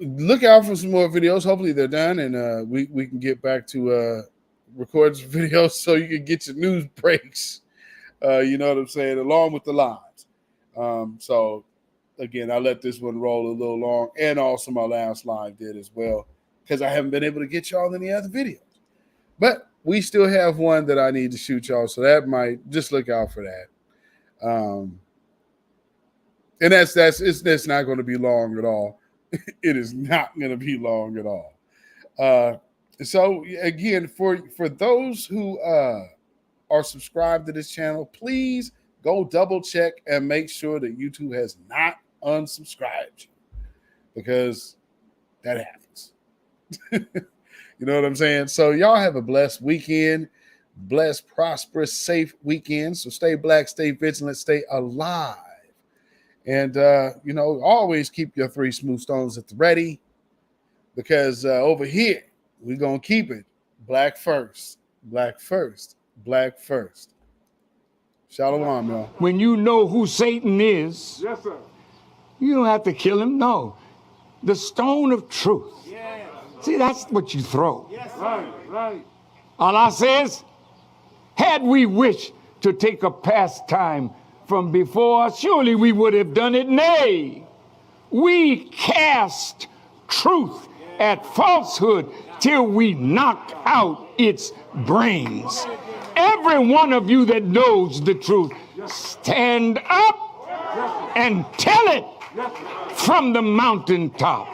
look out for some more videos. Hopefully they're done and we can get back to records videos so you can get your news breaks. You know what I'm saying? Along with the lives. So again, I let this one roll a little long, and also my last live did as well, because I haven't been able to get y'all any other videos. But we still have one that I need to shoot y'all, so that might just look out for that. And that's not going to be long at all. It is not going to be long at all. So again, for those who are subscribed to this channel, please go double check and make sure that YouTube has not unsubscribed you, because that happens. You know what I'm saying? So y'all have a blessed weekend, blessed, prosperous, safe weekend. So stay black, stay vigilant, stay alive. And, you know, always keep your 3 smooth stones at the ready, because over here, we're going to keep it black first, black first, black first. Shalom, y'all. When you know who Satan is, yes, sir, you don't have to kill him. No. The stone of truth. Yeah. See, that's what you throw. Yes, right. Allah says, had we wished to take a pastime from before, surely we would have done it. Nay, we cast truth at falsehood till we knock out its brains. Every one of you that knows the truth, stand up and tell it from the mountaintop.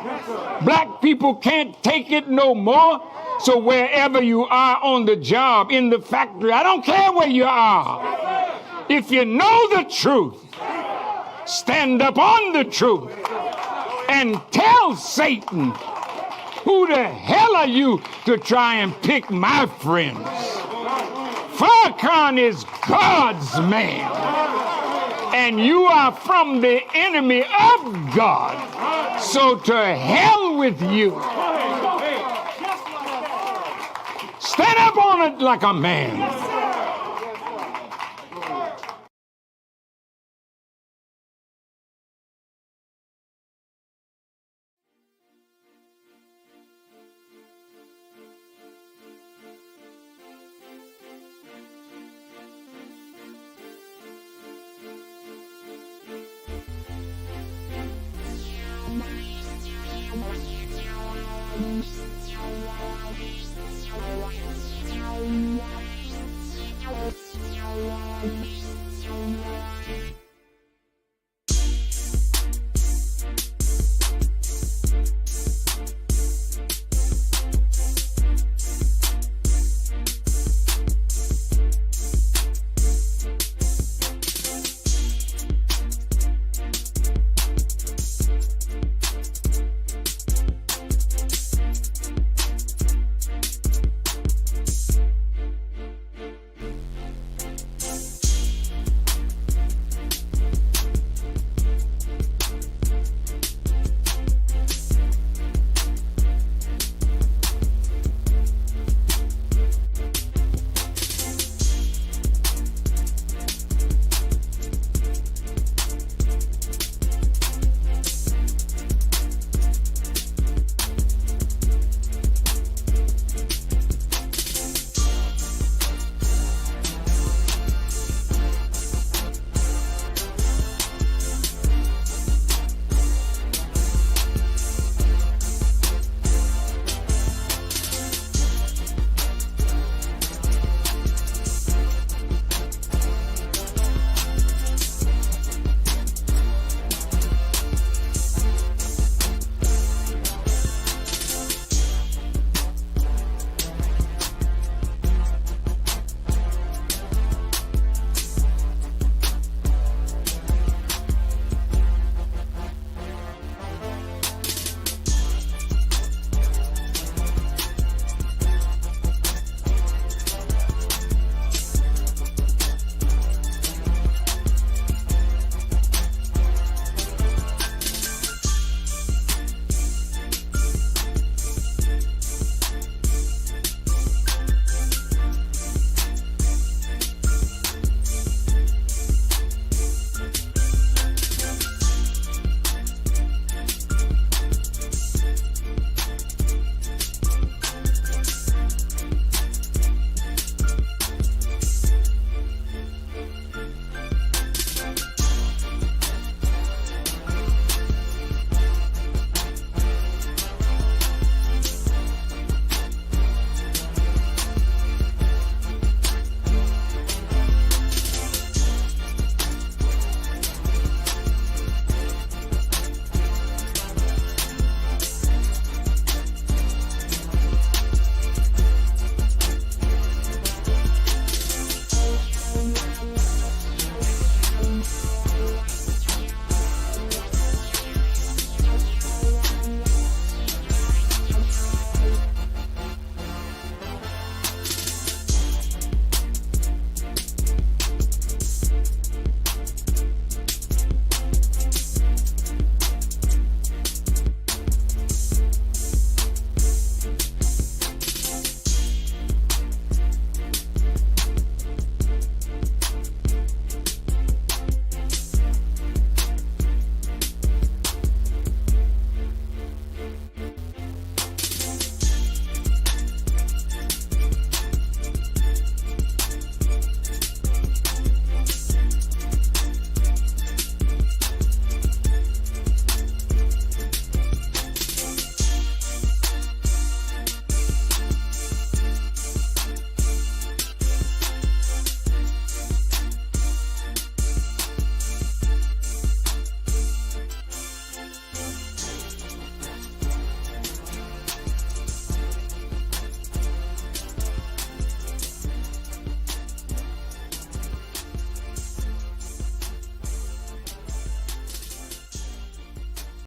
Black people can't take it no more. So wherever you are on the job, in the factory, I don't care where you are. If you know the truth, stand up on the truth and tell Satan, who the hell are you to try and pick my friends? Farrakhan is God's man, and you are from the enemy of God. So to hell with you. Stand up on it like a man.